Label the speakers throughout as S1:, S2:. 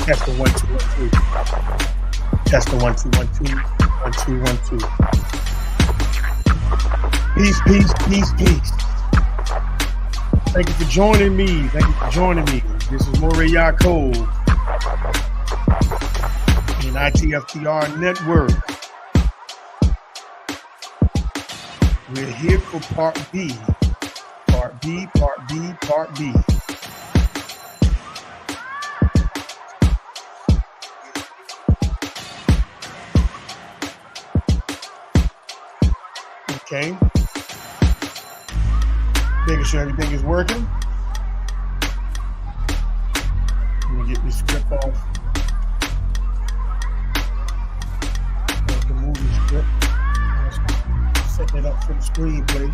S1: That's the 1 2 1 2. That's the 1 2 1 2 1 2 1 2. Peace, peace, peace, peace. Thank you for joining me. Thank you for joining me. This is Morey Yaakov in ITFTR Network. We're here for part B. Part B, part B, part B. Okay. Making sure everything is working. Let me get this script off. The movie script. Setting it up for the screenplay.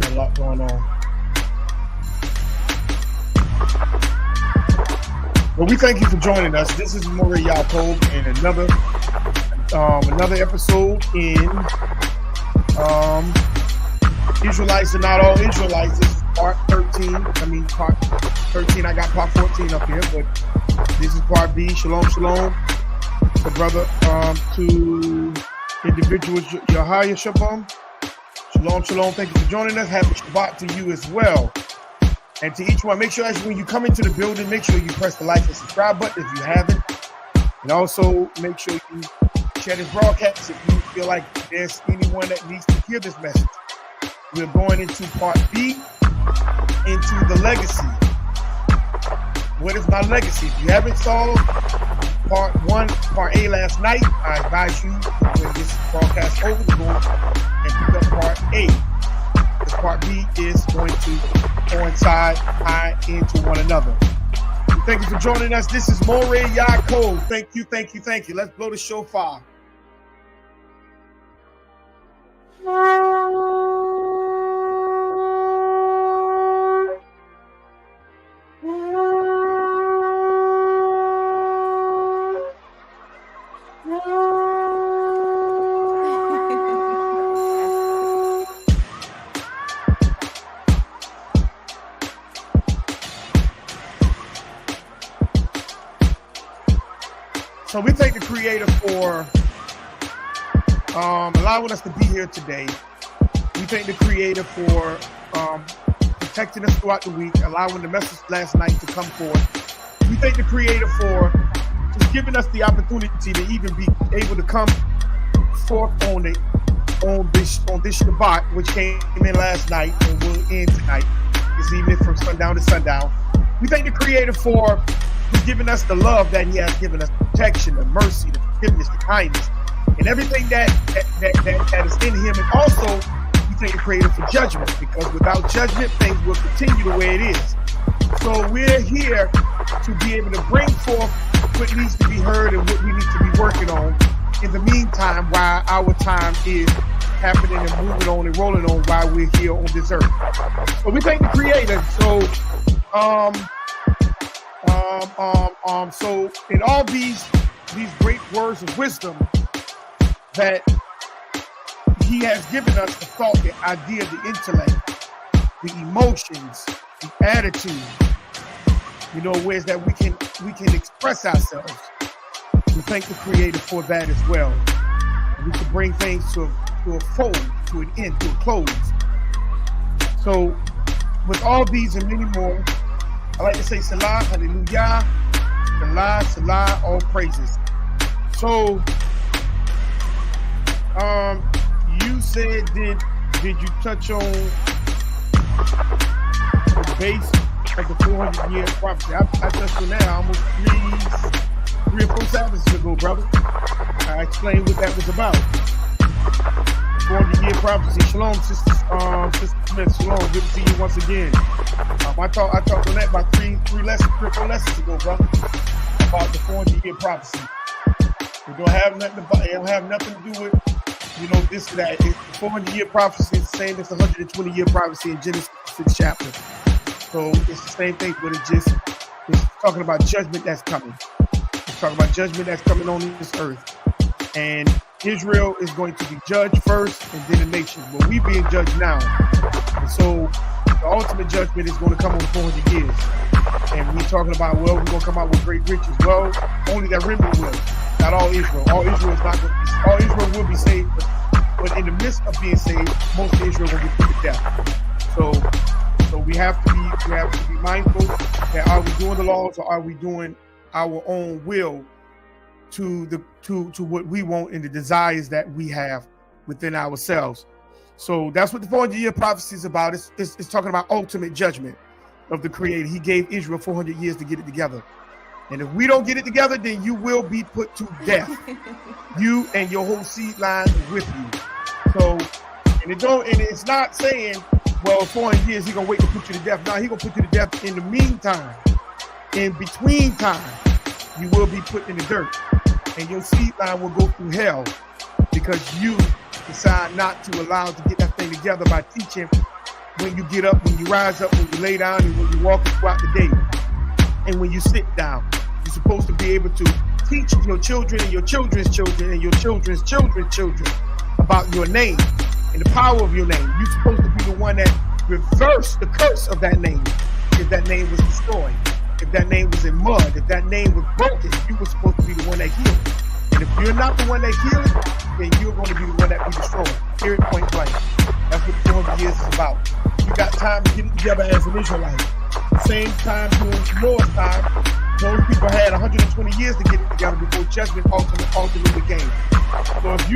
S1: Got a lot going on. Well, we thank you for joining us. This is Morey Yaakov and another episode in Israelites are not all Israelites. This is part 13. Part 13. I got part 14 up here, but this is part B. Shalom, shalom. The brother to individuals, Yahya Shabam. Shalom, shalom. Thank you for joining us. Happy Shabbat to you as well. And to each one, make sure when you come into the building, make sure you press the like and subscribe button if you haven't. And also make sure you share this broadcast if you feel like there's anyone that needs to hear this message. We're going into part B, into the legacy. What is my legacy? If you haven't saw part A last night, I advise you when this broadcast over to go and pick up part A. This part B is going to coincide, tie into one another. Thank you for joining us. This is Morey Yaakov. Thank you, thank you, thank you. Let's blow the shofar. So we thank the Creator for allowing us to be here today. We thank the Creator for protecting us throughout the week, allowing the message last night to come forth. We thank the Creator for just giving us the opportunity to even be able to come forth on this Shabbat, which came in last night and will end tonight, this evening from sundown to sundown. We thank the Creator for just giving us the love that He has given us, the protection, the mercy, the forgiveness, the kindness, and everything that is in Him. And also, we thank the Creator for judgment, because without judgment, things will continue the way it is. So we're here to be able to bring forth what needs to be heard and what we need to be working on in the meantime, while our time is happening and moving on and rolling on while we're here on this earth. So we thank the Creator. So in all these great words of wisdom that He has given us, the thought, the idea, the intellect, the emotions, the attitude, ways that we can express ourselves. We thank the Creator for that as well. We can bring things to a fold, to an end, to a close. So with all these and many more, I like to say Salah, Hallelujah, Salah, Salah, all praises. So, you said, did you touch on the base of the 400-year prophecy? I touched on that almost three or four Sabbaths ago, brother. I explained what that was about. 400-year prophecy. Shalom, Sister Smith. Shalom. Good to see you once again. I talked on that about three or four lessons ago, brother, about the 400-year prophecy. It don't have nothing to do with, this or that. The 400-year prophecy is the same as the 120-year prophecy in Genesis 6 chapter. So it's the same thing, but it's talking about judgment that's coming. It's talking about judgment that's coming on this earth. And Israel is going to be judged first, and then the nations. But we being judged now. And so the ultimate judgment is going to come on 400 years. talking about, well, we're going to come out with great riches. Well, only that remnant will. Not all Israel. All Israel is not. All Israel will be saved, but in the midst of being saved, most of Israel will get put to death. So we have to be mindful that are we doing the laws or are we doing our own will to what we want and the desires that we have within ourselves. So that's what the 400-year prophecy is about. It's talking about ultimate judgment of the Creator. He gave Israel 400 years to get it together. And if we don't get it together, then you will be put to death. You and your whole seed line with you. So, and it's not saying, well, 400 years, he's going to wait to put you to death. No, he's going to put you to death in the meantime. In between time, you will be put in the dirt. And your seed line will go through hell because you decide not to allow to get that thing together by teaching when you get up, when you rise up, when you lay down, and when you walk throughout the day. And when you sit down, you're supposed to be able to teach your children and your children's children and your children's children's children about your name and the power of your name. You're supposed to be the one that reversed the curse of that name. If that name was destroyed, if that name was in mud, if that name was broken, you were supposed to be the one that healed it. And if you're not the one that healed it, then you're going to be the one that be destroyed. Period, point blank. That's what 400 years is about. You got time to get it together as an Israelite. The same time during Noah's time, those people had 120 years to get it together before judgment ultimately came. So if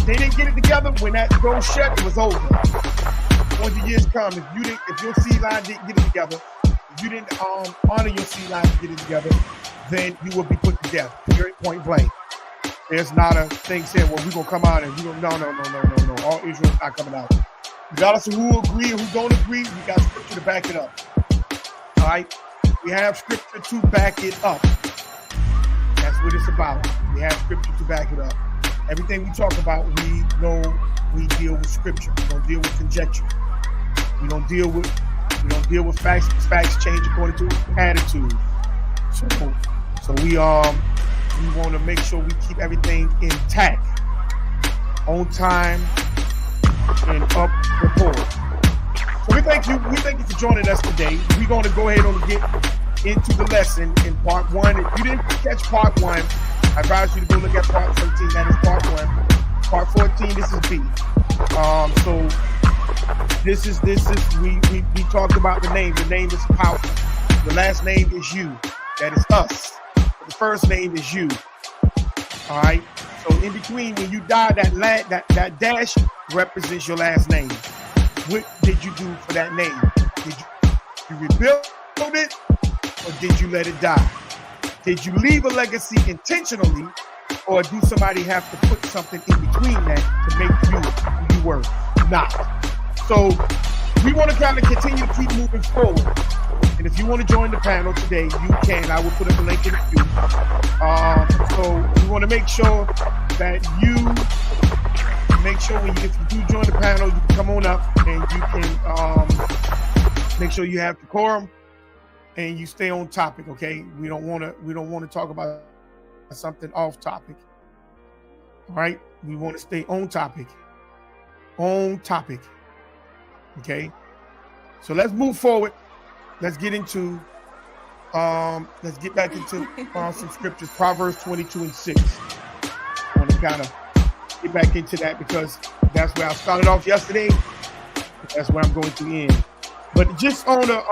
S1: they didn't get it together, when that door shut, it was over. 400 years come, if your seed line didn't get it together, if you didn't honor your seed line to get it together, then you will be put to death. Period, point blank. There's not a thing saying, well, we're going to come out and no. All Israel's not coming out. Regardless of who agree and who don't agree, we got scripture to back it up. All right? We have scripture to back it up. That's what it's about. We have scripture to back it up. Everything we talk about, we know we deal with scripture. We don't deal with conjecture. We don't deal with facts. Facts change according to attitude. So we want to make sure we keep everything intact, on time, and up report. So we thank you for joining us today. We're going to go ahead and get into the lesson in part 1. If you didn't catch part 1, I advise you to go look at part 13. That is part 1. Part 14, this is B. So this is we talked about the name. The name is powerful. The last name is you. That is us. The first name is you. All right. So in between, when you die, that dash represents your last name. What did you do for that name? Did you rebuild it, or did you let it die? Did you leave a legacy intentionally, or do somebody have to put something in between that to make you who you were not? So we want to kind of continue to keep moving forward. And if you want to join the panel today, you can. I will put up a link in the queue. So we want to make sure that if you do join the panel, you can come on up and you can make sure you have decorum and you stay on topic. Okay, we don't want to talk about something off topic. All right, we want to stay on topic. Okay, so let's move forward. Let's get into let's get back into some scriptures. Proverbs 22:6. I want to kind of get back into that because that's where I started off yesterday. That's where I'm going to end. But just on the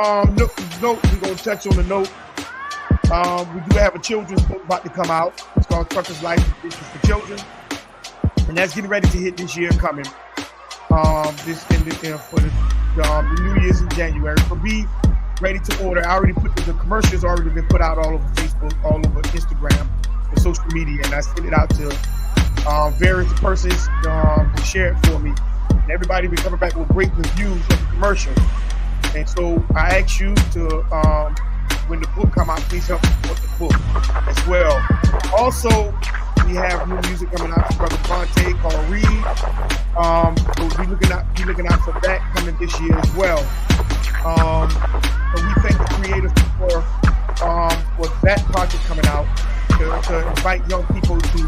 S1: note, we're going to touch on the note. We do have a children's book about to come out. It's called Trucker's Life Adventures for Children. And that's getting ready to hit this year coming. For the New Year's in January. So be ready to order. I already put the commercials already been put out all over Facebook, all over Instagram, and social media, and I sent it out to various persons to share it for me. And everybody been coming back with great reviews of the commercial. And so I ask you to, when the book come out, please help support the book as well. Also, we have new music coming out from Brother Fonte called Reed. So be looking out for that coming this year as well. So we thank the creator for that project coming out to invite young people to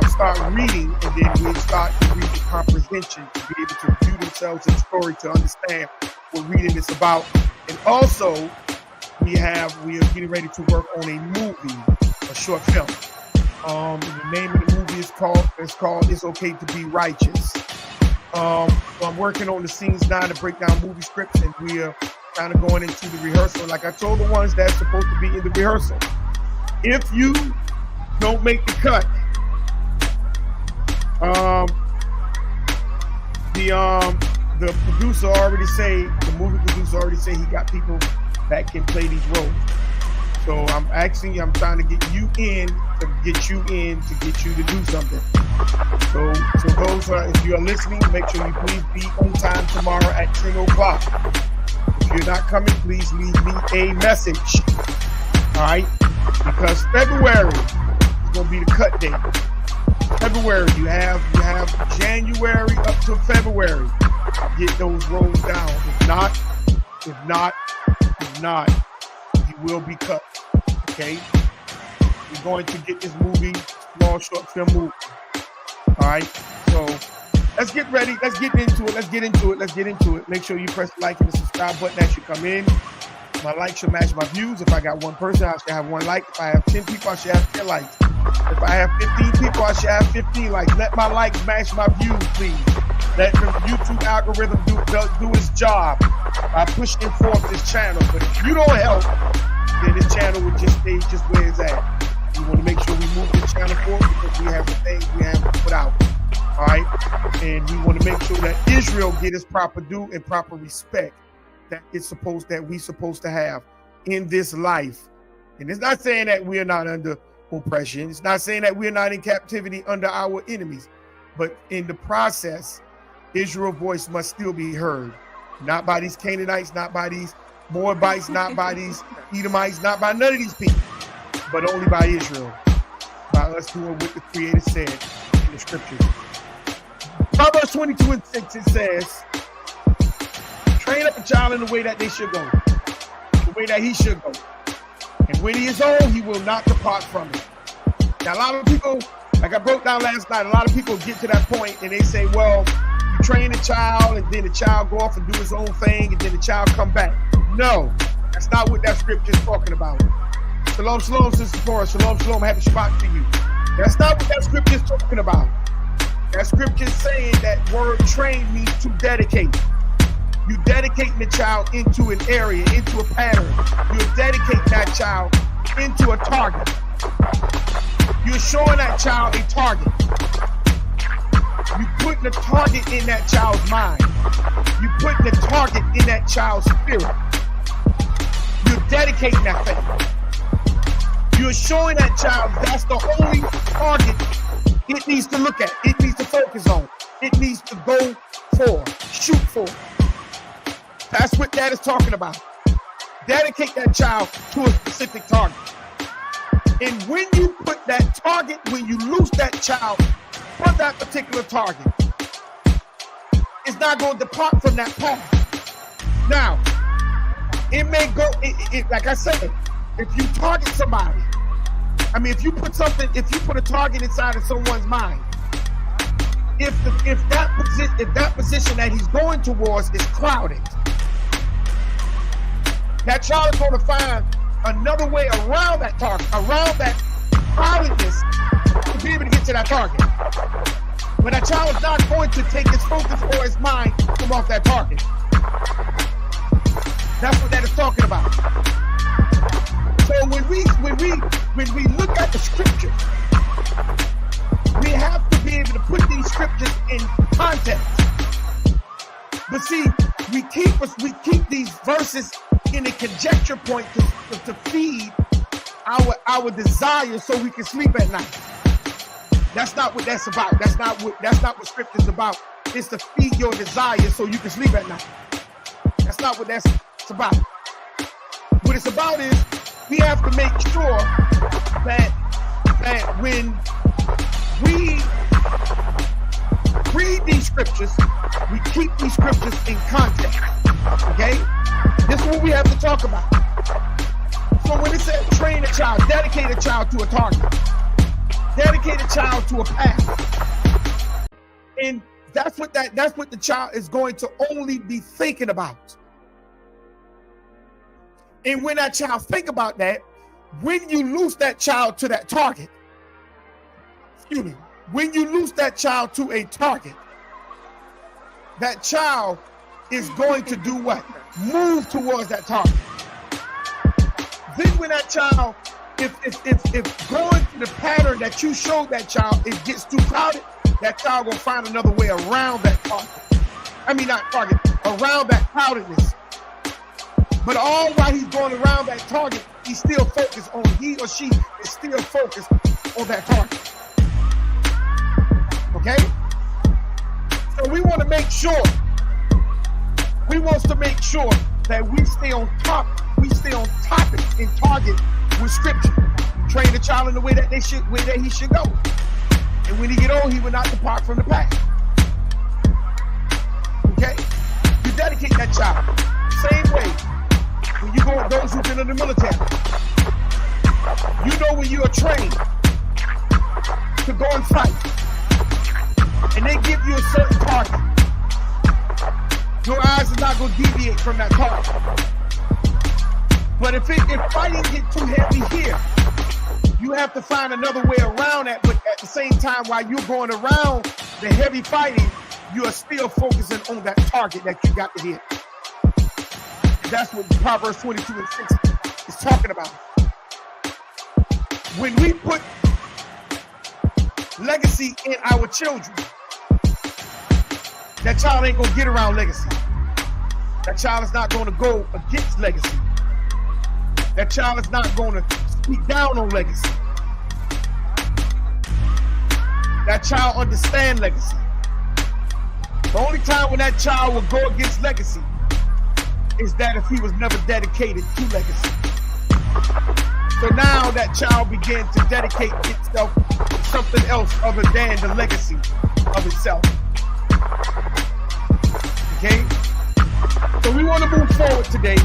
S1: start reading, and then we start to read the comprehension to be able to view themselves in story to understand what reading is about. And also, we are getting ready to work on a movie, a short film. The name of the movie is called It's Okay to Be Righteous. So I'm working on the scenes now to break down movie scripts, and we are kind of going into the rehearsal. Like I told the ones that's supposed to be in the rehearsal, if you don't make the cut, the producer already say, the movie producer already say he got people that can play these roles. So I'm trying to get you in to get you to do something. So those if you are listening, make sure you please be on time tomorrow at 10 o'clock. If you're not coming, please leave me a message. All right? Because February is going to be the cut date. February, you have January up to February. Get those roles down. If not, you will be cut. Okay? We're going to get this movie, small short film movie. All right? So let's get ready. Let's get into it. Make sure you press the like and the subscribe button as you come in. My likes should match my views. If I got one person, I should have 1 like. If I have 10 people, I should have 10 likes. If I have 15 people, I should have 15 likes. Let my likes match my views, please. Let the YouTube algorithm do its job by pushing forth this channel. But if you don't help, then this channel will just stay just where it's at. We want to make sure we move this channel forward because we have the things we have to put out. All right? And we want to make sure that Israel get its proper due and proper respect that we supposed to have in this life. And it's not saying that we are not under oppression. It's not saying that we're not in captivity under our enemies. But in the process, Israel's voice must still be heard. Not by these Canaanites, not by these Moabites, not by these Edomites, not by none of these people, but only by Israel. By us doing what the Creator said in the scriptures. Proverbs 22:6, it says, train up a child in the way that they should go, the way that he should go. And when he is old, he will not depart from it. Now, a lot of people, like I broke down last night, a lot of people get to that point and they say, well, you train a child and then the child go off and do his own thing and then the child come back. No, that's not what that scripture is talking about. Shalom, shalom, Sister Torah. Shalom, shalom. Happy Shabbat to you. That's not what that scripture is talking about. That scripture is saying that word train means to dedicate. You dedicating the child into an area, into a pattern. You're dedicating that child into a target. You're showing that child a target. You putting the target in that child's mind. You putting the target in that child's spirit. You're dedicating that faith. You're showing that child that's the only target it needs to look at. It needs to focus on. It needs to go for, shoot for. That's what that is talking about. Dedicate that child to a specific target. And when you put that target, when you lose that child for that particular target, it's not going to depart from that path. Now, it may go, like I said, if you target somebody, if you put a target inside of someone's mind, if that position that he's going towards is clouded, that child is going to find another way around that target, around that cloudedness to be able to get to that target. But that child is not going to take his focus or his mind from off that target. That's what that is talking about. So when we look at the scriptures, we have to be able to put these scriptures in context. But see, we keep these verses in a conjecture point to feed our desire so we can sleep at night. That's not what that's about. That's not what scripture's about. It's to feed your desire so you can sleep at night. That's not what that's about. What it's about is we have to make sure that when we read these scriptures, we keep these scriptures in context. Okay? This is what we have to talk about. So when it says train a child, dedicate a child to a target, dedicate a child to a path, and that's what the child is going to only be thinking about. And when that child, think about that, when you lose that child to that target, excuse me, when you lose that child to a target, that child is going to do what? Move towards that target. Then when that child, if going to the pattern that you showed that child, it gets too crowded, that child will find another way around that target. I mean, not target, around that crowdedness. But all while he's going around that target, he's still focused on, he or she is still focused on that target. Okay? So we want to make sure, that we stay on top, in target with scripture. Train the child in the way that he should go. And when he get old, he will not depart from the path. Okay? You dedicate that child. Same way. When you go, those who've been in the military, you know when you are trained to go and fight, and they give you a certain target, your eyes are not going to deviate from that target. But if fighting get too heavy here, you have to find another way around that. But at the same time, while you're going around the heavy fighting, you are still focusing on that target that you got to hit. That's what Proverbs 22 and 6 is talking about. When we put legacy in our children, that child ain't gonna get around legacy. That child is not gonna go against legacy. That child is not gonna speak down on legacy. That child understands legacy. The only time when that child will go against legacy is that if he was never dedicated to legacy. So now that child began to dedicate itself to something else other than the legacy of itself. Okay? So we want to move forward today.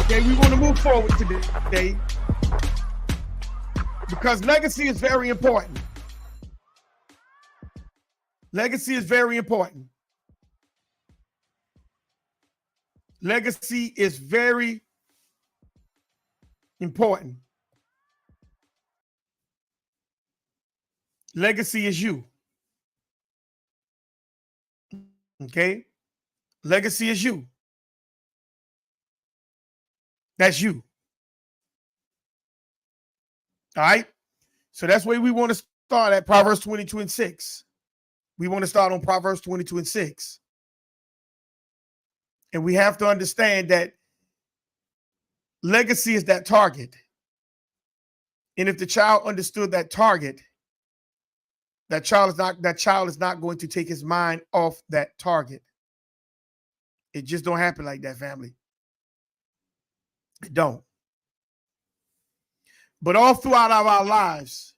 S1: Okay, we want to move forward today because legacy is very important. Legacy is very important. Legacy is very important. Legacy is you. Okay? Legacy is you. That's you. All right? So that's where we want to start at Proverbs 22 and 6. We want to start on Proverbs 22 and 6. And we have to understand that legacy is that target. And if the child understood that target, that child is not going to take his mind off that target. It just don't happen like that, family. It don't. But all throughout our lives,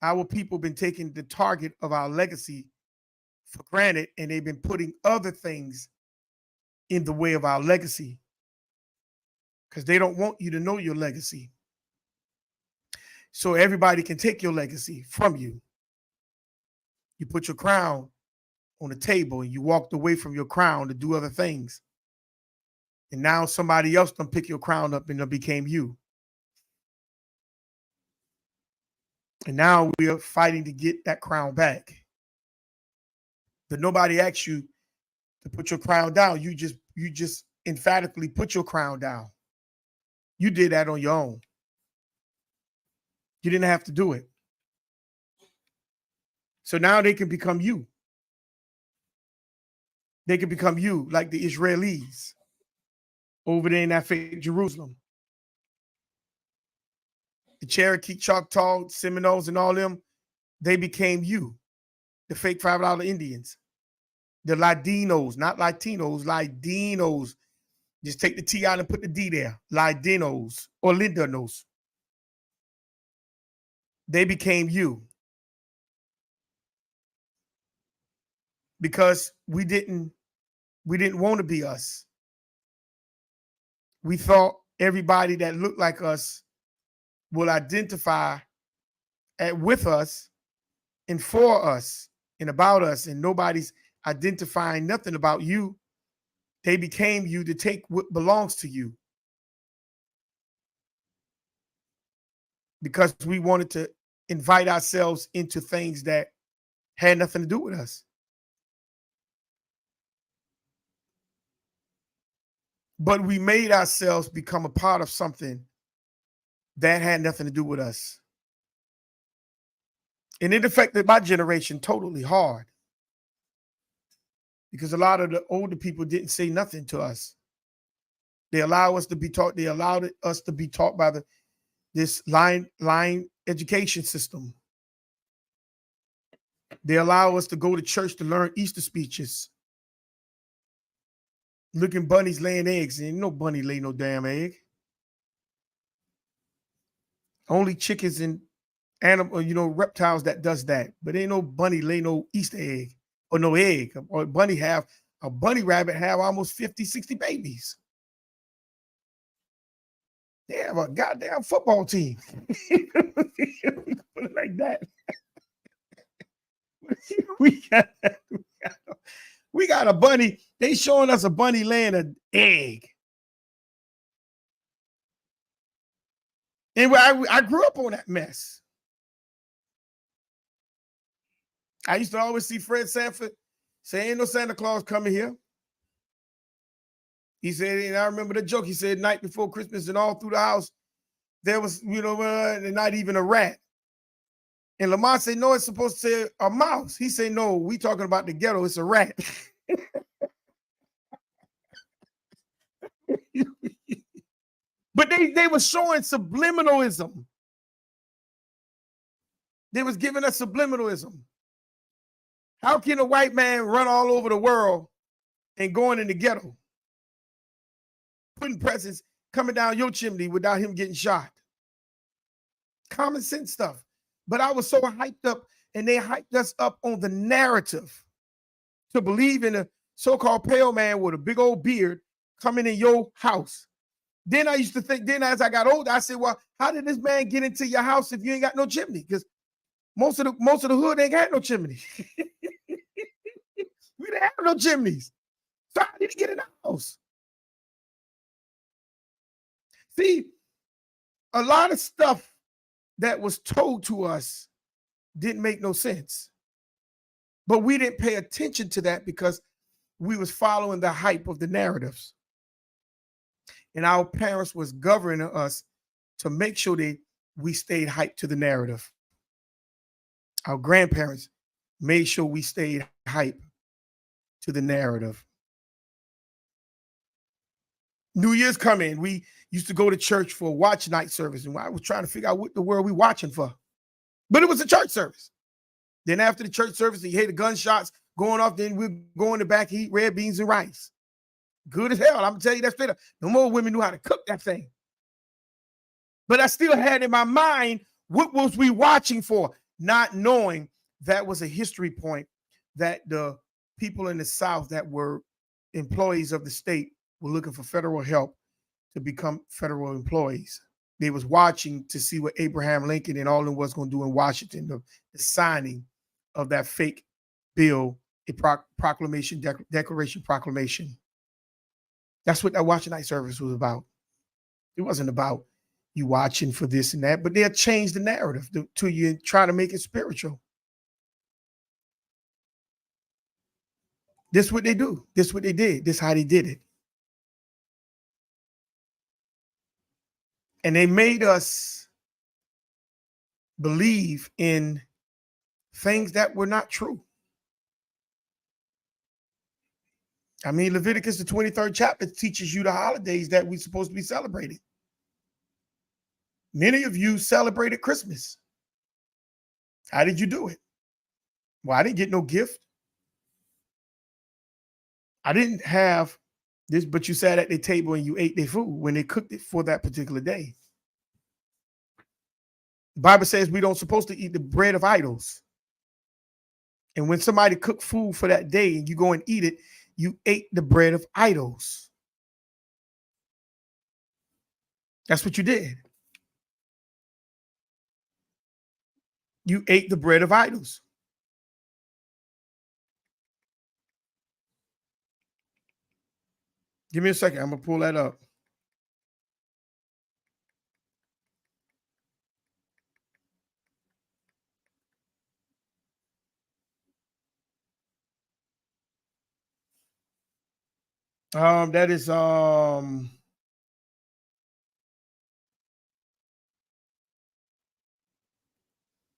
S1: our people have been taking the target of our legacy for granted, and they've been putting other things in the way of our legacy because they don't want you to know your legacy. So everybody can take your legacy from you. You put your crown on the table and you walked away from your crown to do other things. And now somebody else done pick your crown up and it became you. And now we are fighting to get that crown back. But nobody asked you to put your crown down. You just emphatically put your crown down. You did that on your own. You didn't have to do it. So now they can become you. They can become you like the Israelites over there in that fake Jerusalem. The Cherokee, Choctaw, Seminoles, and all them, they became you. The fake $5 Indians. The Ladinos, not Latinos, Ladinos. Just take the T out and put the D there. Ladinos or Lindanos. They became you. Because we didn't want to be us. We thought everybody that looked like us will identify with us and for us and about us, and nobody's identifying nothing about you. They became you to take what belongs to you because we wanted to invite ourselves into things that had nothing to do with us. But we made ourselves become a part of something that had nothing to do with us. And it affected my generation totally hard because a lot of the older people didn't say nothing to us. They allowed us to be taught. They allowed us to be taught by this line education system. They allow us to go to church to learn Easter speeches. Looking bunnies laying eggs, and no bunny lay no damn egg. Only chickens and animal, reptiles that does that. But ain't no bunny lay no Easter egg or no egg. Or a bunny rabbit have almost 50, 60 babies. They have a goddamn football team. Put it like that. we got a bunny. They showing us a bunny laying an egg. And I grew up on that mess. I used to always see Fred Sanford say, ain't no Santa Claus coming here. He said, and I remember the joke, he said, night before Christmas and all through the house, there was, not even a rat. And Lamont said, no, it's supposed to say a mouse. He said, no, we talking about the ghetto, it's a rat. But they were showing subliminalism. They was giving us subliminalism. How can a white man run all over the world and going in the ghetto? Putting presents coming down your chimney without him getting shot. Common sense stuff. But I was so hyped up, and they hyped us up on the narrative to believe in a so-called pale man with a big old beard coming in your house. Then I used to think, then as I got older, I said, well, how did this man get into your house if you ain't got no chimney? Because most of the hood ain't got no chimney. We didn't have no chimneys. So how did he get in the house? See, a lot of stuff that was told to us didn't make no sense. But we didn't pay attention to that because we was following the hype of the narratives. And our parents was governing us to make sure that we stayed hyped to the narrative. Our grandparents made sure we stayed hyped to the narrative. New Year's coming, we used to go to church for a watch night service, and I was trying to figure out what the world we watching for. But it was a church service. Then after the church service, you hear the gunshots going off, then we're going to back eat red beans and rice. Good as hell. I'm gonna tell you that straight up. No more women knew how to cook that thing. But I still had in my mind, what was we watching for? Not knowing that was a history point that the people in the South that were employees of the state were looking for federal help to become federal employees. They was watching to see what Abraham Lincoln and all of them was going to do in Washington, the signing of that fake bill, a Declaration Proclamation. That's what that watch night service was about. It wasn't about you watching for this and that, but they'll change the narrative to you and try to make it spiritual. This is what they do. This is what they did. This is how they did it. And they made us believe in things that were not true. I mean, Leviticus, the 23rd chapter, teaches you the holidays that we're supposed to be celebrating. Many of you celebrated Christmas. How did you do it? Well, I didn't get no gift. I didn't have this, but you sat at the table and you ate their food when they cooked it for that particular day. The Bible says we don't supposed to eat the bread of idols. And when somebody cooked food for that day and you go and eat it, you ate the bread of idols. That's what you did. You ate the bread of idols. Give me a second. I'm going to pull that up. That is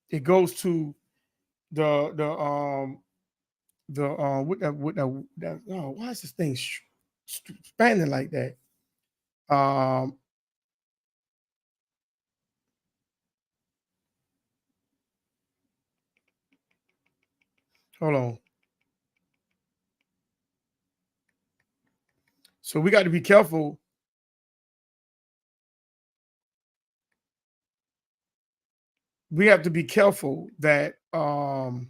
S1: it goes to the why is this thing spanning like that? Hold on. So we got to be careful. We have to be careful that I'm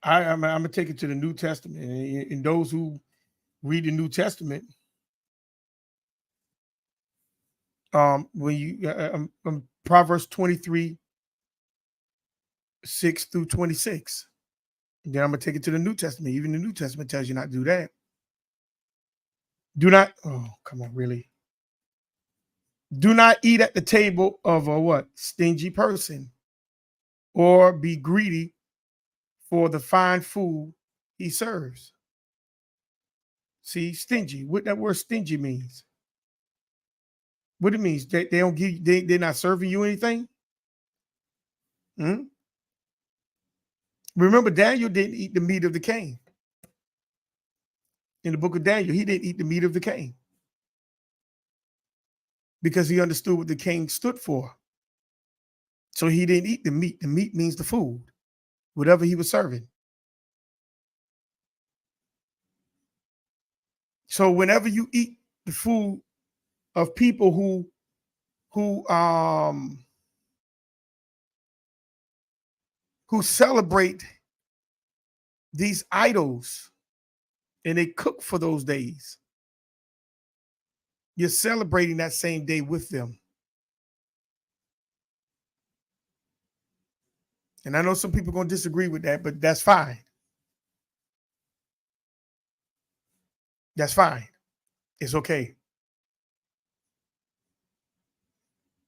S1: gonna take it to the New Testament, and those who read the New Testament, when you Proverbs 23, 6 through 26. Then I'm gonna take it to the New Testament. Even the New Testament tells you not to do that. Do not. Oh, come on, really? Do not eat at the table of a what? Stingy person, or be greedy for the fine food he serves. See, stingy. What that word stingy means? What it means? They don't give. They're not serving you anything. Hmm? Remember, Daniel didn't eat the meat of the king. In the book of Daniel, he didn't eat the meat of the king because he understood what the king stood for. So he didn't eat the meat. The meat means the food, whatever he was serving. So whenever you eat the food of people who celebrate these idols and they cook for those days, you're celebrating that same day with them. And I know some people are going to disagree with that, but that's fine. That's fine. It's okay.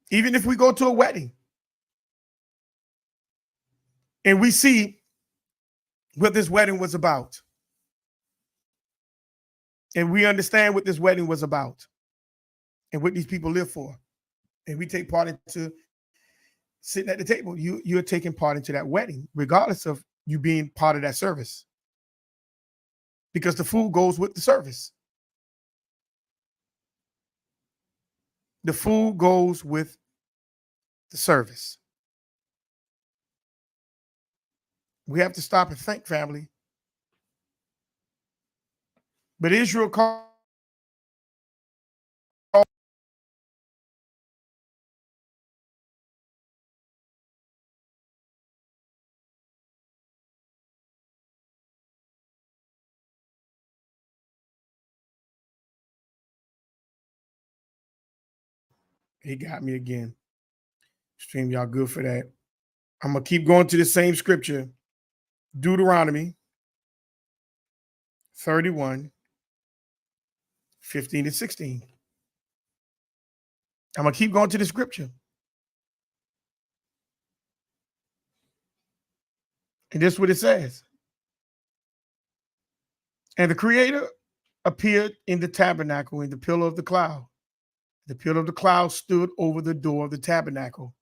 S1: Even if we go to a wedding and we see what this wedding was about, and we understand what this wedding was about and what these people live for, and we take part into sitting at the table, you're taking part into that wedding, regardless of you being part of that service, because the food goes with the service. The food goes with the service. We have to stop and think, family. But Israel called. He got me again. Stream, y'all good for that. I'm going to keep going to the same scripture. Deuteronomy 31, 15 and 16. I'm going to keep going to the scripture. And this is what it says. And the Creator appeared in the tabernacle in the pillar of the cloud. The pillar of the cloud stood over the door of the tabernacle.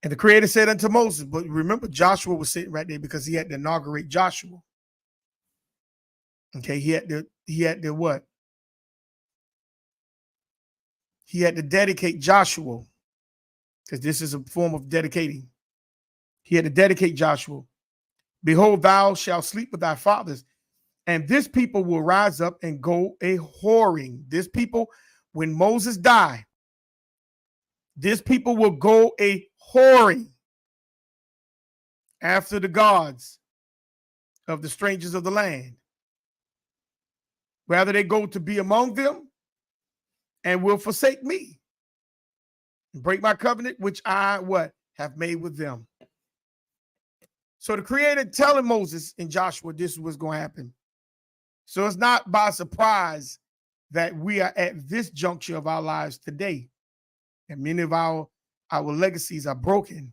S1: And the Creator said unto Moses, but remember, Joshua was sitting right there because he had to inaugurate Joshua. Okay, he had to what? He had to dedicate Joshua, because this is a form of dedicating. He had to dedicate Joshua. Behold, thou shalt sleep with thy fathers, and this people will rise up and go a whoring. This people, when Moses died, this people will go a whoring after the gods of the strangers of the land. Rather, they go to be among them and will forsake me. break my covenant, which I what have made with them. So the Creator telling Moses and Joshua this is what's going to happen. So it's not by surprise that we are at this juncture of our lives today, and many of our legacies are broken.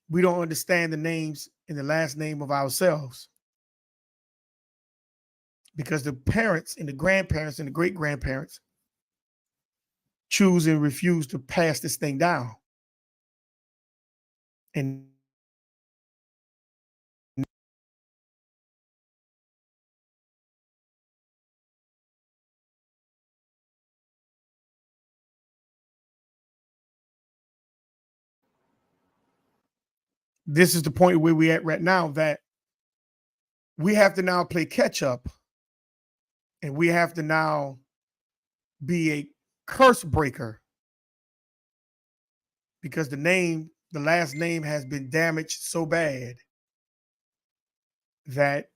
S1: We don't understand the names and the last name of ourselves because the parents and the grandparents and the great grandparents choose and refuse to pass this thing down. And this is the point where we're at right now, that we have to now play catch up, and we have to now be a curse breaker because the last name has been damaged so bad that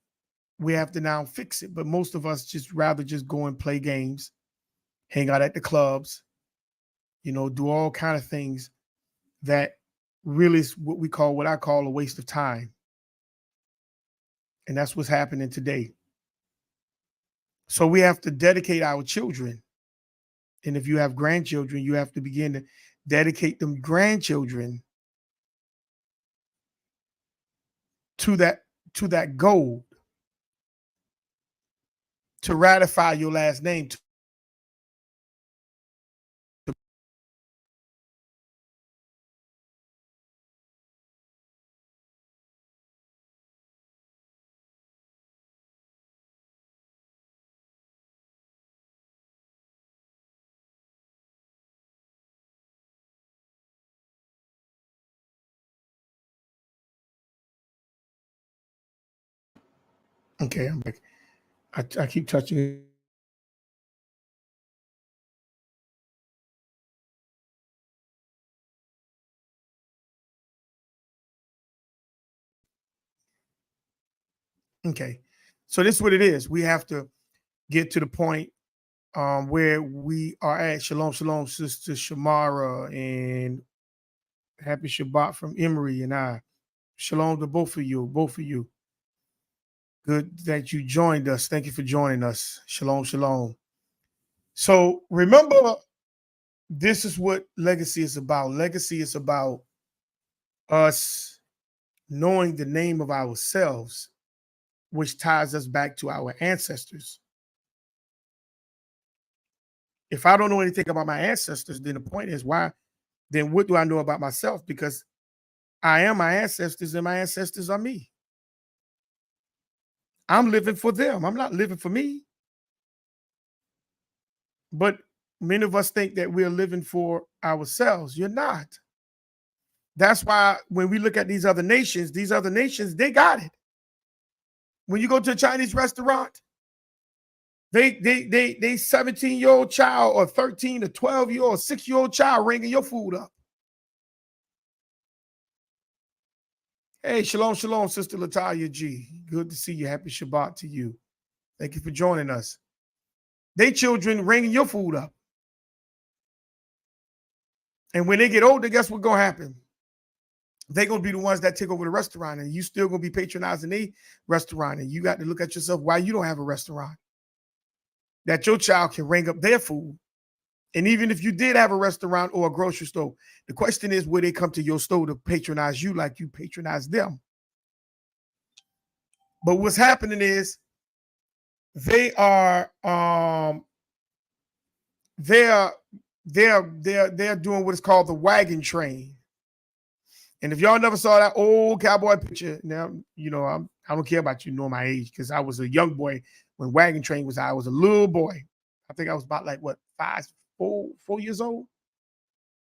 S1: we have to now fix it. But most of us just rather just go and play games, hang out at the clubs, do all kind of things that really is what I call a waste of time. And that's what's happening today. So we have to dedicate our children. And if you have grandchildren, you have to begin to dedicate them grandchildren to that goal, to ratify your last name. Okay, I'm back. I keep touching. Okay, so this is what it is. We have to get to the point where we are at. Shalom, shalom, Sister Shamara, and happy Shabbat from Emory and I. Shalom to both of you. Good that you joined us. Thank you for joining us. Shalom, shalom. So remember, this is what legacy is about. Legacy is about us knowing the name of ourselves, which ties us back to our ancestors. If I don't know anything about my ancestors, then the point is then what do I know about myself? Because I am my ancestors and my ancestors are me. I'm living for them. I'm not living for me. But many of us think that we're living for ourselves. You're not. That's why when we look at these other nations, they got it. When you go to a Chinese restaurant, they 17-year-old child or 13 or 12-year-old, 6-year-old child ringing your food up. Hey, shalom, shalom, Sister Latalia G. Good to see you. Happy Shabbat to you. Thank you for joining us. They children ringing your food up. And when they get older, guess what's going to happen? They're going to be the ones that take over the restaurant, and you still going to be patronizing a restaurant, and you got to look at yourself why you don't have a restaurant that your child can ring up their food. And even if you did have a restaurant or a grocery store, the question is, will they come to your store to patronize you like you patronize them? But what's happening is they're doing what is called the wagon train. And if y'all never saw that old cowboy picture, now I don't care about you knowing my age, because I was a young boy when wagon train was out. I was a little boy. I think I was about like 4 years old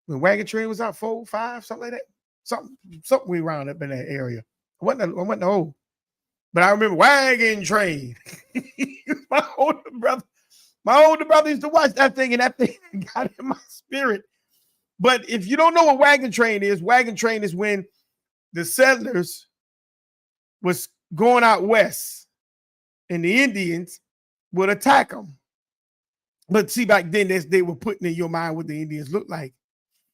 S1: when wagon train was out. 4, 5, something like that. Something we around up in that area. I wasn't old, but I remember wagon train. my older brother used to watch that thing, and that thing got in my spirit. But if you don't know what wagon train is when the settlers was going out west and the Indians would attack them. But see, back then they were putting in your mind what the Indians looked like.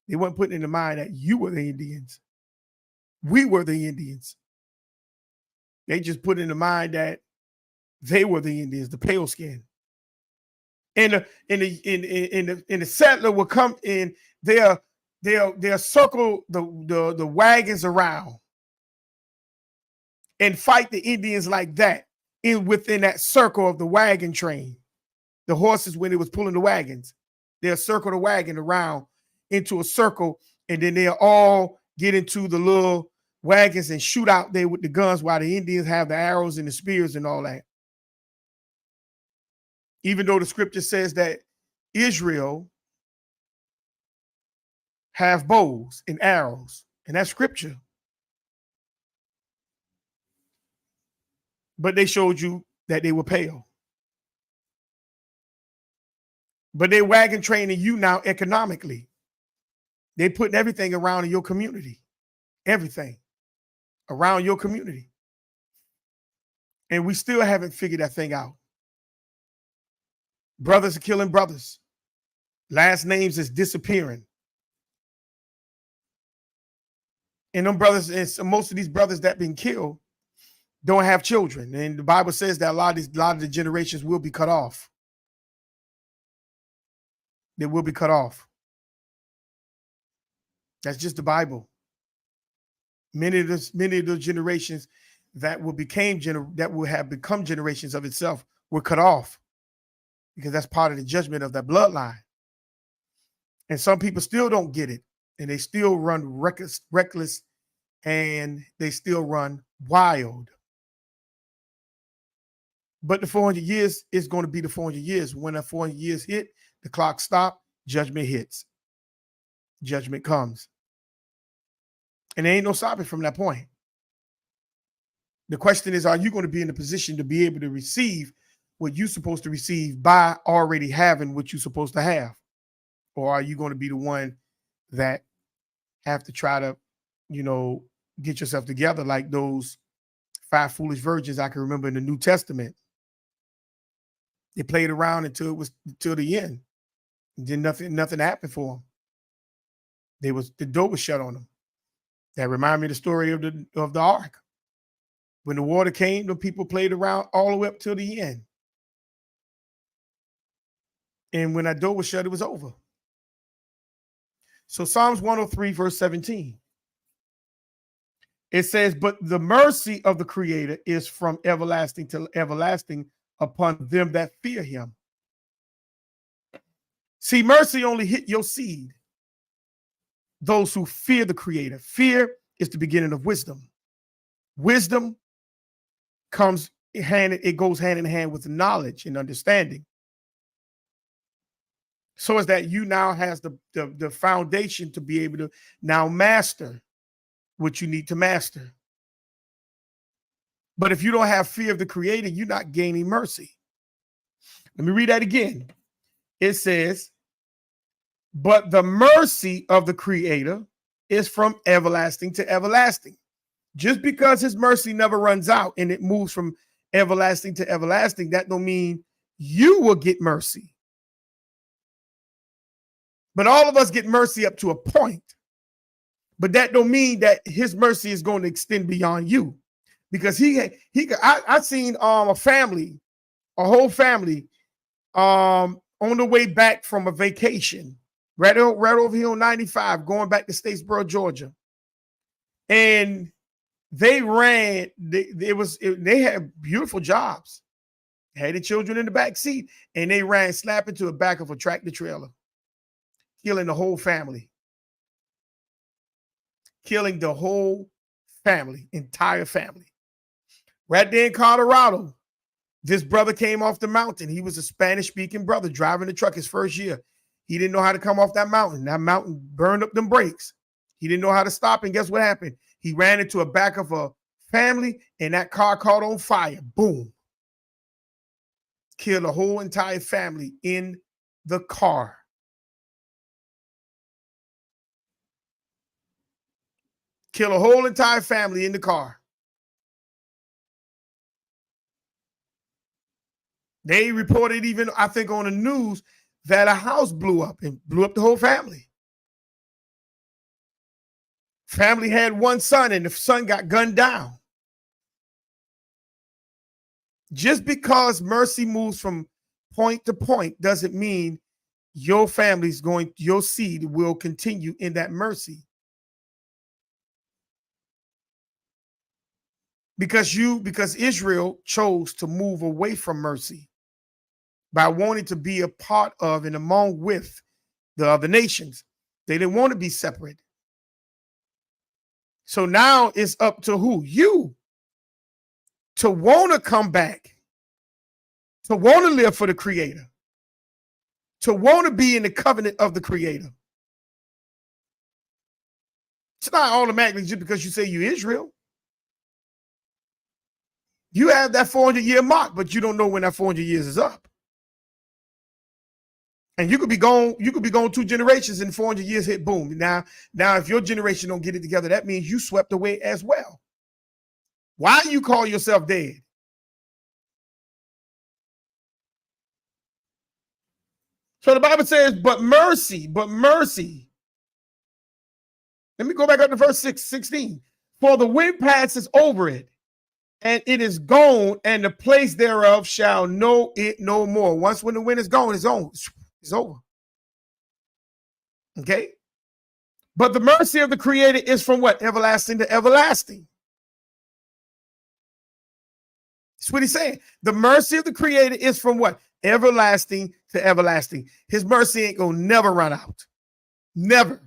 S1: They weren't putting in the mind that you were the Indians. We were the Indians. They just put in the mind that they were the Indians, the pale skin. And the settler will come in. They'll circle the wagons around and fight the Indians like that within that circle of the wagon train. The horses, when it was pulling the wagons, they'll circle the wagon around into a circle, and then they'll all get into the little wagons and shoot out there with the guns while the Indians have the arrows and the spears and all that. Even though the scripture says that Israel have bows and arrows, and that's scripture. But they showed you that they were pale. But they wagon training you now economically. They putting everything around in your community. Everything around your community. And we still haven't figured that thing out. Brothers are killing brothers. Last names is disappearing. And them brothers, and most of these brothers that been killed don't have children. And the Bible says that a lot of the generations will be cut off. They will be cut off. That's just the Bible. Many of those generations that will have become generations of itself were cut off, because that's part of the judgment of that bloodline. And some people still don't get it, and they still run reckless, and they still run wild. But the 400 years is going to be the 400 years. When the 400 years hit, the clock stops, judgment hits. Judgment comes. And there ain't no stopping from that point. The question is, are you going to be in a position to be able to receive what you're supposed to receive by already having what you're supposed to have? Or are you going to be the one that have to try to, get yourself together like those 5 foolish virgins I can remember in the New Testament? They played around until the end. And then nothing happened for them. The door was shut on them. That reminded me of the story of the ark. When the water came, the people played around all the way up till the end. And when that door was shut, it was over. So Psalms 103, verse 17. It says, but the mercy of the Creator is from everlasting to everlasting upon them that fear him. See, mercy only hit your seed, those who fear the Creator. Fear is the beginning of wisdom. Wisdom goes hand in hand with knowledge and understanding. So is that you now has the foundation to be able to now master what you need to master. But if you don't have fear of the Creator, you're not gaining mercy. Let me read that again. It says, but the mercy of the Creator is from everlasting to everlasting. Just because his mercy never runs out and it moves from everlasting to everlasting, that don't mean you will get mercy. But all of us get mercy up to a point. But that don't mean that his mercy is going to extend beyond you. Because I seen a whole family on the way back from a vacation right over here on 95, going back to Statesboro, Georgia. And they ran, they had beautiful jobs, had the children in the back seat, and they ran slap into the back of a tractor trailer, killing the whole family. Killing the whole family, entire family. Right there in Colorado, this brother came off the mountain. He was a Spanish-speaking brother driving the truck his first year. He didn't know how to come off that mountain. That mountain burned up them brakes. He didn't know how to stop, and guess what happened? He ran into a back of a family, and that car caught on fire. Boom. Killed a whole entire family in the car. Kill a whole entire family in the car. They reported even, I think, on the news that a house blew up and blew up the whole family. Family had one son and the son got gunned down. Just because mercy moves from point to point doesn't mean your family's going, your seed will continue in that mercy. Because Israel chose to move away from mercy by wanting to be a part of and among with the other nations. They didn't want to be separate. So now it's up to who? You. To want to come back. To want to live for the Creator. To want to be in the covenant of the Creator. It's not automatically just because you say you're Israel. You have that 400-year mark, but you don't know when that 400 years is up. And you could be gone 2 generations and 400 years hit boom. Now, if your generation don't get it together, that means you swept away as well. Why do you call yourself dead? So the Bible says, but mercy. Let me go back up to verse 16. For the wind passes over it, and it is gone, and the place thereof shall know it no more. Once when the wind is gone, it's on. It's over. Okay? But the mercy of the Creator is from what? Everlasting to everlasting. That's what he's saying. The mercy of the Creator is from what? Everlasting to everlasting. His mercy ain't gonna never run out. Never.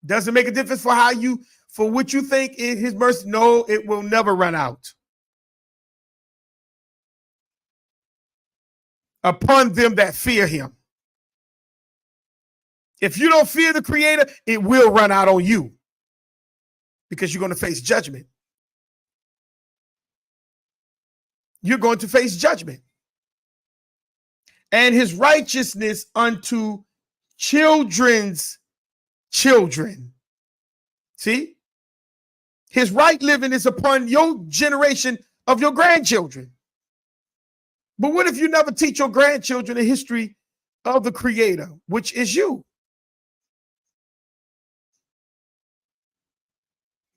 S1: Doesn't make a difference for what you think is his mercy. No, it will never run out. Upon them that fear him. If you don't fear the Creator, it will run out on you because you're going to face judgment. You're going to face judgment. And his righteousness unto children's children. See? His right living is upon your generation of your grandchildren. But what if you never teach your grandchildren the history of the Creator, which is you?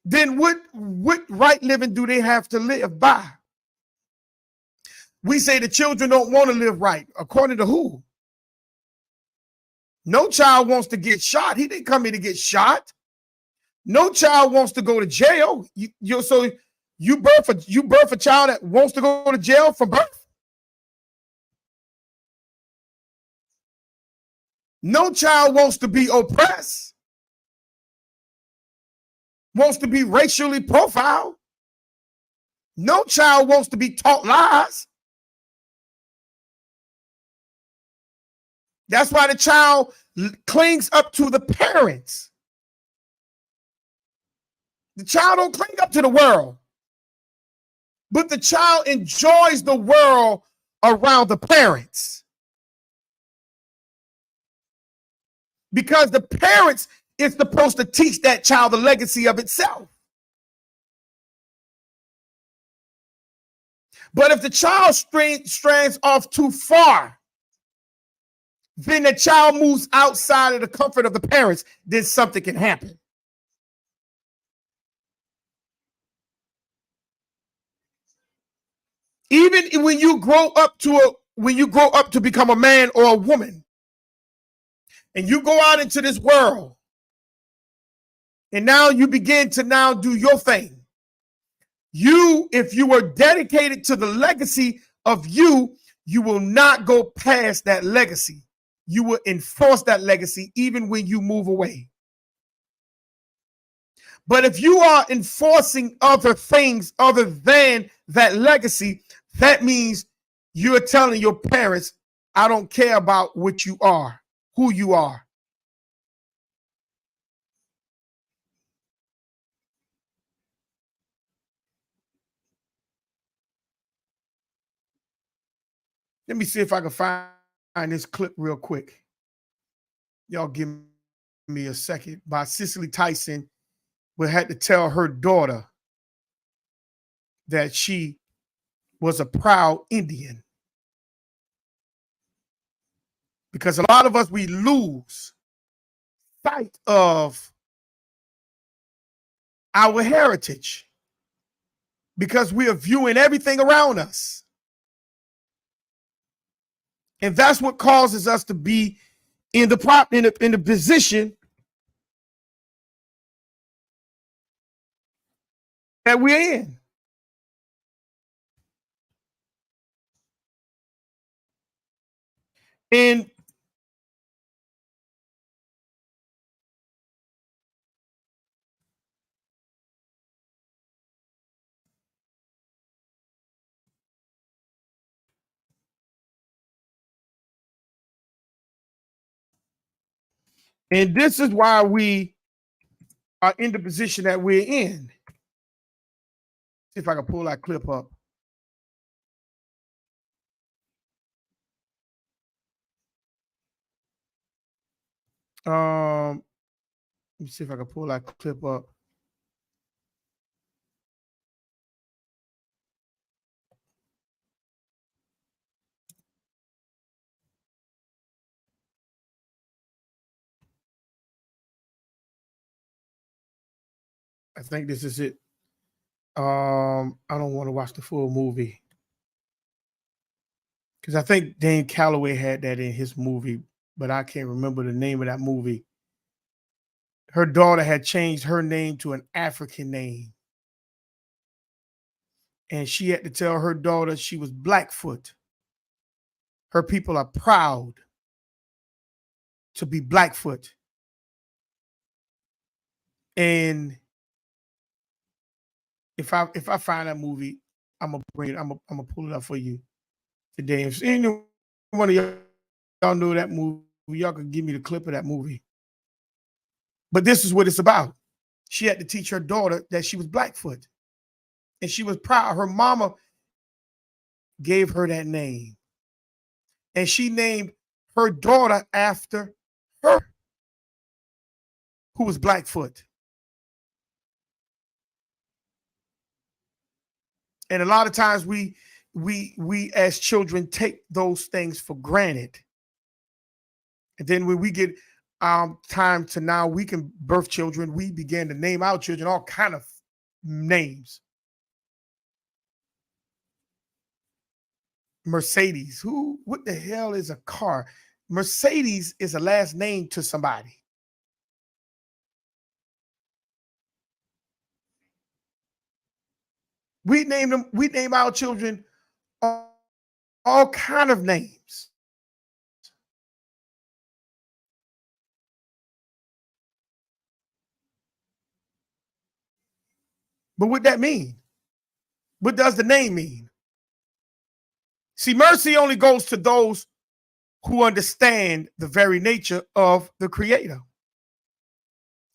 S1: Then what right living do they have to live by? We say the children don't want to live right. According to who? No child wants to get shot. He didn't come here to get shot. No child wants to go to jail. So you birth a child that wants to go to jail from birth? No child wants to be oppressed. Wants to be racially profiled. No child wants to be taught lies. That's why the child clings up to the parents. The child don't cling up to the world, but the child enjoys the world around the parents. Because the parents is supposed to teach that child the legacy of itself. But if the child strands off too far, then the child moves outside of the comfort of the parents, then something can happen. Even when you grow up to become a man or a woman, and you go out into this world, and now you begin to now do your thing. If you were dedicated to the legacy of you will not go past that legacy. You will enforce that legacy even when you move away. But if you are enforcing other things other than that legacy, that means you're telling your parents, I don't care about what you are, who you are. Let me see if I can find this clip real quick. Y'all give me a second. By Cicely Tyson, who had to tell her daughter that she was a proud Indian. Because a lot of us, we lose sight of our heritage because we are viewing everything around us. And that's what causes us to be in the position that we're in. And this is why we are in the position that we're in. See if I can pull that clip up. Let me see if I can pull that clip up. I think this is it. I don't want to watch the full movie because I think Dane Calloway had that in his movie, but I can't remember the name of that movie. Her daughter had changed her name to an African name, and she had to tell her daughter she was Blackfoot. Her people are proud to be Blackfoot. And if I find that movie, I'm gonna bring it. I'm gonna pull it up for you today. If any one of y'all know that movie, y'all can give me the clip of that movie. But this is what it's about. She had to teach her daughter that she was Blackfoot, and she was proud. Her mama gave her that name, and she named her daughter after her, who was Blackfoot. And a lot of times we as children take those things for granted. And then when we get time to now we can birth children, we begin to name our children all kind of names. Mercedes. What the hell is a car? Mercedes is a last name to somebody. We name our children all kind of names. But what that mean? What does the name mean? See, mercy only goes to those who understand the very nature of the Creator.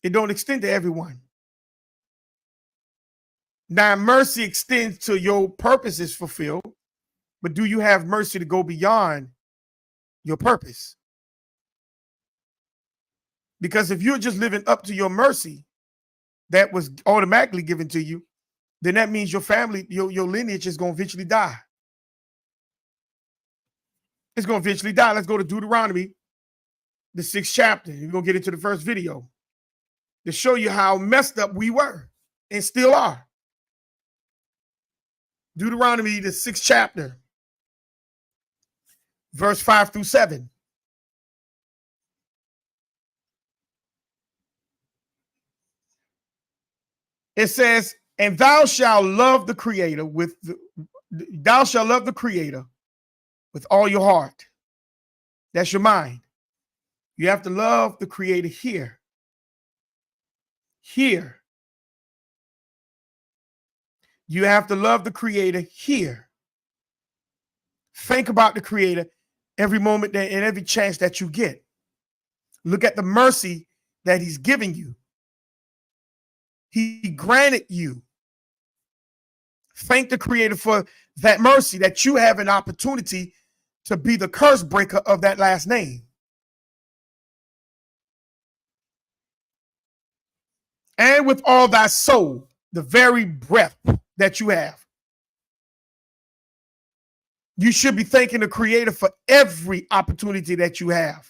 S1: It don't extend to everyone. Now, mercy extends to your purposes fulfilled, but do you have mercy to go beyond your purpose? Because if you're just living up to your mercy that was automatically given to you, then that means your family, your lineage is going to eventually die. It's going to eventually die. Let's go to Deuteronomy, the 6th chapter. We're going to get into the first video to show you how messed up we were and still are. Deuteronomy, the 6th chapter, verse 5 through 7. It says, and thou shalt love the Creator with all your heart. That's your mind. You have to love the Creator here. Here. You have to love the Creator here. Think about the Creator every moment and every chance that you get. Look at the mercy that He's giving you. He granted you. Thank the Creator for that mercy that you have an opportunity to be the curse breaker of that last name. And with all thy soul, the very breath that you have. You should be thanking the Creator for every opportunity that you have.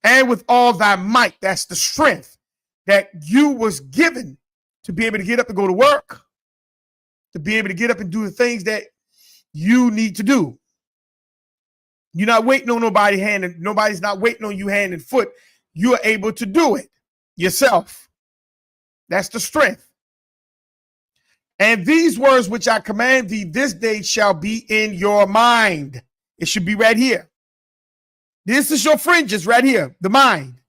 S1: And with all thy might, that's the strength that you was given to be able to get up and go to work, to be able to get up and do the things that you need to do. You're not waiting on nobody hand, and nobody's not waiting on you hand and foot. You are able to do it yourself. That's the strength. And these words which I command thee this day shall be in your mind. It should be right here. This is your fringes right here, the mind,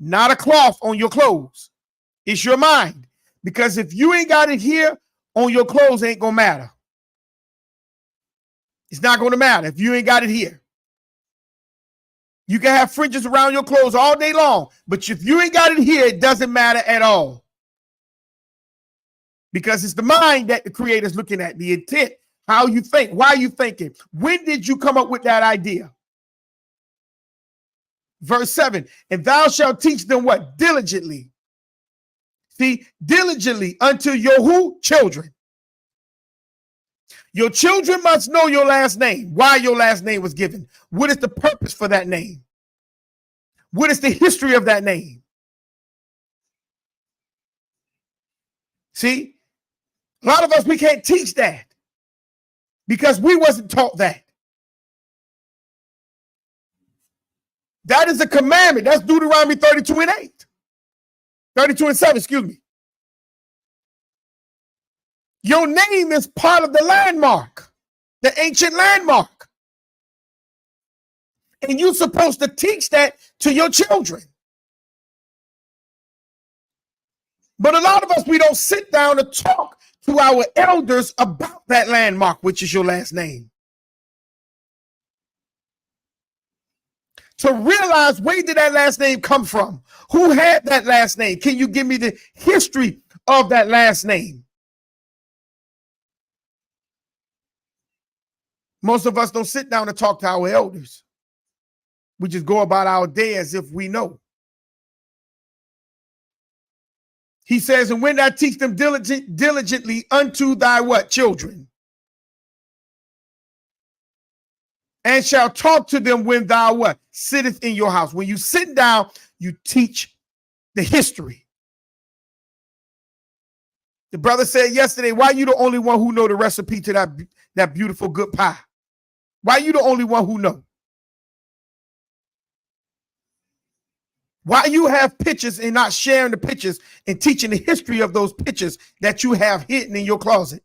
S1: not a cloth on your clothes. It's your mind. Because if you ain't got it here on your clothes, it ain't going to matter. It's not going to matter if you ain't got it here. You can have fringes around your clothes all day long, but if you ain't got it here, it doesn't matter at all. Because it's the mind that the Creator's looking at, the intent, how you think, why you thinking. When did you come up with that idea? Verse 7, and thou shalt teach them what? Diligently. See, diligently unto your who? Children. Your children must know your last name, why your last name was given. What is the purpose for that name? What is the history of that name? See, a lot of us, we can't teach that because we wasn't taught that. That is a commandment. That's Deuteronomy 32 and 8. 32 and 7, excuse me. Your name is part of the landmark, the ancient landmark. And you're supposed to teach that to your children. But a lot of us, we don't sit down and talk to our elders about that landmark, which is your last name. To realize where did that last name come from? Who had that last name? Can you give me the history of that last name? Most of us don't sit down and talk to our elders. We just go about our day as if we know. He says, and when thou teach them diligently unto thy what? Children. And shall talk to them when thou what? Sitteth in your house. When you sit down, you teach the history. The brother said yesterday, why you the only one who know the recipe to that beautiful good pie? Why you the only one who know? Why you have pictures and not sharing the pictures and teaching the history of those pictures that you have hidden in your closet?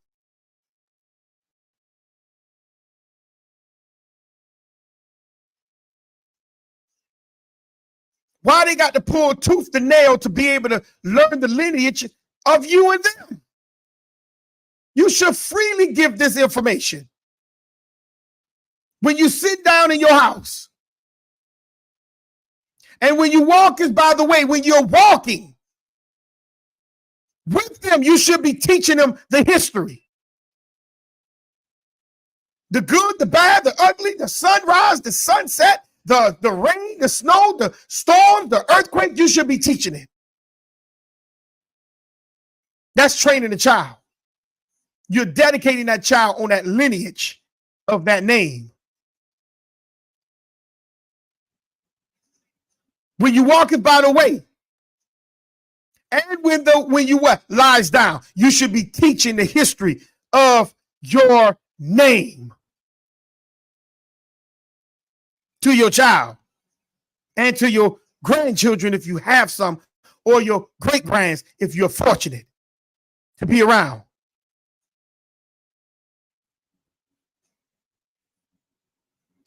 S1: Why they got to pull tooth and nail to be able to learn the lineage of you and them? You should freely give this information. When you sit down in your house, and when you walk, is by the way, when you're walking with them, you should be teaching them the history. The good, the bad, the ugly, the sunrise, the sunset, the rain, the snow, the storm, the earthquake, you should be teaching it. That's training the child. You're dedicating that child on that lineage of that name. When you walking by the way, and when you what lies down, you should be teaching the history of your name to your child and to your grandchildren if you have some, or your great grands if you're fortunate to be around.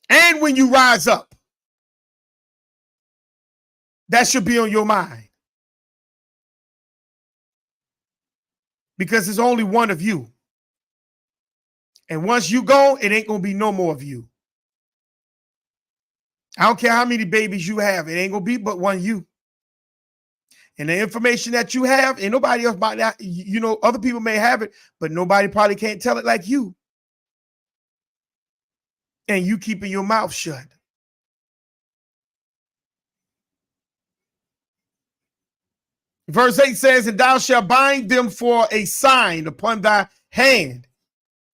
S1: And when you rise up, that should be on your mind. Because there's only one of you. And once you go, it ain't going to be no more of you. I don't care how many babies you have. It ain't going to be but one you. And the information that you have, and nobody else might not, you know, other people may have it, but nobody probably can't tell it like you. And you keeping your mouth shut. Verse 8 says, and thou shalt bind them for a sign upon thy hand.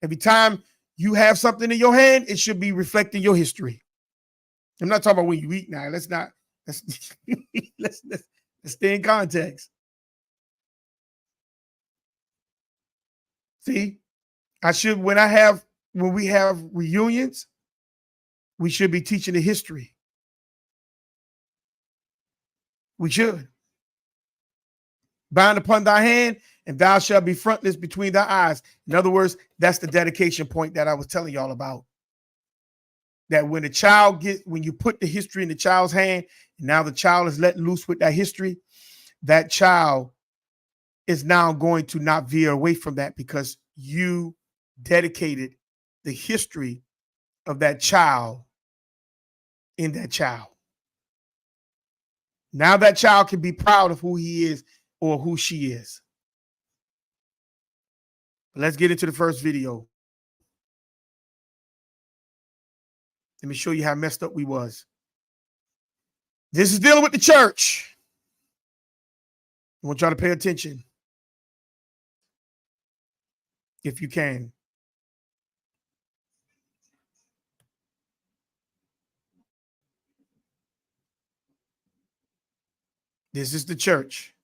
S1: Every time you have something in your hand, it should be reflecting your history. I'm not talking about when you eat now. Let's let's stay in context. See, when we have reunions, we should be teaching the history. We should. Bind upon thy hand, and thou shalt be frontless between thy eyes. In other words, that's the dedication point that I was telling y'all about. That when you put the history in the child's hand, and now the child is let loose with that history, that child is now going to not veer away from that because you dedicated the history of that child in that child. Now that child can be proud of who he is or who she is. Let's get into the first video. Let me show you how messed up we was. This is dealing with the church. I want y'all to pay attention. If you can. This is the church.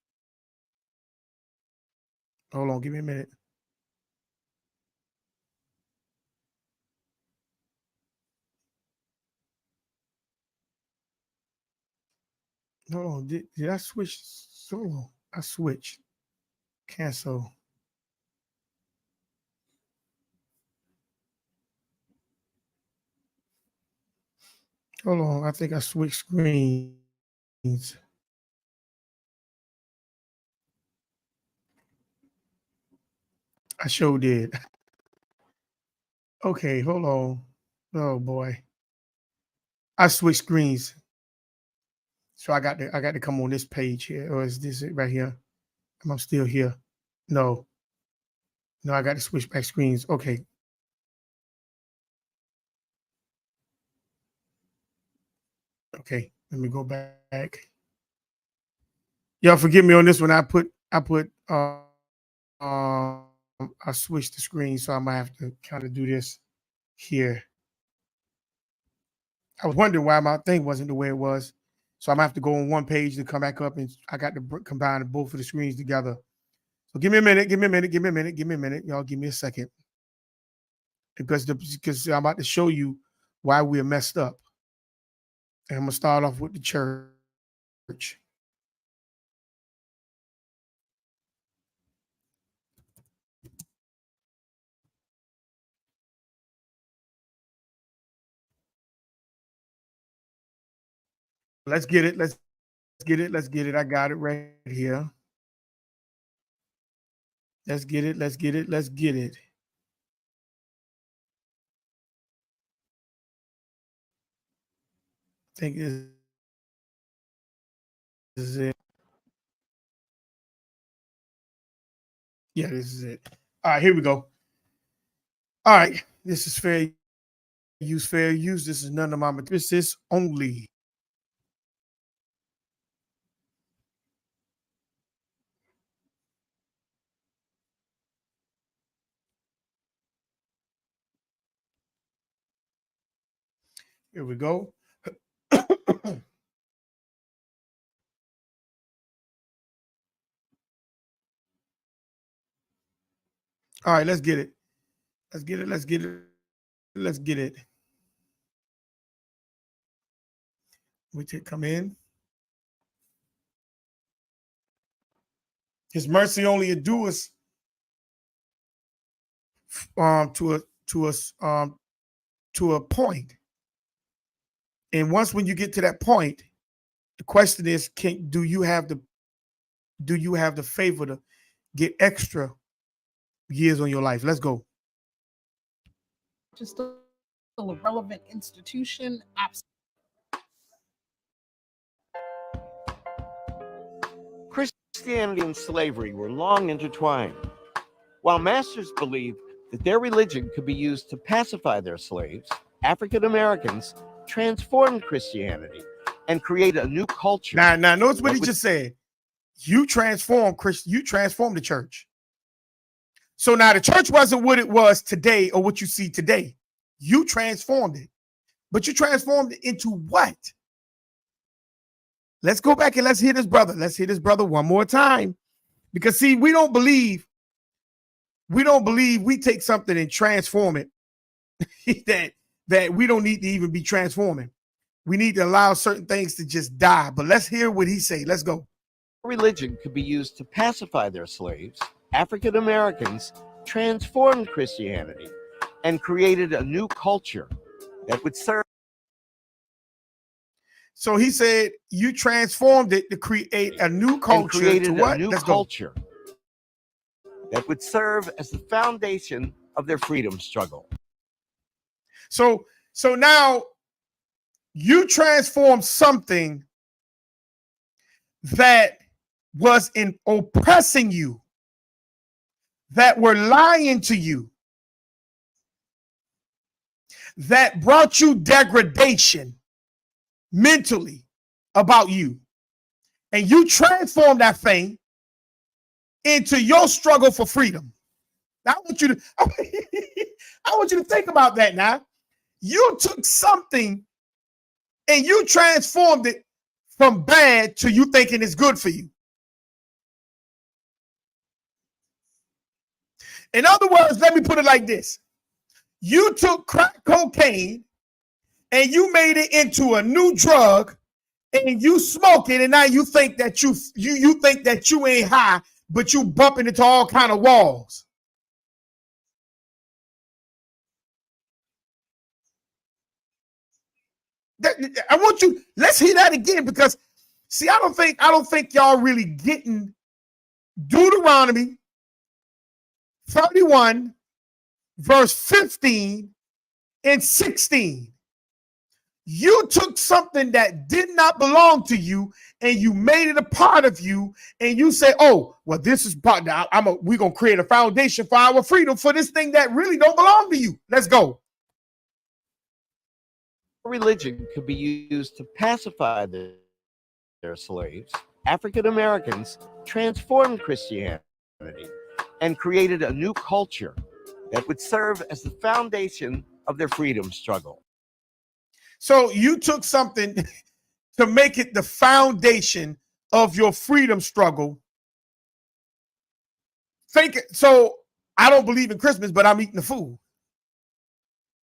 S1: Hold on, give me a minute. Hold on, did I switch? So I switched. Cancel. Hold on, I think I switched screens. I sure did. Okay, hold on. Oh boy. I switched screens. So I got to come on this page here. Or is this it right here? I'm still here. No, I got to switch back screens. Okay. Okay, let me go back. Y'all forgive me on this one. I switched the screen, so I might have to kind of do this here. I was wondering why my thing wasn't the way it was. So I'm gonna have to go on one page to come back up, and I got to combine both of the screens together. So give me a minute. Y'all give me a second. Because I'm about to show you why we're messed up. And I'm gonna start off with the church. Let's get it. I got it right here. Let's get it. I think this is it. Yeah, this is it. All right, here we go. All right, this is fair use. This is none of my this only. Here we go. All right, let's get it. We take come in. His mercy only endures to a point. And once when you get to that point, the question is, do you have the favor to get extra years on your life? Let's go.
S2: Just still a relevant institution.
S3: Christianity and slavery were long intertwined. While masters believed that their religion could be used to pacify their slaves, African Americans transformed Christianity and created a new culture.
S1: Now notice what he just said. You transform the church. So now the church wasn't what it was today or what you see today. You transformed it. But you transformed it into what? Let's go back and let's hear this brother. Let's hear this brother one more time. Because see, we don't believe we take something and transform it that we don't need to even be transforming. We need to allow certain things to just die. But let's hear what he say. Let's go.
S3: Religion could be used to pacify their slaves. African Americans transformed Christianity and created a new culture that would serve.
S1: So he said you transformed it to create a new culture.
S3: Created
S1: to what?
S3: A new culture that would serve as the foundation of their freedom struggle.
S1: So now you transformed something that was in oppressing you, that were lying to you, that brought you degradation mentally about you. And you transformed that thing into your struggle for freedom. Now, I want you to think about that now. You took something and you transformed it from bad to you thinking it's good for you. In other words, let me put it like this. You took crack cocaine and you made it into a new drug and you smoke it, and now you think that you think that you ain't high, but you bumping into all kind of walls. I want you, let's hear that again, because see, I don't think y'all really getting Deuteronomy 31 verse 15 and 16. You took something that did not belong to you and you made it a part of you, and you say, oh, well, this is part, we're going to create a foundation for our freedom for this thing that really don't belong to you. Let's go.
S3: Religion could be used to pacify their slaves. African Americans transformed Christianity and created a new culture that would serve as the foundation of their freedom struggle.
S1: So you took something to make it the foundation of your freedom struggle. So I don't believe in Christmas, but I'm eating the food.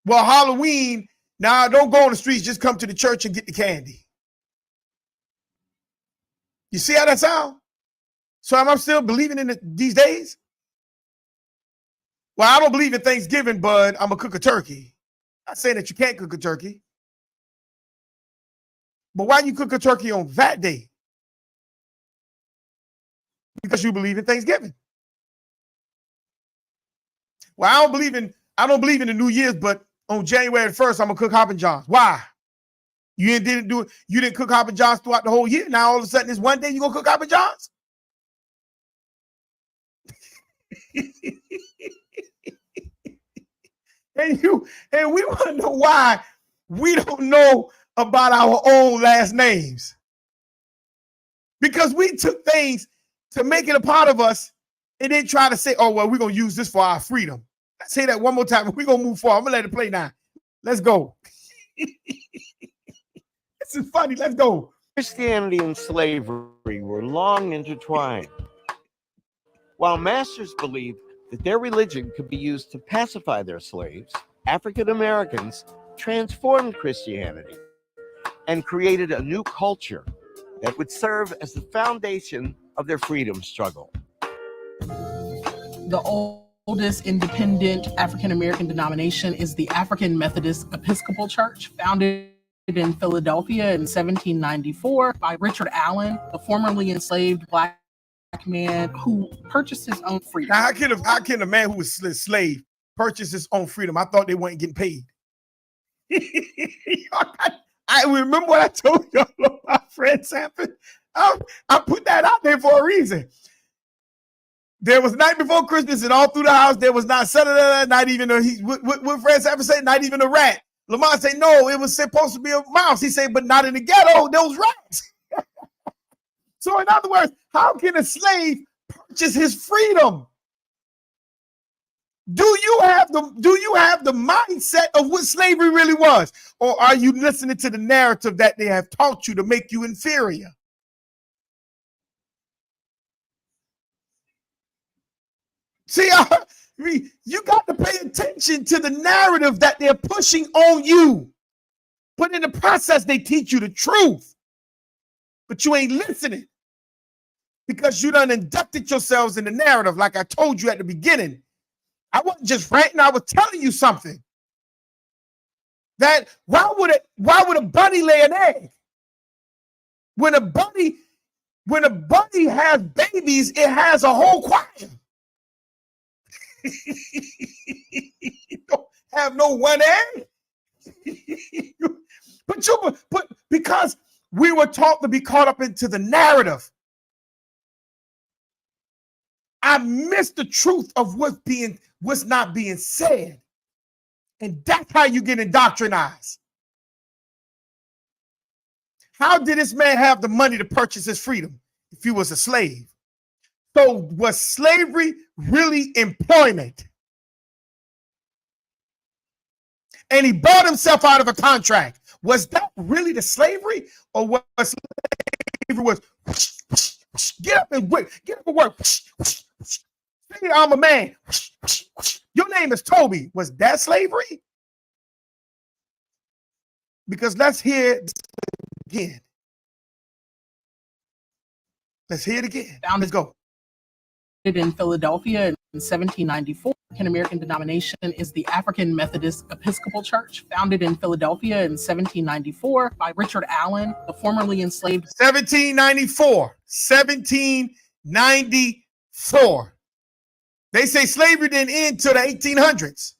S1: Well, Halloween, now don't go on the streets, just come to the church and get the candy. You see how that sounds? So am I still believing in it these days? Well, I don't believe in Thanksgiving, but I'm going to cook a turkey. I'm not saying that you can't cook a turkey. But why you cook a turkey on that day? Because you believe in Thanksgiving. Well, I don't believe in the New Year's, but on January 1st, I'm gonna cook Hop and Johns. Why? You didn't cook Hop and Johns throughout the whole year. Now all of a sudden, it's one day you gonna cook Hop and Johns? and we want to know why we don't know about our own last names. Because we took things to make it a part of us and then try to say, oh, well, we're going to use this for our freedom. Let's say that one more time. We're going to move forward. I'm going to let it play now. Let's go. This is funny. Let's go.
S3: Christianity and slavery were long intertwined. While masters believed that their religion could be used to pacify their slaves, African Americans transformed Christianity and created a new culture that would serve as the foundation of their freedom struggle.
S2: The oldest independent African American denomination is the African Methodist Episcopal Church, founded in Philadelphia in 1794 by Richard Allen, the formerly enslaved Black man who purchased his own freedom.
S1: Now, how can a man who was a slave purchase his own freedom? I thought they weren't getting paid. I remember what I told you about Fred Sanford. I put that out there for a reason. There was night before Christmas, and all through the house there was not not even what Fred Sanford said, not even a rat. Lamont said, no, it was supposed to be a mouse. He said, but not in the ghetto, there was rats. So in other words, how can a slave purchase his freedom? Do you have the mindset of what slavery really was? Or are you listening to the narrative that they have taught you to make you inferior? See, you got to pay attention to the narrative that they're pushing on you. But in the process, they teach you the truth. But you ain't listening because you done inducted yourselves in the narrative. Like I told you at the beginning, I wasn't just ranting, I was telling you something. That why would a bunny lay an egg? When a bunny has babies, it has a whole choir. You don't have no one egg. but because we were taught to be caught up into the narrative, I missed the truth of what's not being said. And that's how you get indoctrinized. How did this man have the money to purchase his freedom if he was a slave? So was slavery really employment? And he bought himself out of a contract. Was that really the slavery? Or was slavery was get up and work, say I'm a man. Your name is Toby. Was that slavery? Because let's hear it again. Let's hear it again. Let's go.
S2: In Philadelphia in 1794. African American denomination is the African Methodist Episcopal Church, founded in Philadelphia in 1794 by Richard Allen, the formerly enslaved.
S1: 1794. They say slavery didn't end till the 1800s.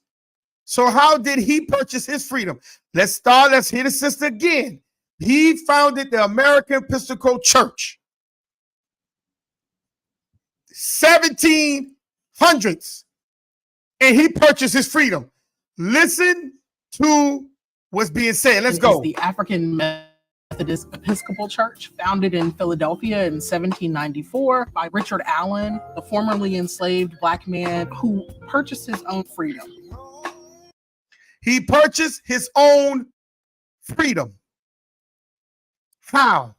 S1: So how did he purchase his freedom? Let's hear the sister again. He founded the American Episcopal Church. 1700s. And he purchased his freedom. Listen to what's being said. Let's go.
S2: The African Methodist Episcopal Church, founded in Philadelphia in 1794 by Richard Allen, the formerly enslaved black man who purchased his own freedom.
S1: He purchased his own freedom. How?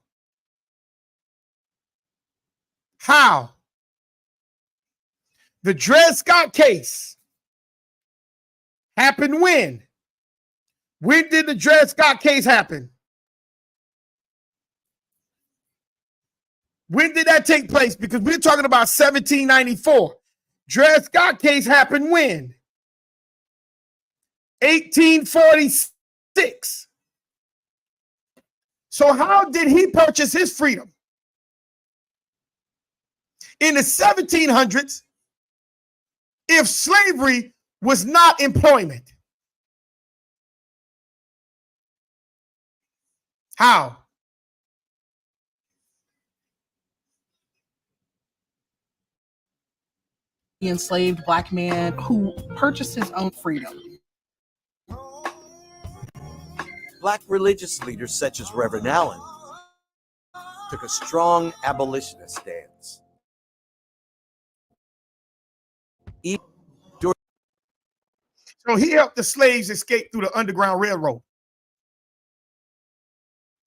S1: How? The Dred Scott case happened when? When did the Dred Scott case happen? When did that take place? Because we're talking about 1794. Dred Scott case happened when? 1846. So how did he purchase his freedom? In the 1700s, if slavery was not employment. How?
S2: The enslaved black man who purchased his own freedom.
S3: Black religious leaders such as Reverend Allen took a strong abolitionist stance.
S1: So he helped the slaves escape through the Underground Railroad.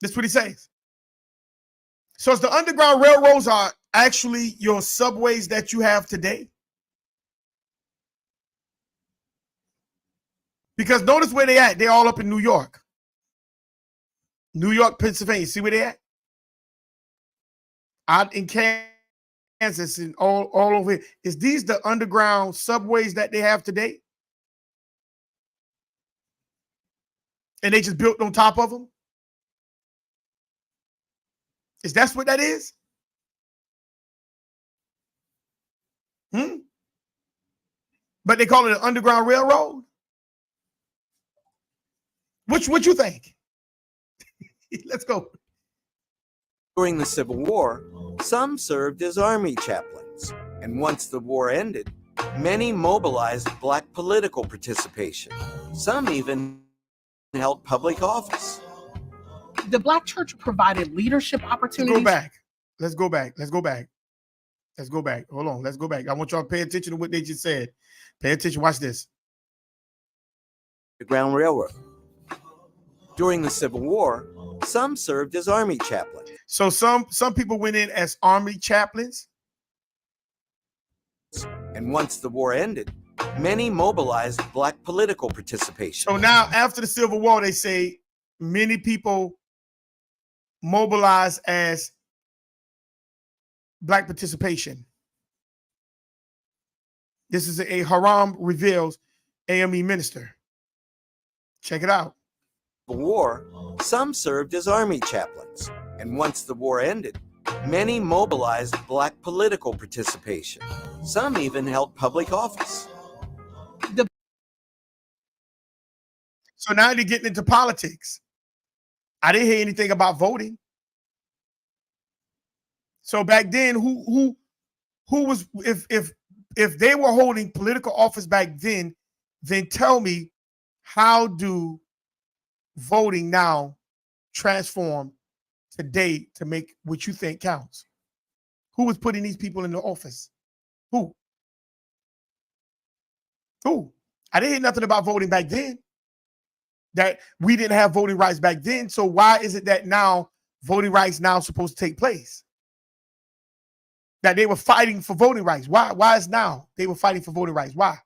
S1: That's what he says. So the Underground Railroads are actually your subways that you have today. Because notice where they at. They're all up in New York. New York, Pennsylvania. See where they at? Out in Kansas and all over here. Is these the underground subways that they have today? And they just built on top of them? Is that what that is? But they call it an Underground Railroad? What you think? Let's go.
S3: During the Civil War, some served as army chaplains, and once the war ended, many mobilized black political participation. Some even held public office.
S2: The black church provided leadership opportunities.
S1: Let's go back. Let's go back. Hold on. Let's go back. I want y'all to pay attention to what they just said. Pay attention. Watch this.
S4: The Ground Railroad. During the Civil War, some served as army chaplains.
S1: So some people went in as army chaplains.
S4: And once the war ended, many mobilized Black political participation.
S1: So now after the Civil War, they say many people mobilized as Black participation. This is a Haram Reveals AME minister. Check it out.
S4: The war, some served as army chaplains. And once the war ended, many mobilized Black political participation. Some even held public office.
S1: So now they're getting into politics. I didn't hear anything about voting. So back then, who was, if they were holding political office back then tell me, how do voting now transform today to make what you think counts? Who was putting these people in the office? Who? I didn't hear nothing about voting back then. That we didn't have voting rights back then. So why is it that now voting rights now supposed to take place? That they were fighting for voting rights. Why is now they were fighting for voting rights? Why?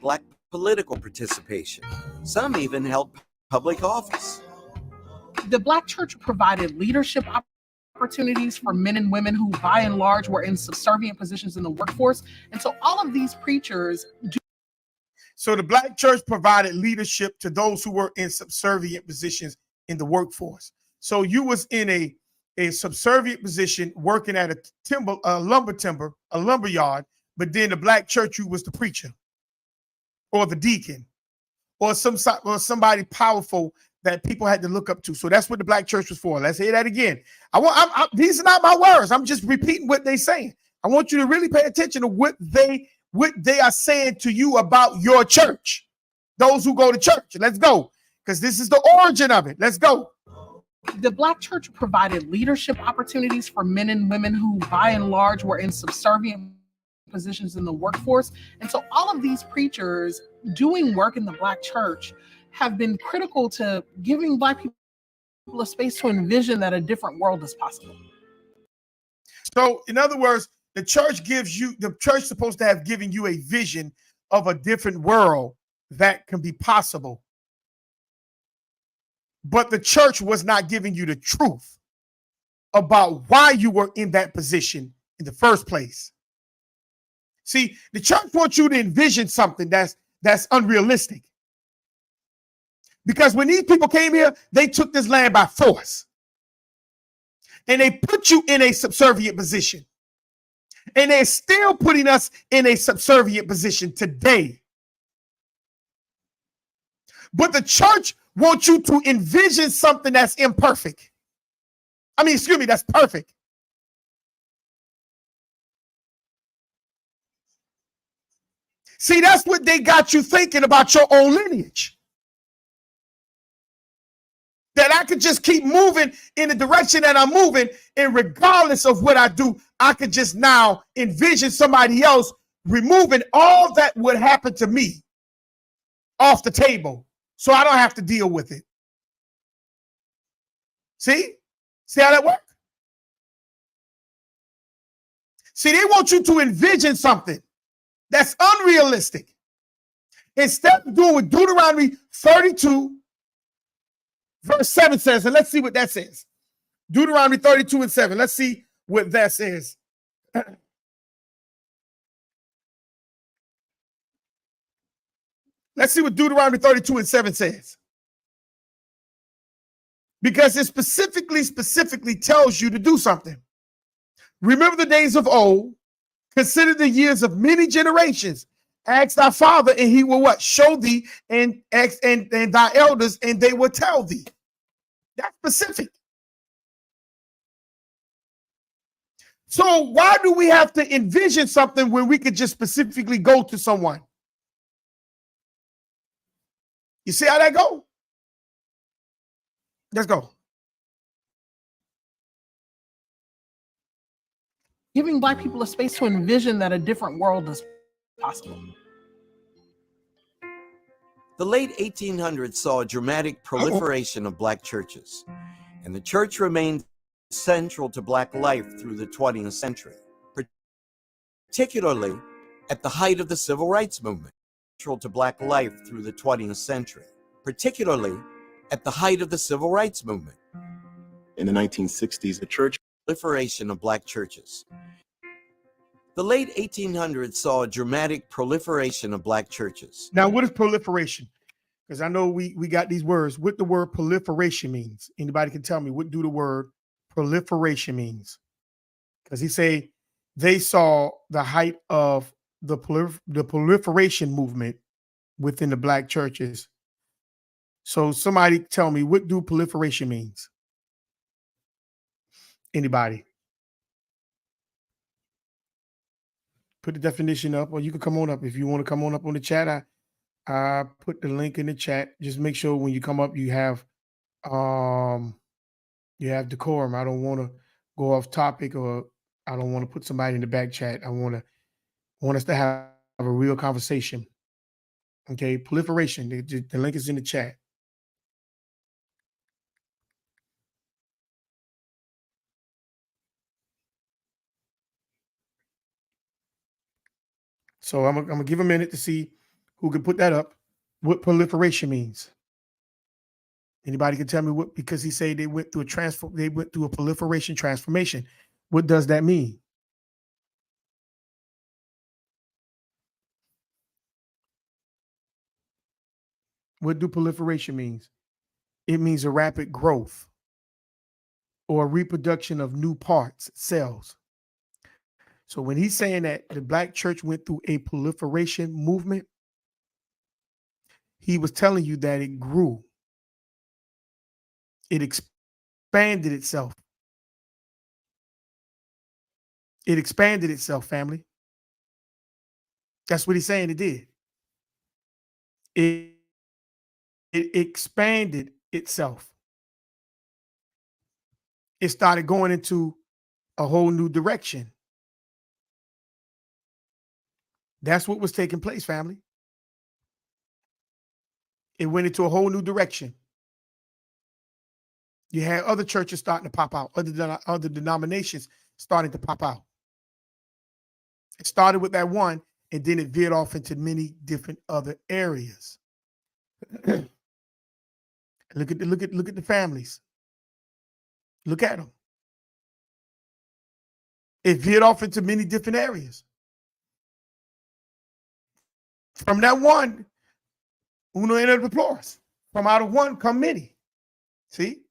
S4: Black political participation. Some even held public office.
S2: The Black church provided leadership opportunities for men and women who, by and large, were in subservient positions in the workforce. And so all of these preachers do.
S1: So the Black church provided leadership to those who were in subservient positions in the workforce. So you was in a subservient position working at a lumber yard, but then the Black church, you was the preacher or the deacon or somebody powerful that people had to look up to. So that's what the Black church was for. Let's hear that again. These are not my words. I'm just repeating what they're saying. I want you to really pay attention to what they are saying to you about your church. Those who go to church. Let's go. Because this is the origin of it. Let's go.
S2: The Black church provided leadership opportunities for men and women who, by and large, were in subservient positions in the workforce. And so all of these preachers doing work in the Black church have been critical to giving Black people a space to envision that a different world is possible.
S1: So in other words, the church is supposed to have given you a vision of a different world that can be possible. But the church was not giving you the truth about why you were in that position in the first place. See, the church wants you to envision something that's unrealistic. Because when these people came here, they took this land by force. And they put you in a subservient position. And they're still putting us in a subservient position today. But the church wants you to envision something that's imperfect. That's perfect. See, that's what they got you thinking about your own lineage. That I could just keep moving in the direction that I'm moving, and regardless of what I do, I could just now envision somebody else removing all that would happen to me off the table, so I don't have to deal with it. See how that works? See, they want you to envision something that's unrealistic. Instead of doing what Deuteronomy 32, verse 7 says, and let's see what that says. Deuteronomy 32 and 7. Let's see what that says. Let's see what Deuteronomy 32 and 7 says. Because it specifically tells you to do something. Remember the days of old. Consider the years of many generations. Ask thy father, and he will what? Show thee, and thy elders, and they will tell thee. That's specific. So why do we have to envision something when we could just specifically go to someone? You see how that go? Let's go.
S2: giving Black people a space to envision that a different world is possible.
S4: The late 1800s saw a dramatic proliferation of Black churches, and the church remained central to Black life through the 20th century, particularly at the height of the Civil Rights Movement. Central to Black life through the 20th century, particularly at the height of the Civil Rights Movement.
S5: In the 1960s, the church
S4: proliferation of Black churches. The late 1800s saw a dramatic proliferation of Black churches.
S1: Now, what is proliferation? Because I know we got these words. What the word proliferation means? Anybody can tell me what do the word proliferation means? Because he say they saw the height of the proliferation movement within the Black churches. So somebody tell me, what do proliferation means? Anybody? Put the definition up, or you can come on up. If you want to come on up on the chat, I put the link in the chat. Just make sure when you come up, you have decorum. I don't want to go off topic, or I don't want to put somebody in the back chat. I want us to have a real conversation. Okay, proliferation. The link is in the chat. So I'm gonna give a minute to see who can put that up. What proliferation means? Anybody can tell me what? Because he said they went through a proliferation transformation. What does that mean? What do proliferation means? It means a rapid growth or a reproduction of new parts, cells. So when he's saying that the Black church went through a proliferation movement, he was telling you that it grew. It expanded itself. It expanded itself, family. That's what he's saying it did. It expanded itself. It started going into a whole new direction. That's what was taking place, family. It went into a whole new direction. You had other churches starting to pop out, other denominations starting to pop out. It started with that one, and then it veered off into many different other areas. Look at the families. Look at them. It veered off into many different areas. From that one, uno en el deplores. From out of one come many. See?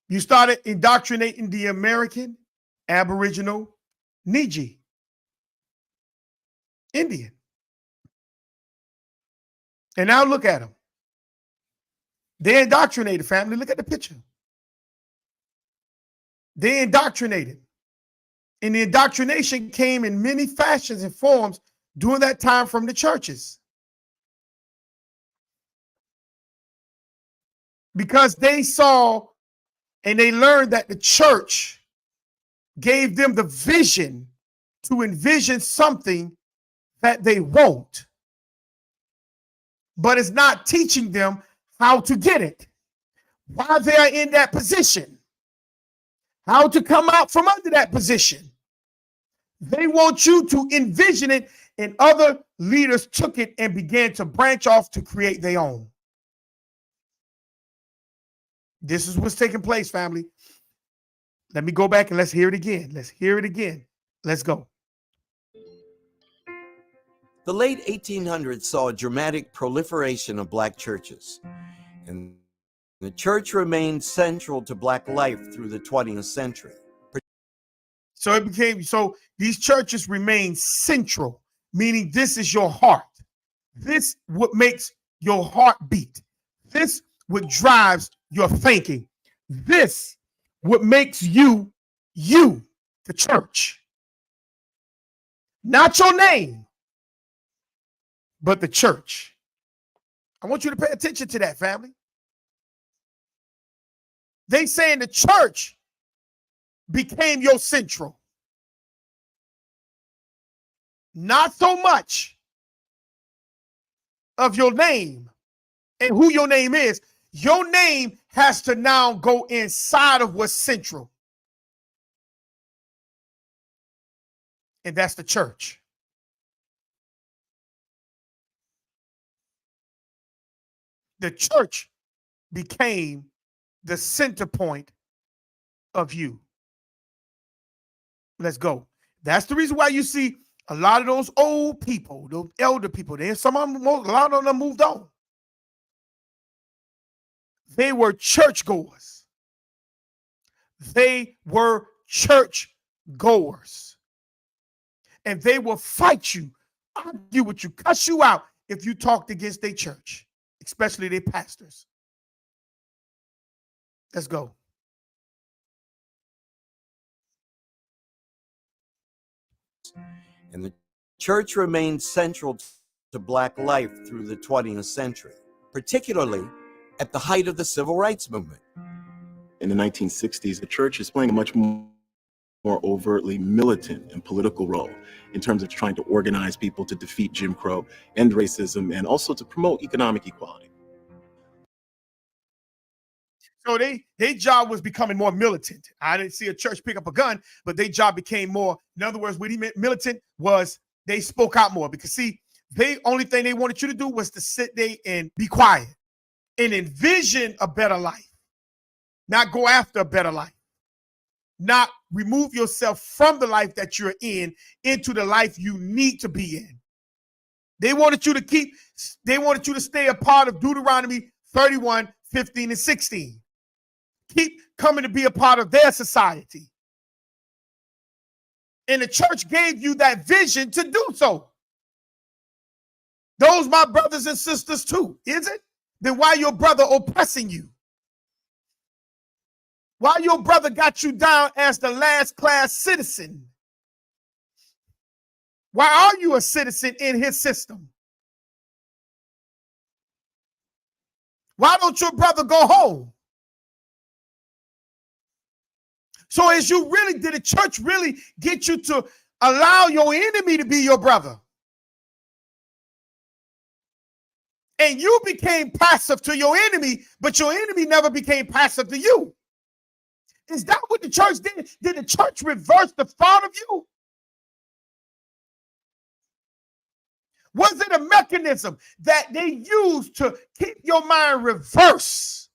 S1: You started indoctrinating the American, Aboriginal, Niji, Indian. And now look at them. They indoctrinated, family. Look at the picture. They indoctrinated. And the indoctrination came in many fashions and forms during that time from the churches. Because they saw and they learned that the church gave them the vision to envision something that they want, but it's not teaching them how to get it while they are in that position, how to come out from under that position. They want you to envision it, and other leaders took it and began to branch off to create their own. This is what's taking place, family. Let me go back and let's hear it again. Let's hear it again. Let's go.
S4: The late 1800s saw a dramatic proliferation of Black churches, and the church remained central to Black life through the 20th century.
S1: So these churches remain central, meaning this is your heart. This what makes your heart beat. This what drives your thinking. This what makes you, the church. Not your name, but the church. I want you to pay attention to that, family. They saying the church became your central. Not so much of your name and who your name is. Your name has to now go inside of what's central. And that's the church. The church became the center point of you. Let's go. That's the reason why you see a lot of those old people, those elder people, some of them, a lot of them moved on. They were churchgoers. They were church goers. And they will fight you, argue with you, cuss you out if you talked against their church, especially their pastors. Let's go.
S4: And the church remained central to Black life through the 20th century, particularly at the height of the Civil Rights Movement.
S5: In the 1960s, the church is playing a much more overtly militant and political role in terms of trying to organize people to defeat Jim Crow, end racism, and also to promote economic equality.
S1: So their job was becoming more militant. I didn't see a church pick up a gun, but their job became more, in other words, what he meant militant was they spoke out more. Because see, the only thing they wanted you to do was to sit there and be quiet and envision a better life, not go after a better life, not remove yourself from the life that you're in into the life you need to be in. They wanted you to stay a part of Deuteronomy 31, 15, and 16. Keep coming to be a part of their society. And the church gave you that vision to do so. Those my brothers and sisters too, is it? Then why your brother oppressing you? Why your brother got you down as the last class citizen? Why are you a citizen in his system? Why don't your brother go home? So did the church really get you to allow your enemy to be your brother? And you became passive to your enemy, but your enemy never became passive to you. Is that what the church did? Did the church reverse the thought of you? Was it a mechanism that they used to keep your mind reversed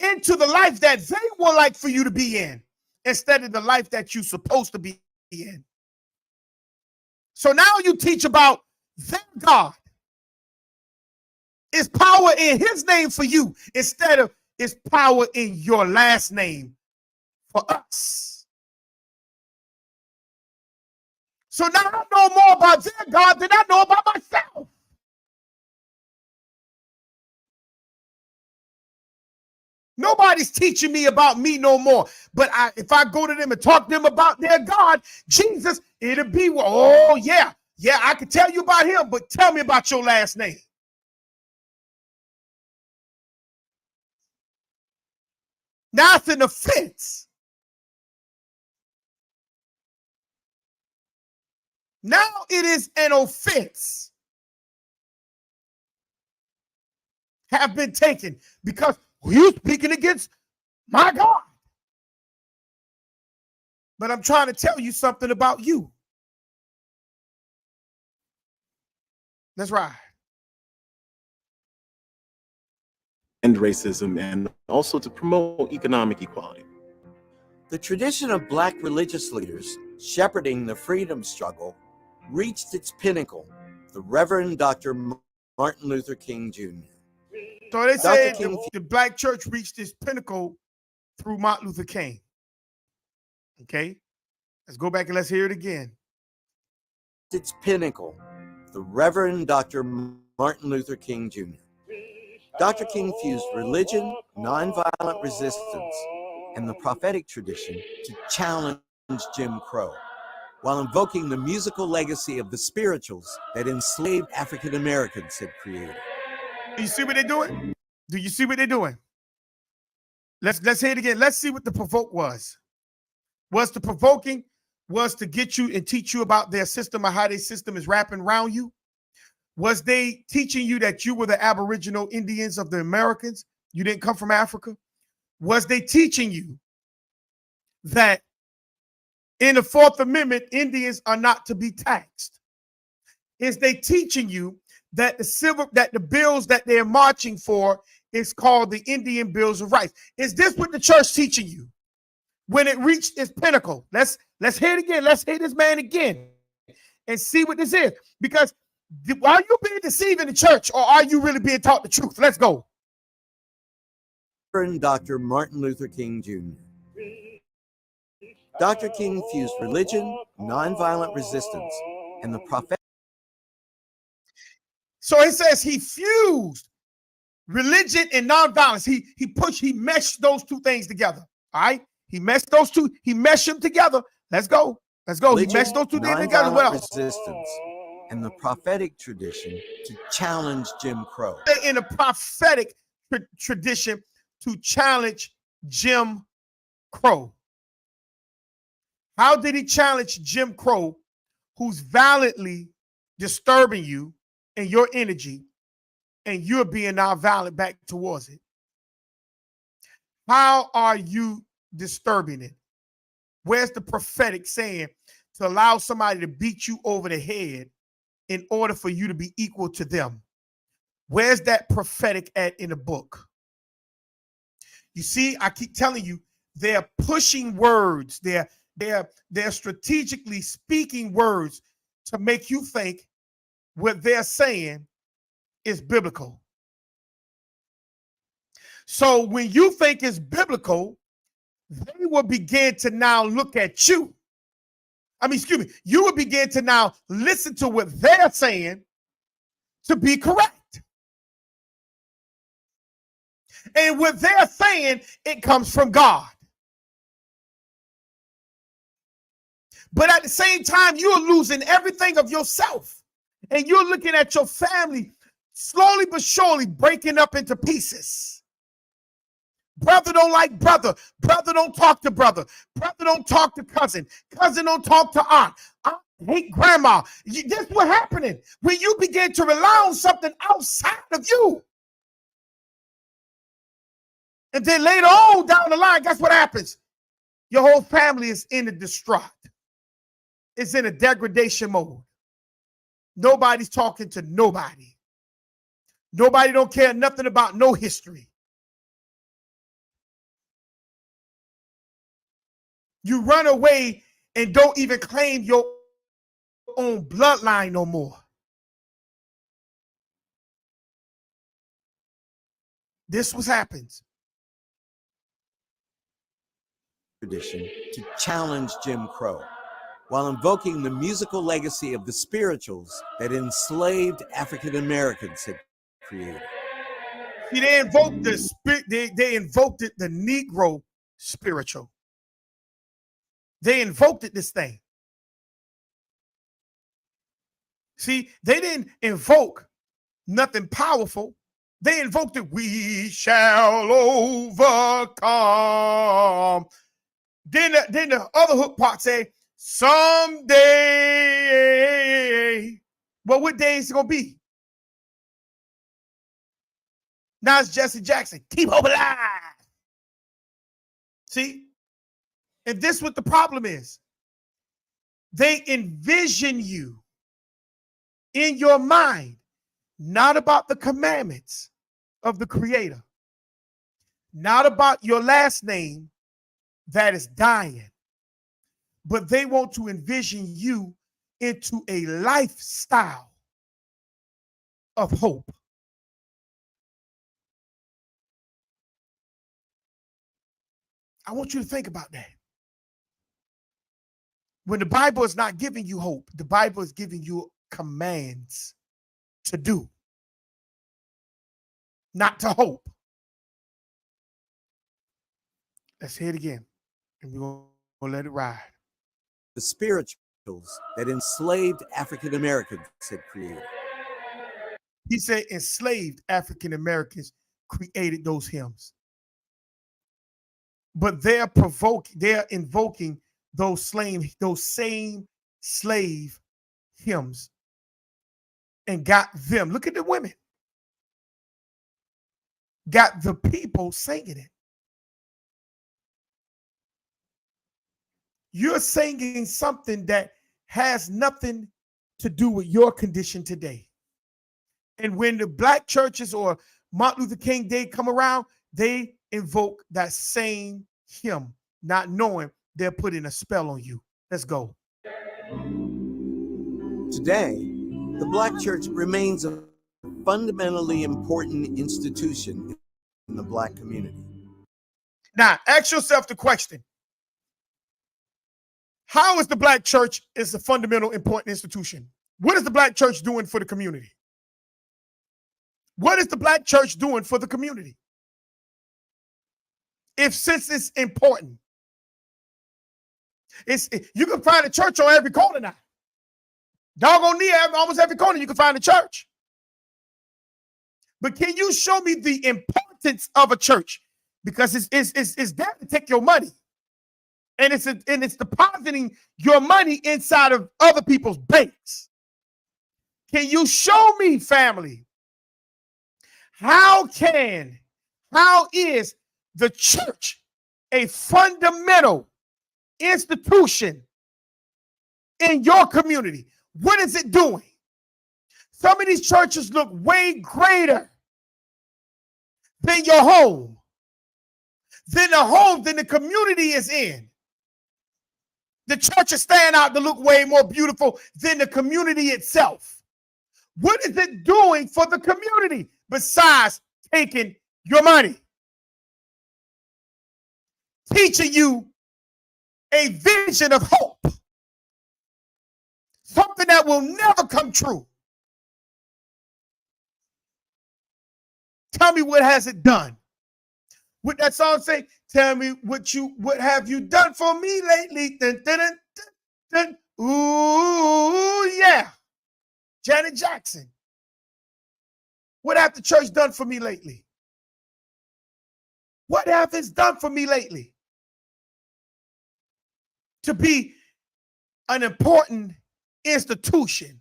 S1: into the life that they would like for you to be in instead of the life that you're supposed to be in? So now you teach about their God. Is power in his name for you instead of is power in your last name for us. So now I know more about their God than I know about myself. Nobody's teaching me about me no more. But if I go to them and talk to them about their God, Jesus, it'll be, oh, yeah, I can tell you about him, but tell me about your last name. Now it's an offense. Now it is an offense. Have been taken because you're speaking against my God. But I'm trying to tell you something about you. That's right.
S5: End racism and also to promote economic equality.
S4: The tradition of Black religious leaders shepherding the freedom struggle reached its pinnacle, the Reverend Dr. Martin Luther King Jr.
S1: So they say the Black church reached its pinnacle through Martin Luther King. Okay, let's go back and let's hear it again.
S4: Its pinnacle, the Reverend Dr. Martin Luther King Jr. Dr. King fused religion, nonviolent resistance, and the prophetic tradition to challenge Jim Crow, while invoking the musical legacy of the spirituals that enslaved African Americans had created.
S1: Do you see what they're doing? Do you see what they're doing? Let's hear it again. Let's see what the provoke was. Was the provoking was to get you and teach you about their system or how their system is wrapping around you? Was they teaching you that you were the Aboriginal Indians of the Americans? You didn't come from Africa? Was they teaching you that in the Fourth Amendment, Indians are not to be taxed? Is they teaching you that the bills that they're marching for is called the Indian Bills of Rights? Is this what the church teaching you when it reached its pinnacle? Let's hear it again. Let's hear this man again and see what this is. Because are you being deceived in the church, or are you really being taught the truth? Let's go.
S4: Dr. Martin Luther King Jr. Dr. King fused religion, nonviolent resistance, and the prophetic.
S1: So it says he fused religion and nonviolence. He meshed those two things together. All right. He meshed those two. He meshed them together. Let's go. Let's go.
S4: Religion,
S1: he meshed those two things together. Well,
S4: resistance and the prophetic tradition to challenge Jim Crow.
S1: In a prophetic tradition to challenge Jim Crow. How did he challenge Jim Crow, who's violently disturbing you and your energy, and you're being nonviolent back towards it? How are you disturbing it? Where's the prophetic saying to allow somebody to beat you over the head in order for you to be equal to them? Where's that prophetic at in the book? You see, I keep telling you, they're pushing words. They're strategically speaking words to make you think what they're saying is biblical. So when you think it's biblical, they will begin to now look at you. You will begin to now listen to what they're saying to be correct. And what they're saying, it comes from God. But at the same time, you're losing everything of yourself. And you're looking at your family slowly but surely breaking up into pieces. Brother don't like brother. Brother don't talk to brother. Brother don't talk to cousin. Cousin don't talk to aunt. Aunt hate grandma. That's what's happening when you begin to rely on something outside of you. And then later on down the line, guess what happens? Your whole family is in a distraught. It's in a degradation mode. Nobody's talking to nobody. Nobody don't care nothing about no history. You run away and don't even claim your own bloodline no more. This was happens.
S4: Tradition to challenge Jim Crow, while invoking the musical legacy of the spirituals that enslaved African Americans had created.
S1: See, they invoked the spirit. They invoked it, the Negro spiritual. They invoked it, this thing. See, they didn't invoke nothing powerful. They invoked it. We shall overcome. Then the other hook part say, someday. Well, what day is it going to be? Now it's Jesse Jackson. Keep hope alive. See? And this is what the problem is. They envision you in your mind, not about the commandments of the Creator, not about your last name that is dying, but they want to envision you into a lifestyle of hope. I want you to think about that. When the Bible is not giving you hope, the Bible is giving you commands to do, not to hope. Let's hear it again, and we're going to let it ride.
S4: The spirituals that enslaved African Americans had created.
S1: He said enslaved African Americans created those hymns. but they're invoking those same slave hymns and got them. Look at the women. Got the people singing it. You're singing something that has nothing to do with your condition today. And when the black churches or Martin Luther King Day come around, they invoke that same hymn, not knowing they're putting a spell on you. Let's go.
S4: Today, the Black church remains a fundamentally important institution in the Black community.
S1: Now, ask yourself the question. How is the Black church a fundamental important institution? What is the Black church doing for the community? What is the Black church doing for the community? Since it's important, you can find a church on every corner now. Doggone near almost every corner you can find a church. But can you show me the importance of a church? Because it's there to take your money. And it's depositing your money inside of other people's banks. Can you show me, family, how is the church a fundamental institution in your community? What is it doing? Some of these churches look way greater than your home, than the community is in. The church is standing out to look way more beautiful than the community itself. What is it doing for the community besides taking your money? Teaching you a vision of hope. Something that will never come true. Tell me, what has it done? What that song say? Tell me what have you done for me lately? Dun, dun, dun, dun, dun. Ooh, yeah. Janet Jackson. What have the church done for me lately? What have it done for me lately? To be an important institution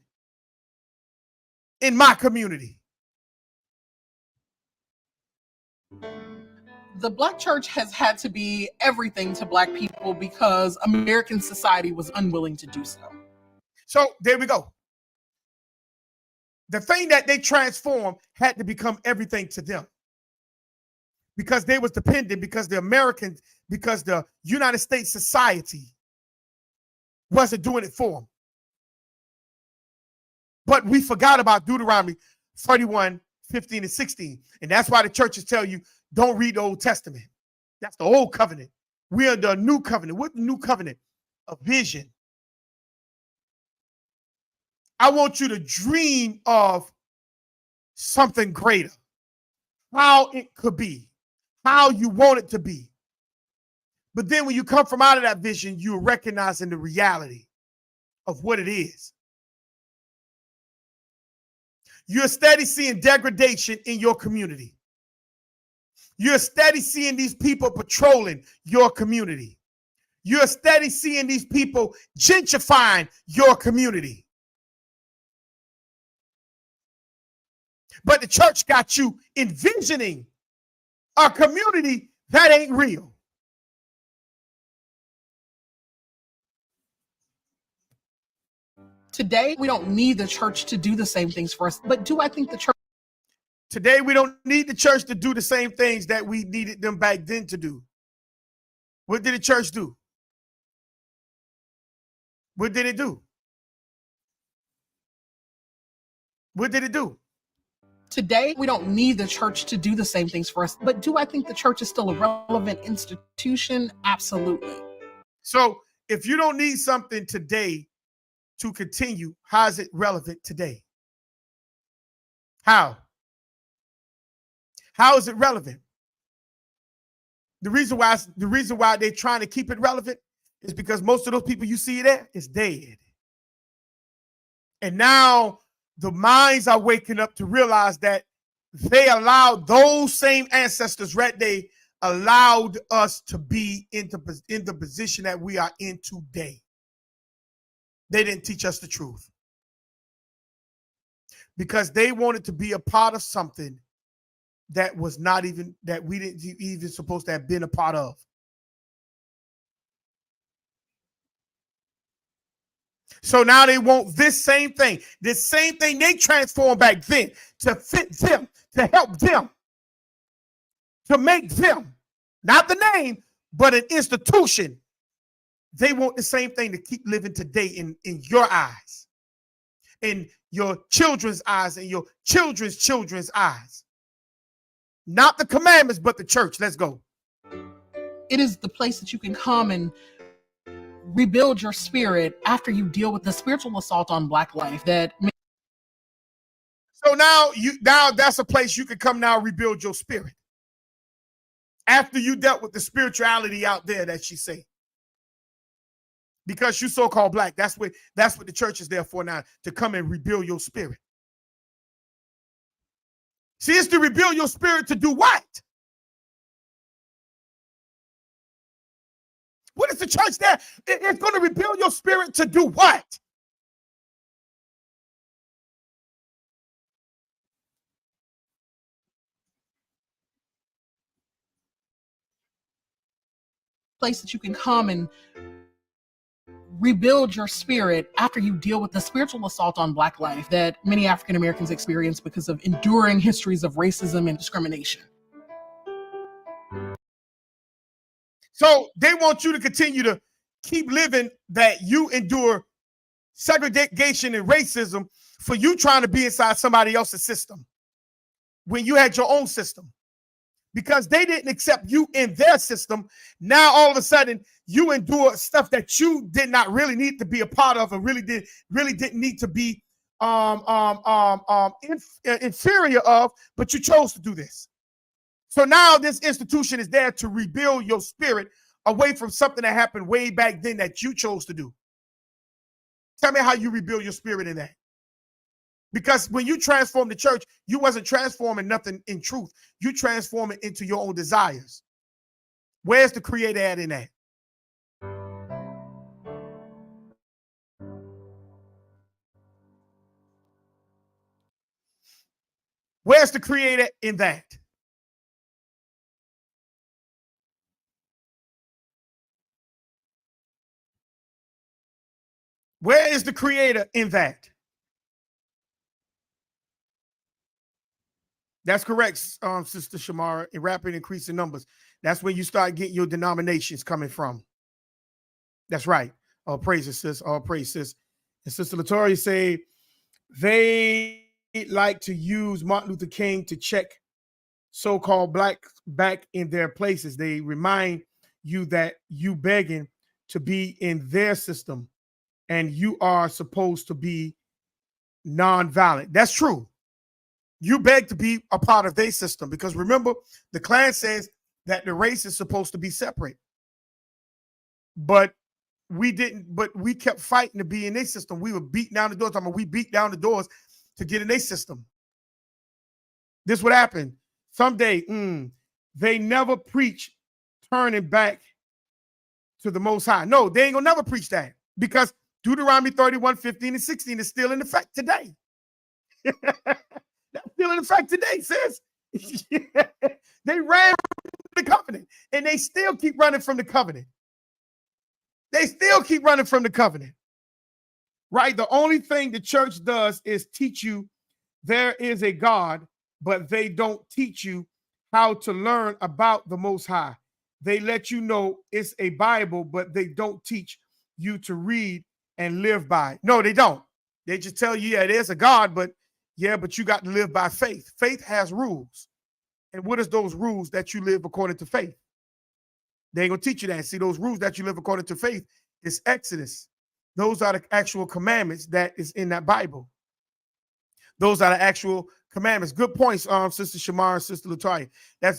S1: in my community.
S2: The Black church has had to be everything to Black people because American society was unwilling to do so.
S1: So there we go. The thing that they transformed had to become everything to them. Because they was dependent, because the United States society wasn't doing it for them. But we forgot about Deuteronomy 31, 15, and 16. And that's why the churches tell you, don't read the Old Testament. That's the old covenant. We are the new covenant. What's the new covenant? A vision. I want you to dream of something greater. How it could be. How you want it to be. But then when you come from out of that vision, you're recognizing the reality of what it is. You're steady seeing degradation in your community. You're steady seeing these people patrolling your community. You're steady seeing these people gentrifying your community. But the church got you envisioning a community that ain't real.
S2: Today, we don't need the church to do the same things for us, but do I think the church?
S1: Today, we don't need the church to do the same things that we needed them back then to do. What did the church do? What did it do? What did it do?
S2: Today, we don't need the church to do the same things for us, but do I think the church is still a relevant institution? Absolutely.
S1: So if you don't need something today to continue, how is it relevant today? How? How is it relevant? The reason why they're trying to keep it relevant is because most of those people you see there is dead. And now the minds are waking up to realize that they allowed those same ancestors right there allowed us to be in the position that we are in today. They didn't teach us the truth because they wanted to be a part of something that was not even, that we didn't even supposed to have been a part of. So now they want this same thing they transformed back then to fit them, to help them, to make them, not the name, but an institution. They want the same thing to keep living today in your eyes, in your children's eyes, and your children's children's eyes. Not the commandments, but the church. Let's go.
S2: It is the place that you can come and rebuild your spirit after you deal with the spiritual assault on Black life.
S1: So now that's a place you can come now rebuild your spirit after you dealt with the spirituality out there that she say. Because you so-called Black, that's what the church is there for now, to come and rebuild your spirit. See, it's to rebuild your spirit to do what? What is the church there? It's going to rebuild your spirit to do what?
S2: Place that you can come and rebuild your spirit after you deal with the spiritual assault on Black life that many African Americans experience because of enduring histories of racism and discrimination.
S1: So they want you to continue to keep living that you endure segregation and racism for you trying to be inside somebody else's system when you had your own system. Because they didn't accept you in their system. Now all of a sudden you endure stuff that you did not really need to be a part of, and really didn't need to be inferior of, but you chose to do this. So now this institution is there to rebuild your spirit away from something that happened way back then that you chose to do. Tell me how you rebuild your spirit in that. Because when you transform the church, you wasn't transforming nothing in truth. You transform it into your own desires. Where's the creator at in that? Where's the creator in that? Where is the creator in that? That's correct, Sister Shamara. In rapid increasing numbers, that's where you start getting your denominations coming from. That's right. All praises, sis. All praise, sis. And Sister Latoya say they like to use Martin Luther King to check so-called Blacks back in their places. They remind you that you begging to be in their system and you are supposed to be nonviolent. That's true. You beg to be a part of their system because remember, the Klan says that the race is supposed to be separate. But we didn't, but we kept fighting to be in their system. We were beating down the doors. I mean, we beat down the doors to get in their system. This would happen. Someday, they never preach turning back to the Most High. No, they ain't gonna never preach that because Deuteronomy 31, 15, and 16 is still in effect today. That's still in effect today, sis. They ran from the covenant and they still keep running from the covenant. They still keep running from the covenant. Right? The only thing the church does is teach you there is a God, but they don't teach you how to learn about the Most High. They let you know it's a Bible, but they don't teach you to read and live by it. No, they don't. They just tell you, yeah, there's a God, but you got to live by faith. Faith has rules. And what is those rules that you live according to faith? They ain't gonna teach you that. See, those rules that you live according to faith is Exodus. Those are the actual commandments that is in that Bible. Those are the actual commandments. Good points, Sister Shamara and Sister Latoya.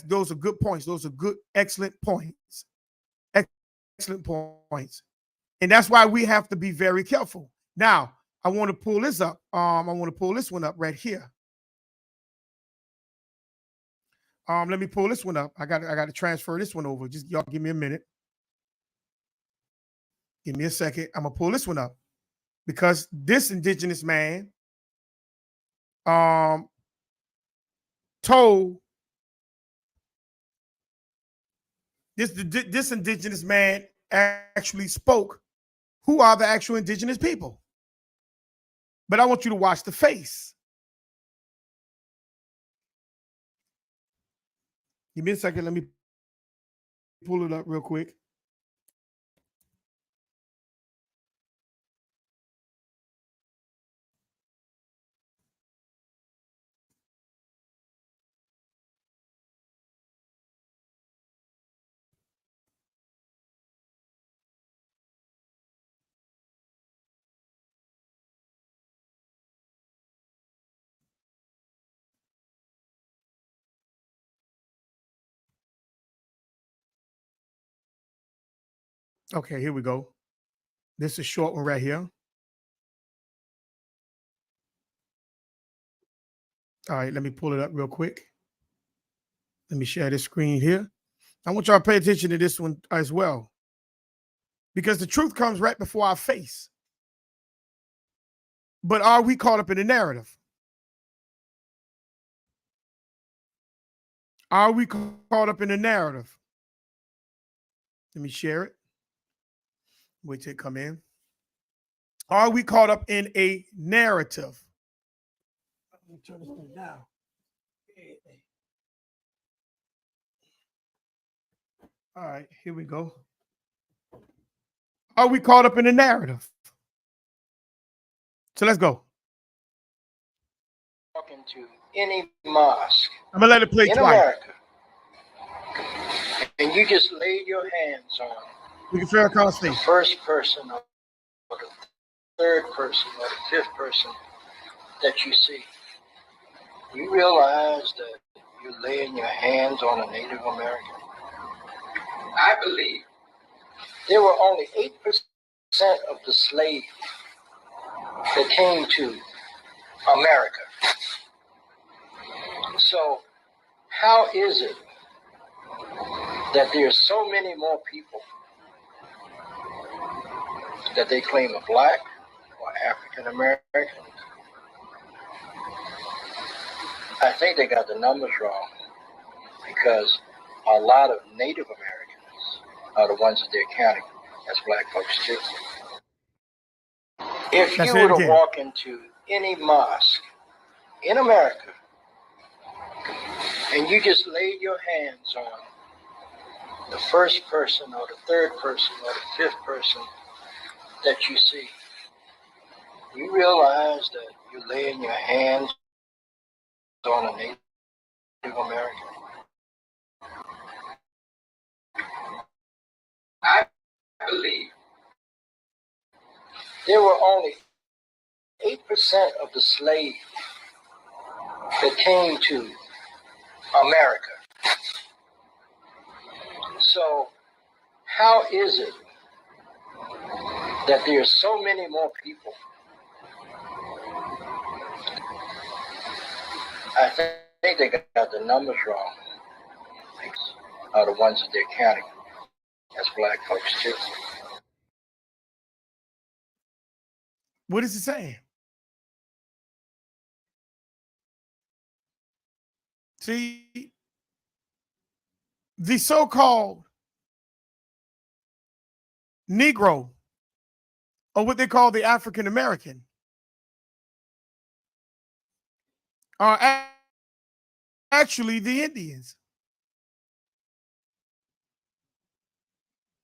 S1: Those are good points. Those are good, excellent points. Excellent points. And that's why we have to be very careful. Now, I want to pull this up. I want to pull this one up right here. Let me pull this one up. I got to transfer this one over. Just y'all give me a minute. Give me a second. I'm gonna pull this one up because this indigenous man told this indigenous man actually spoke who are the actual indigenous people. But I want you to watch the face. Give me a second. Let me pull it up real quick. Okay, here we go. This is a short one right here. All right, let me pull it up real quick. Let me share this screen here. I want y'all to pay attention to this one as well, because the truth comes right before our face. But are we caught up in the narrative? Are we caught up in the narrative? Let me share it. Wait till it come in. Are we caught up in a narrative? Let me turn this thing down. All right, here we go. Are we caught up in the narrative? So let's go.
S6: Walk into any mosque
S1: I'm gonna let it play
S6: in
S1: twice.
S6: America, and you just laid your hands on
S1: We can feel a
S6: the
S1: conversation.
S6: first person or the third person or the fifth person that you see, you realize that you're laying your hands on a Native American. I believe there were only 8% of the slaves that came to America. So how is it that there's so many more people that they claim are black or African American? I think they got the numbers wrong, because a lot of Native Americans are the ones that they're counting as black folks too. If
S1: Let's
S6: you
S1: say
S6: were
S1: it
S6: to
S1: again.
S6: walk into any mosque in America and you just laid your hands on the first person or the third person or the fifth person that you see, you realize that you're laying your hands on a Native American. I believe there were only 8% of the slaves that came to America. So how is it that there's so many more people? I think they got the numbers wrong. Are the ones that they're counting as black folks too.
S1: What is it saying? See, the so-called Negro, or what they call the African American, are actually the Indians.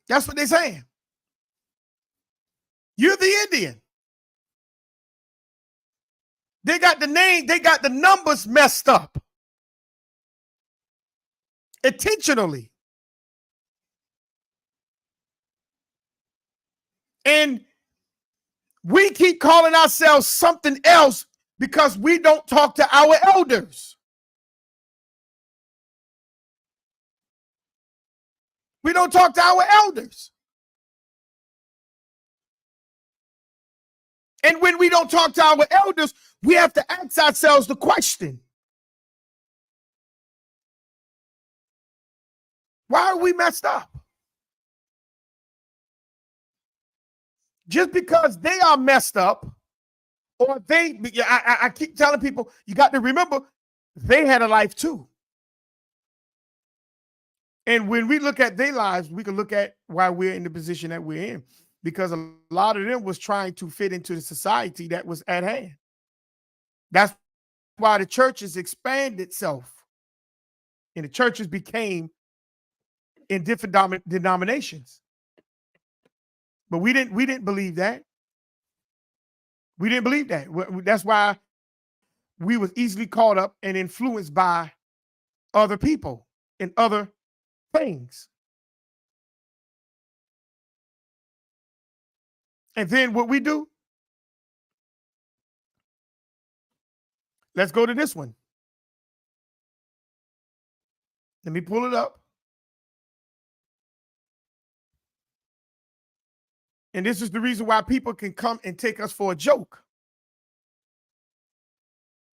S1: That's what they're saying. You're the Indian. They got the name, they got the numbers messed up intentionally. And we keep calling ourselves something else because we don't talk to our elders. We don't talk to our elders. And when we don't talk to our elders, we have to ask ourselves the question: Why are we messed up? Just because they are messed up, or I keep telling people, you got to remember, they had a life too. And when we look at their lives, we can look at why we're in the position that we're in, because a lot of them was trying to fit into the society that was at hand. That's why the churches expanded itself, and the churches became in different denominations. But we didn't believe that. We didn't believe that. That's why we was easily caught up and influenced by other people and other things. And then what we do, let's go to this one. Let me pull it up. And this is the reason why people can come and take us for a joke.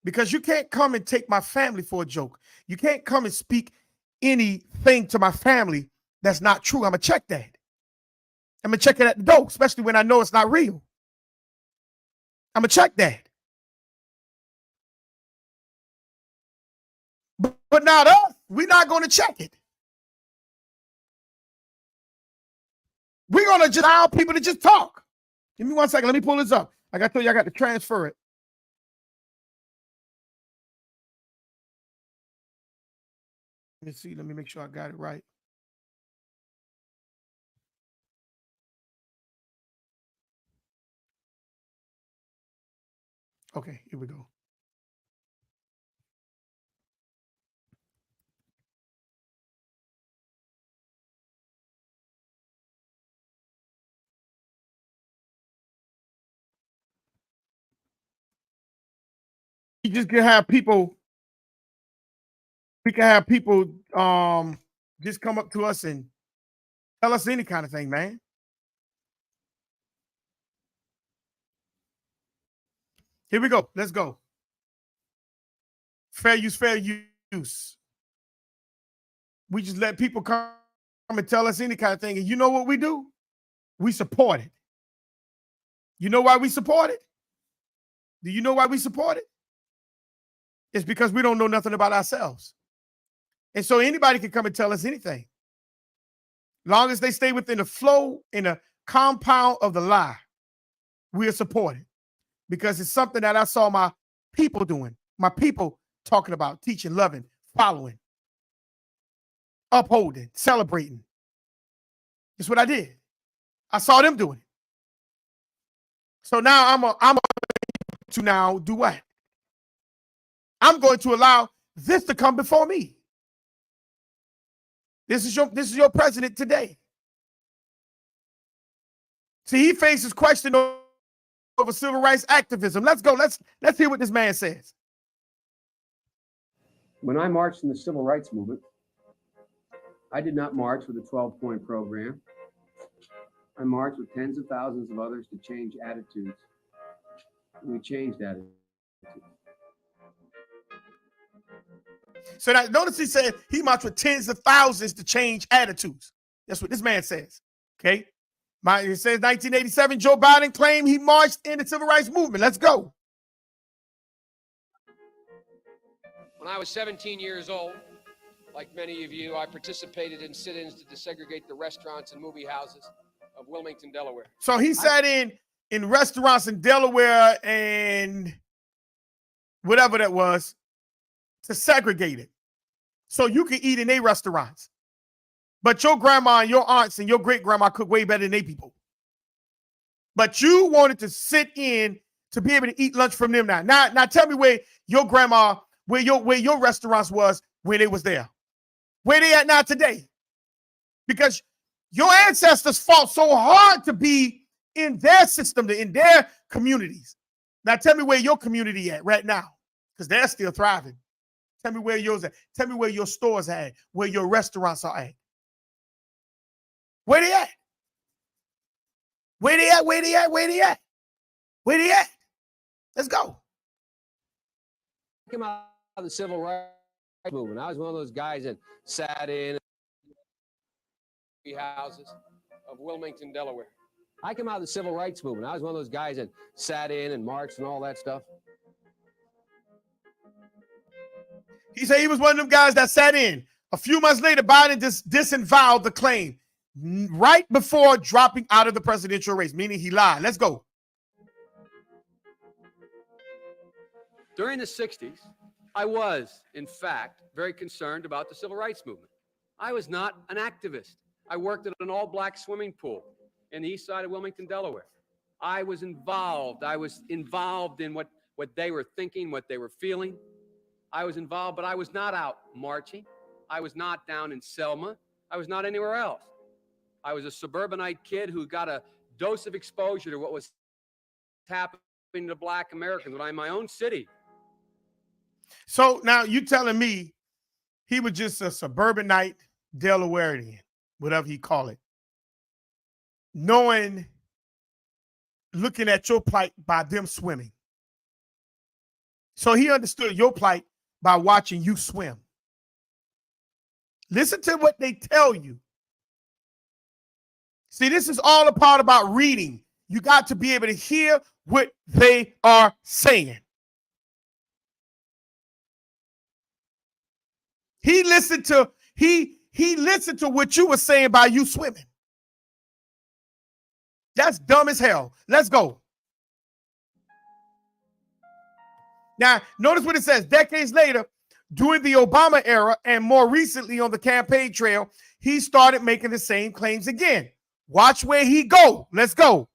S1: Because you can't come and take my family for a joke. You can't come and speak anything to my family that's not true. I'm going to check that. I'm going to check it at the door, especially when I know it's not real. I'm going to check that. But not us. We're not going to check it. We're going to just allow people to just talk. Give me 1 second. Let me pull this up. Like I told you, I got to transfer it. Let me see. Let me make sure I got it right. Okay, here we go. We just can have people. We can have people just come up to us and tell us any kind of thing, man. Here we go. Let's go. Fair use, fair use. We just let people come and tell us any kind of thing. And you know what we do? We support it. You know why we support it? Do you know why we support it? It's because we don't know nothing about ourselves. And so anybody can come and tell us anything. Long as they stay within the flow, in the compound of the lie, we are supported. Because it's something that I saw my people doing, my people talking about, teaching, loving, following, upholding, celebrating. It's what I did. I saw them doing it. So now I'm to now do what? I'm going to allow this to come before me. This is your president today. See, he faces question over civil rights activism. Let's go. Let's hear what this man says.
S7: When I marched in the civil rights movement, I did not march with a 12-point program. I marched with tens of thousands of others to change attitudes. And we changed attitudes.
S1: So now, notice he said he marched with tens of thousands to change attitudes. That's what this man says. Okay. It says 1987, Joe Biden claimed he marched in the civil rights movement. Let's go.
S8: When I was 17 years old, like many of you, I participated in sit-ins to desegregate the restaurants and movie houses of Wilmington, Delaware.
S1: So he sat in restaurants in Delaware and whatever that was to segregate it. So you can eat in their restaurants. But your grandma and your aunts and your great-grandma cook way better than they people. But you wanted to sit in to be able to eat lunch from them now. Now tell me where your grandma, where your restaurants was when they was there. Where they at now today? Because your ancestors fought so hard to be in their system, in their communities. Now tell me where your community at right now, because they're still thriving. Tell me where yours at. Tell me where your stores at, where your restaurants are at. Where they at? Where they at? Where they at? Where they at? Where they at? Let's go.
S8: I came out of the civil rights movement. I was one of those guys that sat in houses of Wilmington, Delaware. I came out of the civil rights movement. I was one of those guys that sat in and marched and all that stuff.
S1: He said he was one of them guys that sat in. A few months later, Biden disavowed the claim right before dropping out of the presidential race, meaning he lied. Let's go.
S8: During the 60s, I was, in fact, very concerned about the civil rights movement. I was not an activist. I worked at an all-black swimming pool in the east side of Wilmington, Delaware. I was involved. I was involved in what they were thinking, what they were feeling. I was involved, but I was not out marching. I was not down in Selma. I was not anywhere else. I was a suburbanite kid who got a dose of exposure to what was happening to black Americans when I'm in my own city.
S1: So now you telling me he was just a suburbanite Delawarean, whatever he call it, looking at your plight by them swimming. So he understood your plight by watching you swim. Listen to what they tell you. See, this is all a part about reading. You got to be able to hear what they are saying. He listened to what you were saying by you swimming. That's dumb as hell. Let's go. Now, notice what it says. Decades later, during the Obama era and more recently on the campaign trail, he started making the same claims again. Watch where he go. Let's go.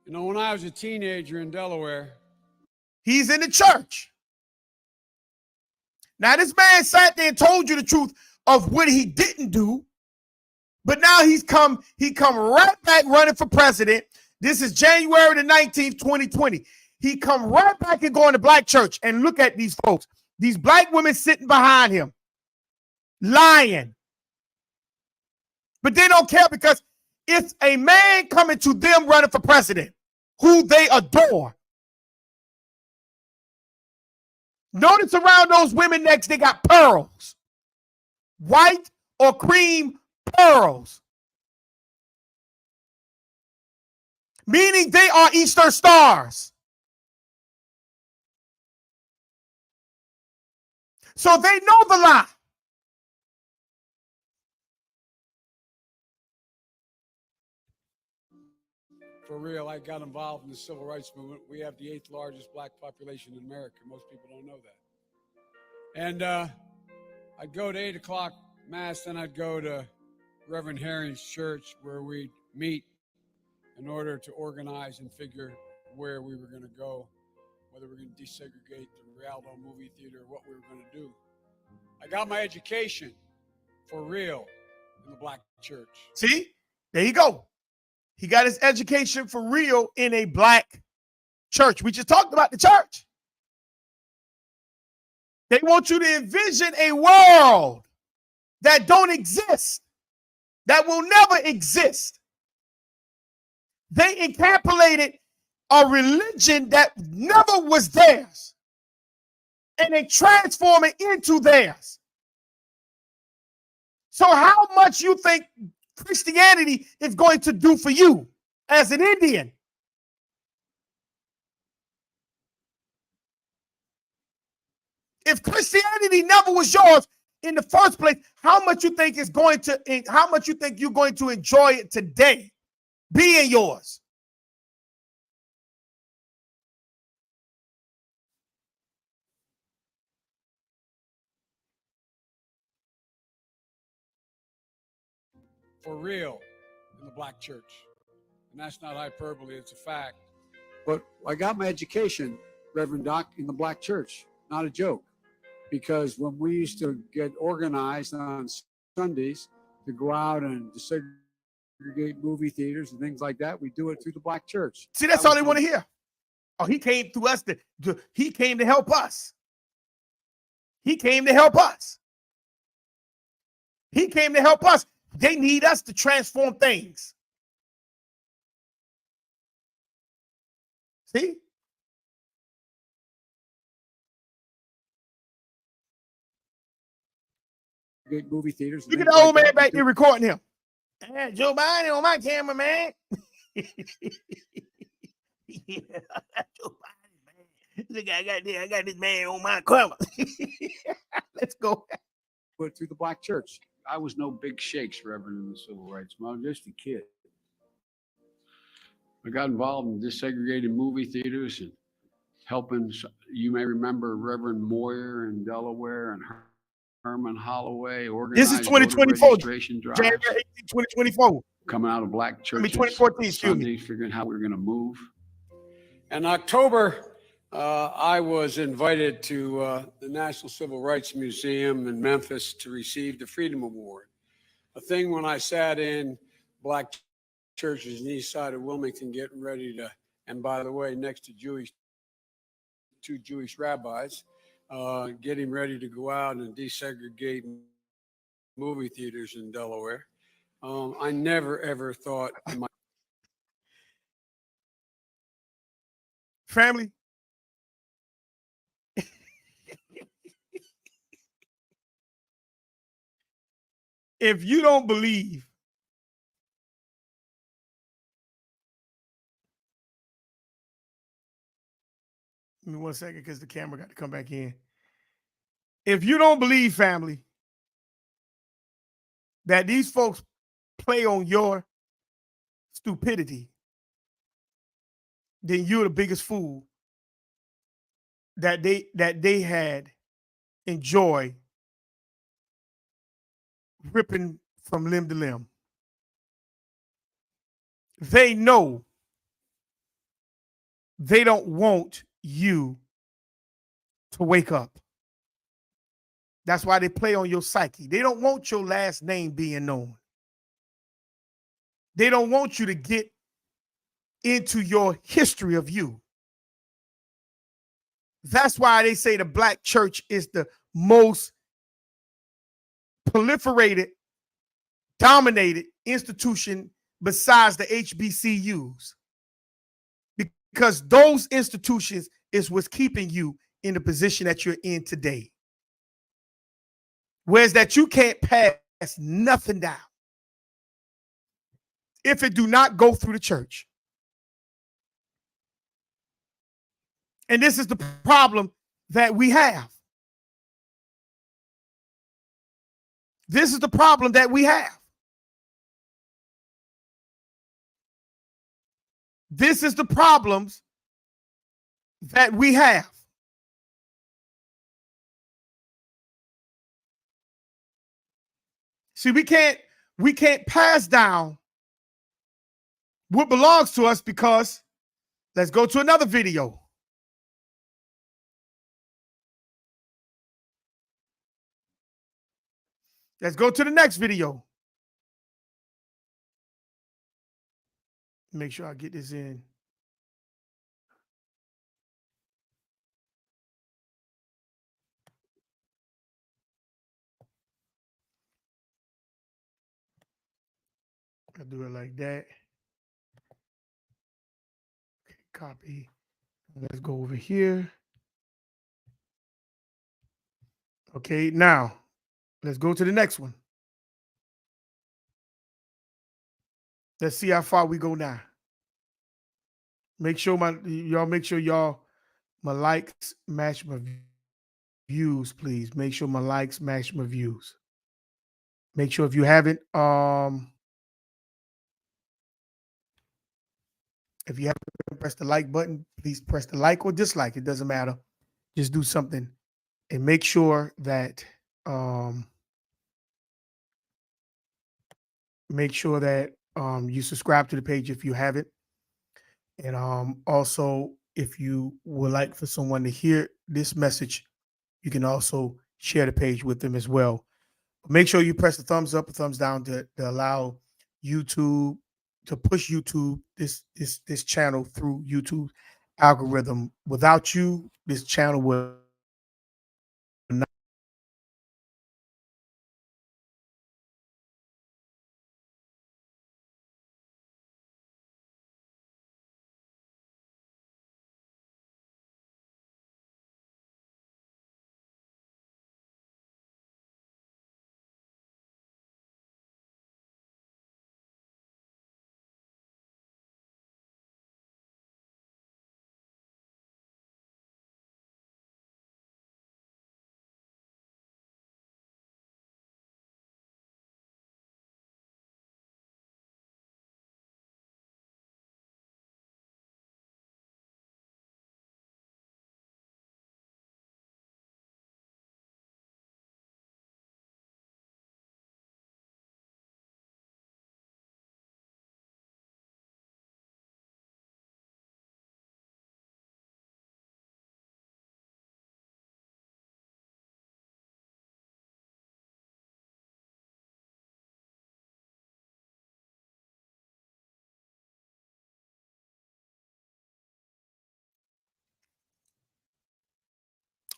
S9: You know, when I was a teenager in Delaware,
S1: he's in the church. Now, this man sat there and told you the truth of what he didn't do, but now he come right back running for president. This is January the 19th, 2020. He come right back and go in the black church and look at these folks, these black women sitting behind him, lying. But they don't care because it's a man coming to them running for president who they adore. Notice around those women necks, they got pearls. White or cream pearls. Meaning they are Eastern stars. So they know the lie.
S9: for real, I got involved in the civil rights movement. We have the 8th largest black population in America. Most people don't know that. And I'd go to 8 o'clock Mass, then I'd go to Reverend Herring's church where we'd meet in order to organize and figure where we were going to go, whether we were going to desegregate the Rialto movie theater, what we were going to do. I got my education for real in the black church.
S1: See, there you go. He got his education for real in a black church. We just talked about the church. They want you to envision a world that don't exist, that will never exist. They encapsulated a religion that never was theirs, and they transform it into theirs. So how much you think Christianity is going to do for you as an Indian? If Christianity never was yours in the first place, how much you think you're going to enjoy it today being yours?
S9: For real in the black church. And that's not hyperbole, it's a fact. But I got my education, Reverend Doc, in the black church. Not a joke. Because when we used to get organized on Sundays to go out and desegregate movie theaters and things like that, we do it through the black church.
S1: See, that's all they want to hear. Oh, he came through us. He came to help us. He came to help us. He came to help us. They need us to transform things. See?
S9: movie theaters.
S1: Look at the old man back there recording him. Joe Biden on my camera, man. Yeah, Joe Biden, man. Look, I got this man on my camera. Let's go.
S9: But through the black church. I was no big shakes, Reverend, in the civil rights movement. I was just a kid. I got involved in desegregated movie theaters and helping. You may remember Reverend Moyer in Delaware and Herman Holloway organized
S1: This is 2024.
S9: registration drives.
S1: January 18, 2024.
S9: Coming out of black churches.
S1: 2014,
S9: Sundays, figuring how we were going to move. In October, I was invited to the National Civil Rights Museum in Memphis to receive the Freedom Award. A thing when I sat in black churches in the east side of Wilmington getting ready to, and by the way, next to two Jewish rabbis, getting ready to go out and desegregate movie theaters in Delaware. I never, ever thought in my
S1: family. If you don't believe give me 1 second because the camera got to come back in. If you don't believe, family, that these folks play on your stupidity, then you're the biggest fool that they had enjoy ripping from limb to limb. They know they don't want you to wake up. That's why they play on your psyche. They don't want your last name being known. They don't want you to get into your history of you. That's why they say the black church is the most proliferated, dominated institution besides the HBCUs. Because those institutions is what's keeping you in the position that you're in today. Whereas that you can't pass nothing down if it do not go through the church. And this is the problem that we have. This is the problem that we have. This is the problems that we have. See, we can't pass down what belongs to us because let's go to another video. Let's go to the next video. Make sure I get this in. I'll do it like that. Okay, copy. Let's go over here. Okay, now let's go to the next one. Let's see how far we go now. Make sure my likes match my views, please. Make sure my likes match my views. Make sure if you haven't pressed the like button, please press the like or dislike. It doesn't matter. Just do something and make sure that you subscribe to the page if you haven't. And also, if you would like for someone to hear this message, you can also share the page with them as well. But make sure you press the thumbs up or thumbs down to allow YouTube to push YouTube this channel through YouTube algorithm. Without you, this channel will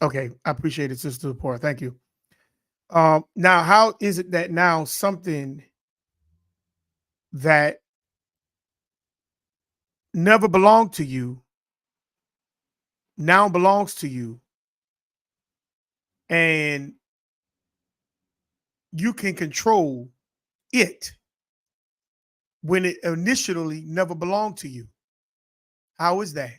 S1: Okay, I appreciate it, Sister Lepore. Thank you. Now, how is it that now something that never belonged to you now belongs to you, and you can control it when it initially never belonged to you? How is that?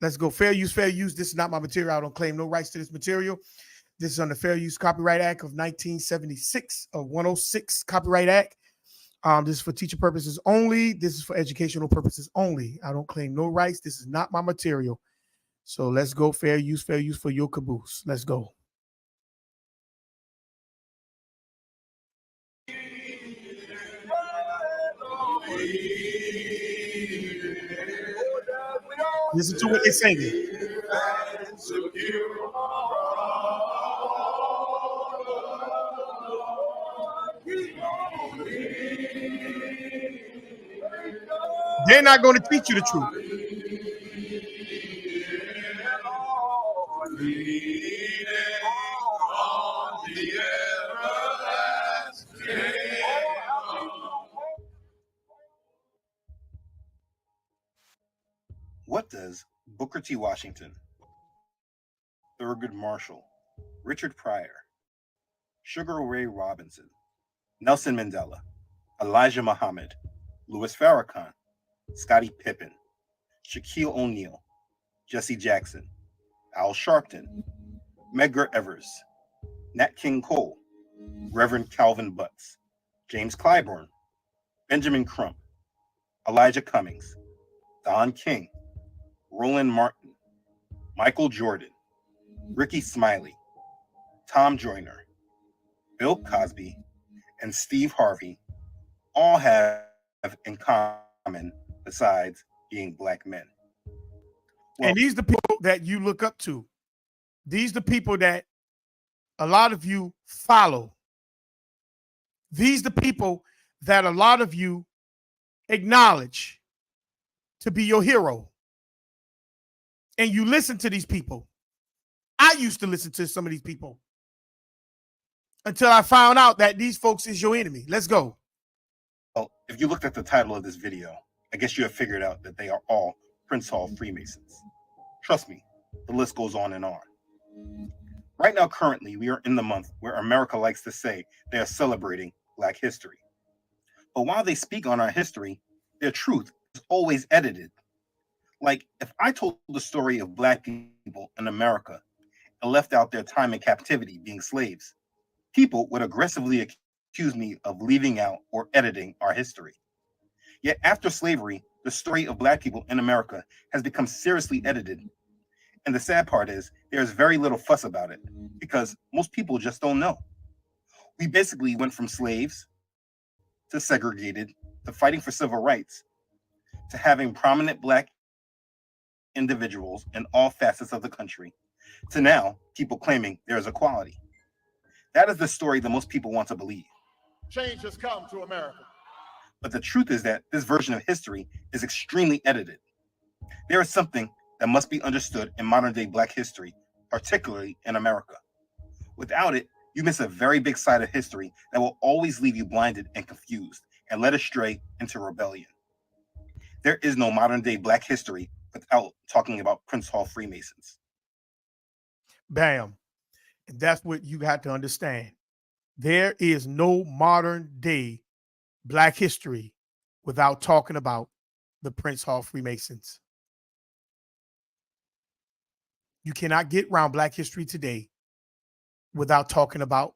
S1: Let's go. Fair use, fair use. This is not my material. I don't claim no rights to this material. This is on the Fair Use Copyright Act of 1976, or 106 Copyright Act. This is for teacher purposes only. This is for educational purposes only. I don't claim no rights. This is not my material. So let's go. Fair use for your caboose. Let's go. Listen to what they're singing. They're not going to teach you the truth.
S10: What does Booker T. Washington, Thurgood Marshall, Richard Pryor, Sugar Ray Robinson, Nelson Mandela, Elijah Muhammad, Louis Farrakhan, Scottie Pippen, Shaquille O'Neal, Jesse Jackson, Al Sharpton, Medgar Evers, Nat King Cole, Reverend Calvin Butts, James Clyburn, Benjamin Crump, Elijah Cummings, Don King, Roland Martin, Michael Jordan, Ricky Smiley, Tom Joyner, Bill Cosby, and Steve Harvey all have in common besides being black men. Well,
S1: And these are the people that you look up to. These are the people that a lot of you follow. These are the people that a lot of you acknowledge to be your hero. And you listen to these people. I used to listen to some of these people until I found out that these folks is your enemy. Let's go.
S10: Well, if you looked at the title of this video, I guess you have figured out that they are all Prince Hall Freemasons. Trust me, the list goes on and on. Right now, currently, we are in the month where America likes to say they are celebrating Black history. But while they speak on our history, their truth is always edited. Like, if I told the story of Black people in America and left out their time in captivity being slaves, people would aggressively accuse me of leaving out or editing our history. Yet after slavery, the story of Black people in America has become seriously edited. And the sad part is there's very little fuss about it because most people just don't know. We basically went from slaves to segregated to fighting for civil rights to having prominent Black individuals in all facets of the country to now people claiming there is equality. That is the story that most people want to believe.
S11: Change has come to America.
S10: But the truth is that this version of history is extremely edited. There is something that must be understood in modern day Black history, particularly in America. Without it, you miss a very big side of history that will always leave you blinded and confused and led astray into rebellion. There is no modern day Black history without talking about Prince Hall Freemasons.
S1: Bam. And that's what you got to understand. There is no modern day Black history without talking about the Prince Hall Freemasons. You cannot get around Black history today without talking about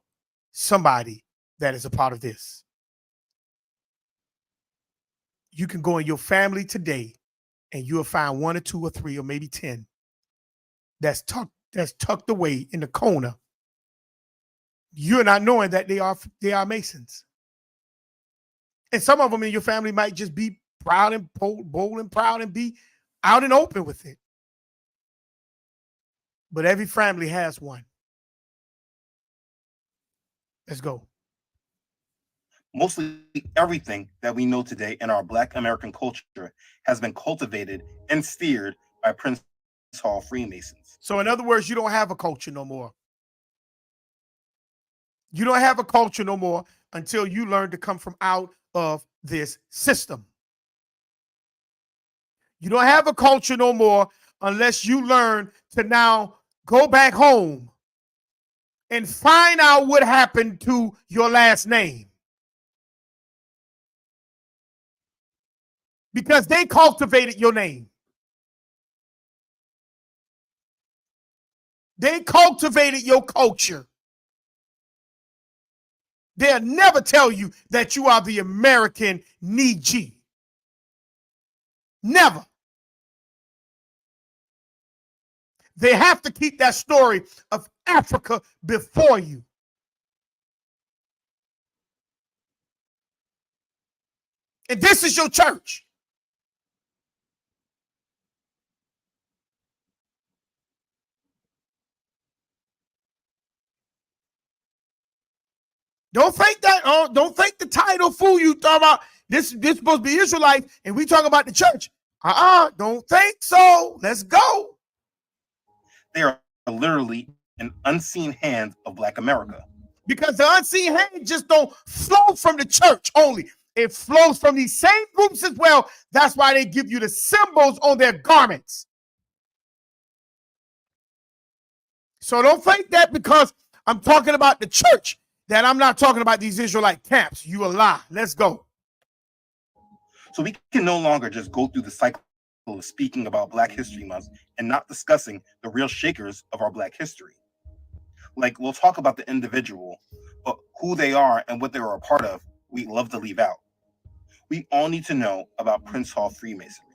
S1: somebody that is a part of this. You can go in your family today and you'll find 1 or 2 or 3 or maybe 10 that's tucked away in the corner. You're not knowing that they are Masons. And some of them in your family might just be proud and bold and proud and be out and open with it. But every family has one. Let's go.
S10: Mostly everything that we know today in our Black American culture has been cultivated and steered by Prince Hall Freemasons.
S1: So in other words, you don't have a culture no more. You don't have a culture no more until you learn to come from out of this system. You don't have a culture no more unless you learn to now go back home and find out what happened to your last name. Because they cultivated your name. They cultivated your culture. They'll never tell you that you are the American Niji. Never. They have to keep that story of Africa before you. And this is your church. Don't think that. Don't think the title fool you talking about. This supposed to be Israelites, and we talking about the church. Don't think so. Let's go.
S10: They are literally an unseen hand of Black America.
S1: Because the unseen hand just don't flow from the church only. It flows from these same groups as well. That's why they give you the symbols on their garments. So don't think that because I'm talking about the church that I'm not talking about these Israelite camps. You a lie. Let's go.
S10: So we can no longer just go through the cycle of speaking about Black History Month and not discussing the real shakers of our Black history. Like, we'll talk about the individual, but who they are and what they were a part of, we love to leave out. We all need to know about Prince Hall Freemasonry.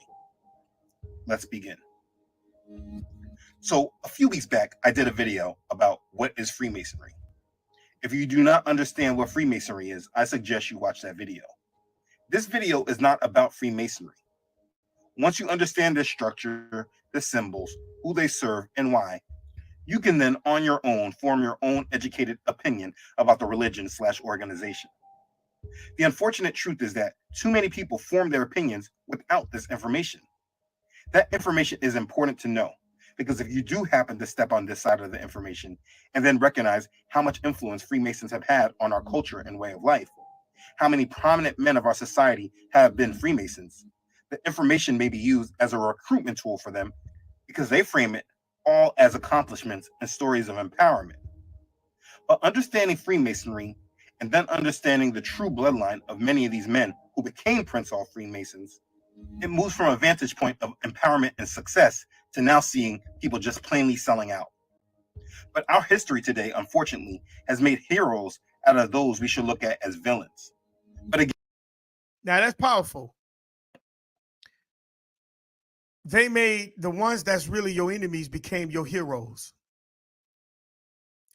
S10: Let's begin. So a few weeks back, I did a video about what is Freemasonry. If you do not understand what Freemasonry is, I suggest you watch that video. This video is not about Freemasonry. Once you understand their structure, the symbols, who they serve, and why, you can then on your own form your own educated opinion about the religion/organization. The unfortunate truth is that too many people form their opinions without this information. That information is important to know, because if you do happen to step on this side of the information and then recognize how much influence Freemasons have had on our culture and way of life, how many prominent men of our society have been Freemasons, the information may be used as a recruitment tool for them because they frame it all as accomplishments and stories of empowerment. But understanding Freemasonry and then understanding the true bloodline of many of these men who became Prince Hall Freemasons, it moves from a vantage point of empowerment and success to now seeing people just plainly selling out. But our history today, unfortunately, has made heroes out of those we should look at as villains. But again,
S1: now that's powerful. They made the ones that's really your enemies became your heroes.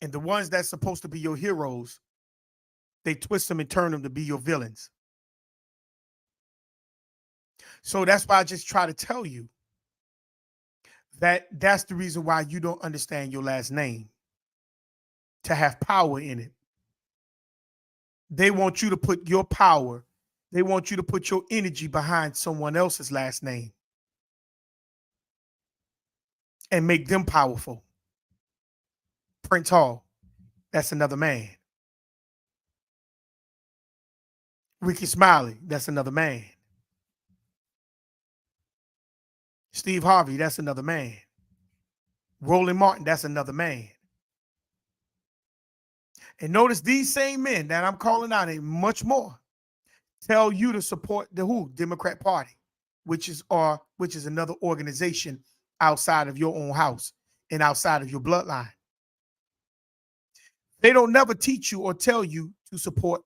S1: And the ones that's supposed to be your heroes, they twist them and turn them to be your villains. So that's why I just try to tell you that that's the reason why you don't understand your last name, to have power in it. They want you to put your power, they want you to put your energy behind someone else's last name and make them powerful. Prince Hall, that's another man. Ricky Smiley, that's another man. Steve Harvey, that's another man. Roland Martin, that's another man. And notice these same men that I'm calling out and much more tell you to support the who? Democrat Party, which is another organization outside of your own house and outside of your bloodline. They don't never teach you or tell you to support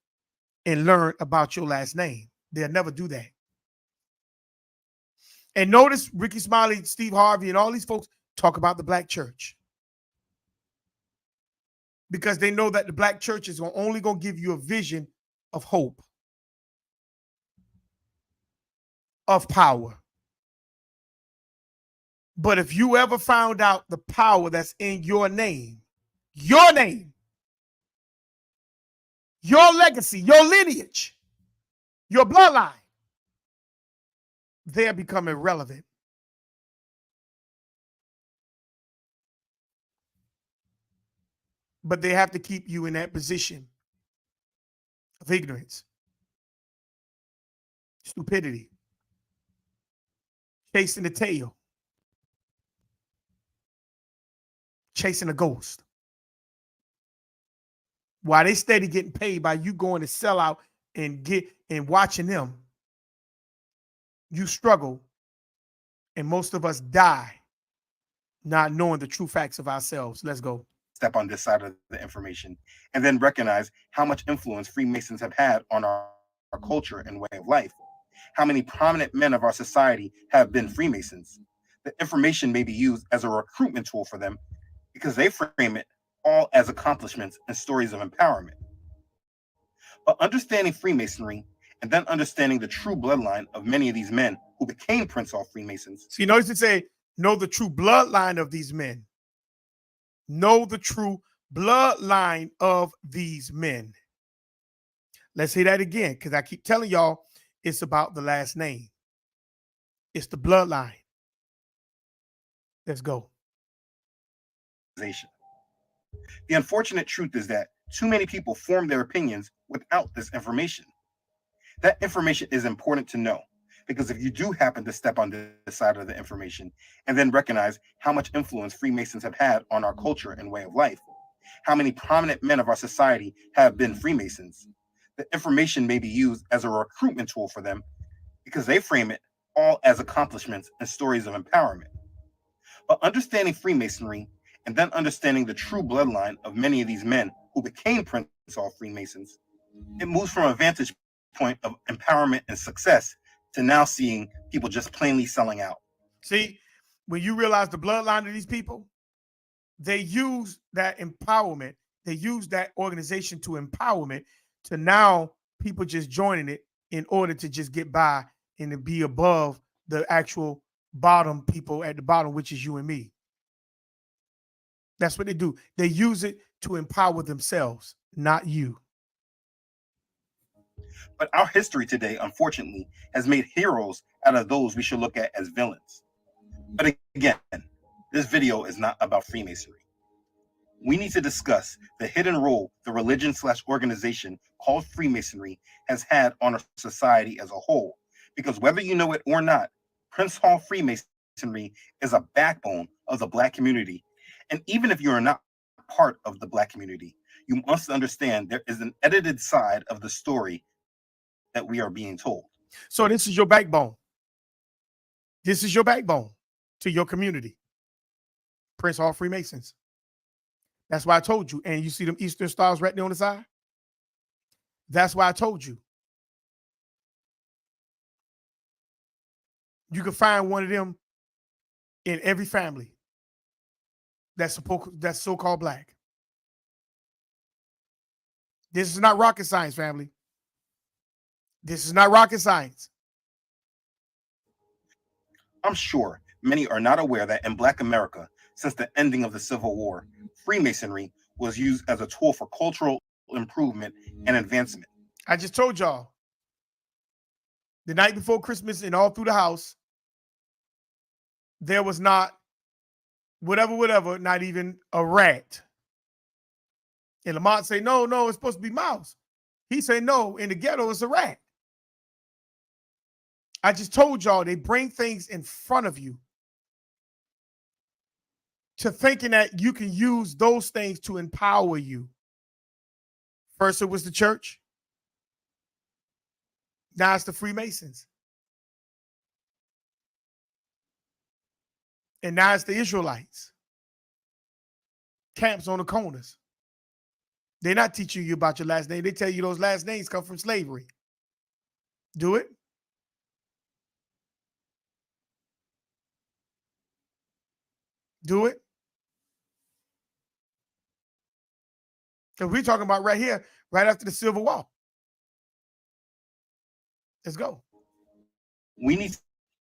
S1: and learn about your last name. They'll never do that. And notice Ricky Smiley, Steve Harvey, and all these folks talk about the Black church. Because they know that the Black church is only going to give you a vision of hope, of power. But if you ever found out the power that's in your name, your legacy, your lineage, your bloodline, they'll become irrelevant. but they have to keep you in that position of ignorance, stupidity, chasing the tail, chasing a ghost. While they steady getting paid by you going to sell out and watching them, you struggle, and most of us die not knowing the true facts of ourselves. Let's go.
S10: Step on this side of the information and then recognize how much influence Freemasons have had on our culture and way of life. How many prominent men of our society have been Freemasons. The information may be used as a recruitment tool for them because they frame it all as accomplishments and stories of empowerment. But understanding Freemasonry and then understanding the true bloodline of many of these men who became Prince Hall Freemasons.
S1: So you notice it say, know the true bloodline of these men. Know the true bloodline of these men. Let's say that again, because I keep telling y'all it's about the last name. It's the bloodline. Let's go.
S10: The unfortunate truth is that too many people form their opinions without this information. That information is important to know because if you do happen to step on this side of the information and then recognize how much influence Freemasons have had on our culture and way of life, how many prominent men of our society have been Freemasons, the information may be used as a recruitment tool for them because they frame it all as accomplishments and stories of empowerment. But understanding Freemasonry and then understanding the true bloodline of many of these men who became Prince Hall Freemasons, it moves from a vantage point of empowerment and success to now seeing people just plainly selling out.
S1: See, when you realize the bloodline of these people, they use that empowerment. They use that organization to empowerment to now people just joining it in order to just get by and to be above the actual bottom people at the bottom, which is you and me. That's what they do. They use it to empower themselves, not you.
S10: But our history today, unfortunately, has made heroes out of those we should look at as villains. But again, this video is not about Freemasonry. We need to discuss the hidden role the religion/organization called Freemasonry has had on our society as a whole. Because whether you know it or not, Prince Hall Freemasonry is a backbone of the Black community. And even if you are not part of the Black community, you must understand there is an edited side of the story that we are being told.
S1: So this is your backbone. This is your backbone to your community. Prince Hall Freemasons. That's why I told you. And you see them Eastern stars right there on the side? That's why I told you. You can find one of them in every family that's so-called Black. This is not rocket science, family. This is not rocket science.
S10: I'm sure many are not aware that in Black America, since the ending of the Civil War, Freemasonry was used as a tool for cultural improvement and advancement.
S1: I just told y'all, the night before Christmas and all through the house, there was not whatever, not even a rat. And Lamont say, no, it's supposed to be mouse. He said, no, in the ghetto, it's a rat. I just told y'all they bring things in front of you to thinking that you can use those things to empower you. First it was the church. Now it's the Freemasons. And now it's the Israelites. Camps on the corners. They're not teaching you about your last name. They tell you those last names come from slavery. Do it. Do it. Because we're talking about right here, right after the Civil War. Let's go.
S10: We need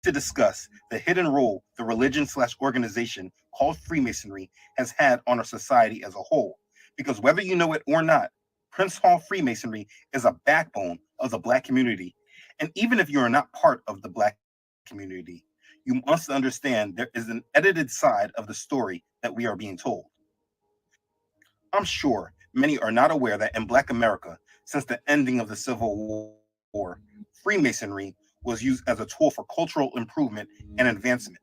S10: to discuss the hidden role the religion/organization called Freemasonry has had on our society as a whole. Because whether you know it or not, Prince Hall Freemasonry is a backbone of the Black community. And even if you are not part of the Black community, you must understand there is an edited side of the story that we are being told. I'm sure many are not aware that in Black America, since the ending of the Civil War, Freemasonry was used as a tool for cultural improvement and advancement.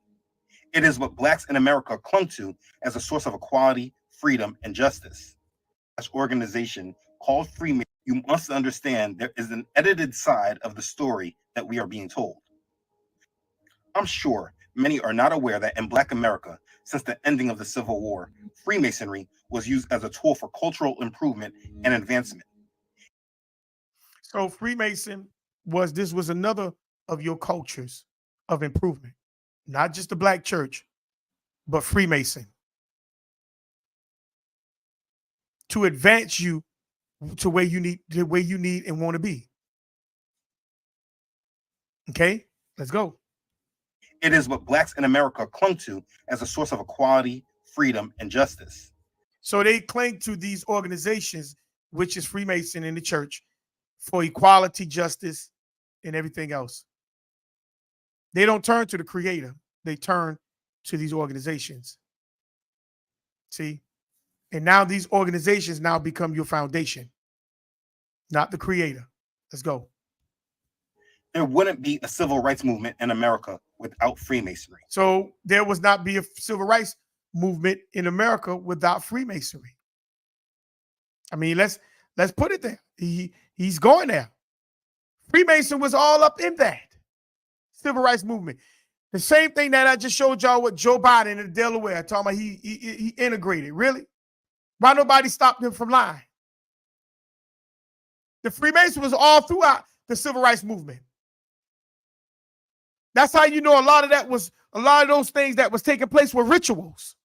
S10: It is what Blacks in America clung to as a source of equality, freedom, and justice. As organization called Freemasonry, you must understand there is an edited side of the story that we are being told. I'm sure many are not aware that in Black America, since the ending of the Civil War, Freemasonry was used as a tool for cultural improvement and advancement.
S1: So Freemason was another of your cultures of improvement, not just the Black church, but Freemason, to advance you to where you need and want to be. Okay, let's go.
S10: It is what Blacks in America clung to as a source of equality, freedom, and justice.
S1: So they cling to these organizations, which is Freemason in the church, for equality, justice, and everything else. They don't turn to the creator. They turn to these organizations. See? And now these organizations now become your foundation, not the creator. Let's go.
S10: There wouldn't be a civil rights movement in America without Freemasonry.
S1: So there would not be a civil rights movement in America without Freemasonry. I mean, let's put it there. He's going there. Freemason was all up in that civil rights movement. The same thing that I just showed y'all with Joe Biden in Delaware, talking about he integrated. Really? Why nobody stopped him from lying? The Freemason was all throughout the civil rights movement. That's how you know a lot of those things that was taking place were rituals.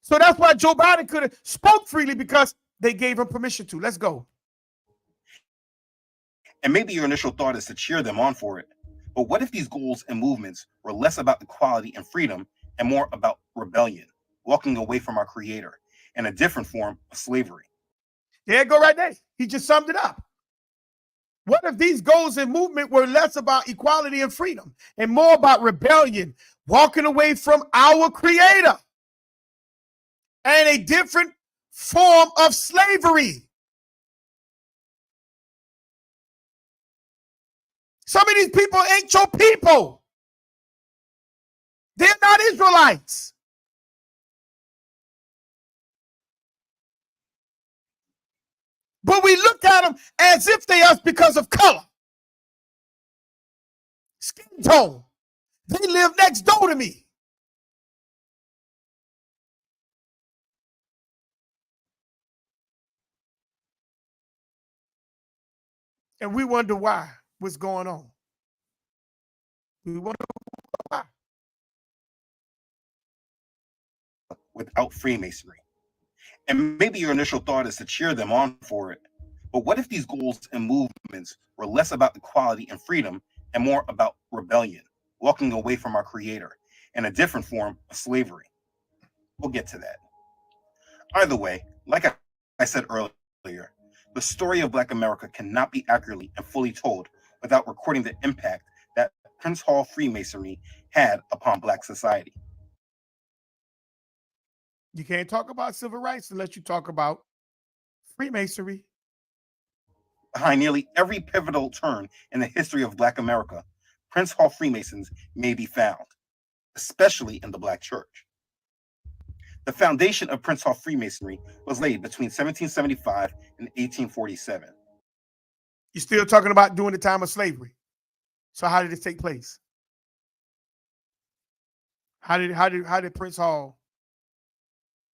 S1: So that's why Joe Biden could have spoke freely, because they gave him permission to. Let's go.
S10: And maybe your initial thought is to cheer them on for it. But what if these goals and movements were less about equality and freedom and more about rebellion, walking away from our creator, and a different form of slavery?
S1: There you go right there. He just summed it up. What if these goals and movement were less about equality and freedom and more about rebellion, walking away from our creator, and a different form of slavery? Some of these people ain't your people. They're not Israelites. But we look at them as if they are because of color, skin tone. They live next door to me. And we wonder why, what's going on. We wonder why.
S10: Without Freemasonry. And maybe your initial thought is to cheer them on for it. But what if these goals and movements were less about equality and freedom and more about rebellion, walking away from our creator, and a different form of slavery? We'll get to that. Either way, like I said earlier, the story of Black America cannot be accurately and fully told without recording the impact that Prince Hall Freemasonry had upon Black society.
S1: You can't talk about civil rights unless you talk about Freemasonry.
S10: Behind nearly every pivotal turn in the history of Black America, Prince Hall Freemasons may be found, especially in the Black church. The foundation of Prince Hall Freemasonry was laid between 1775 and 1847.
S1: You're still talking about during the time of slavery. So how did this take place? How did Prince Hall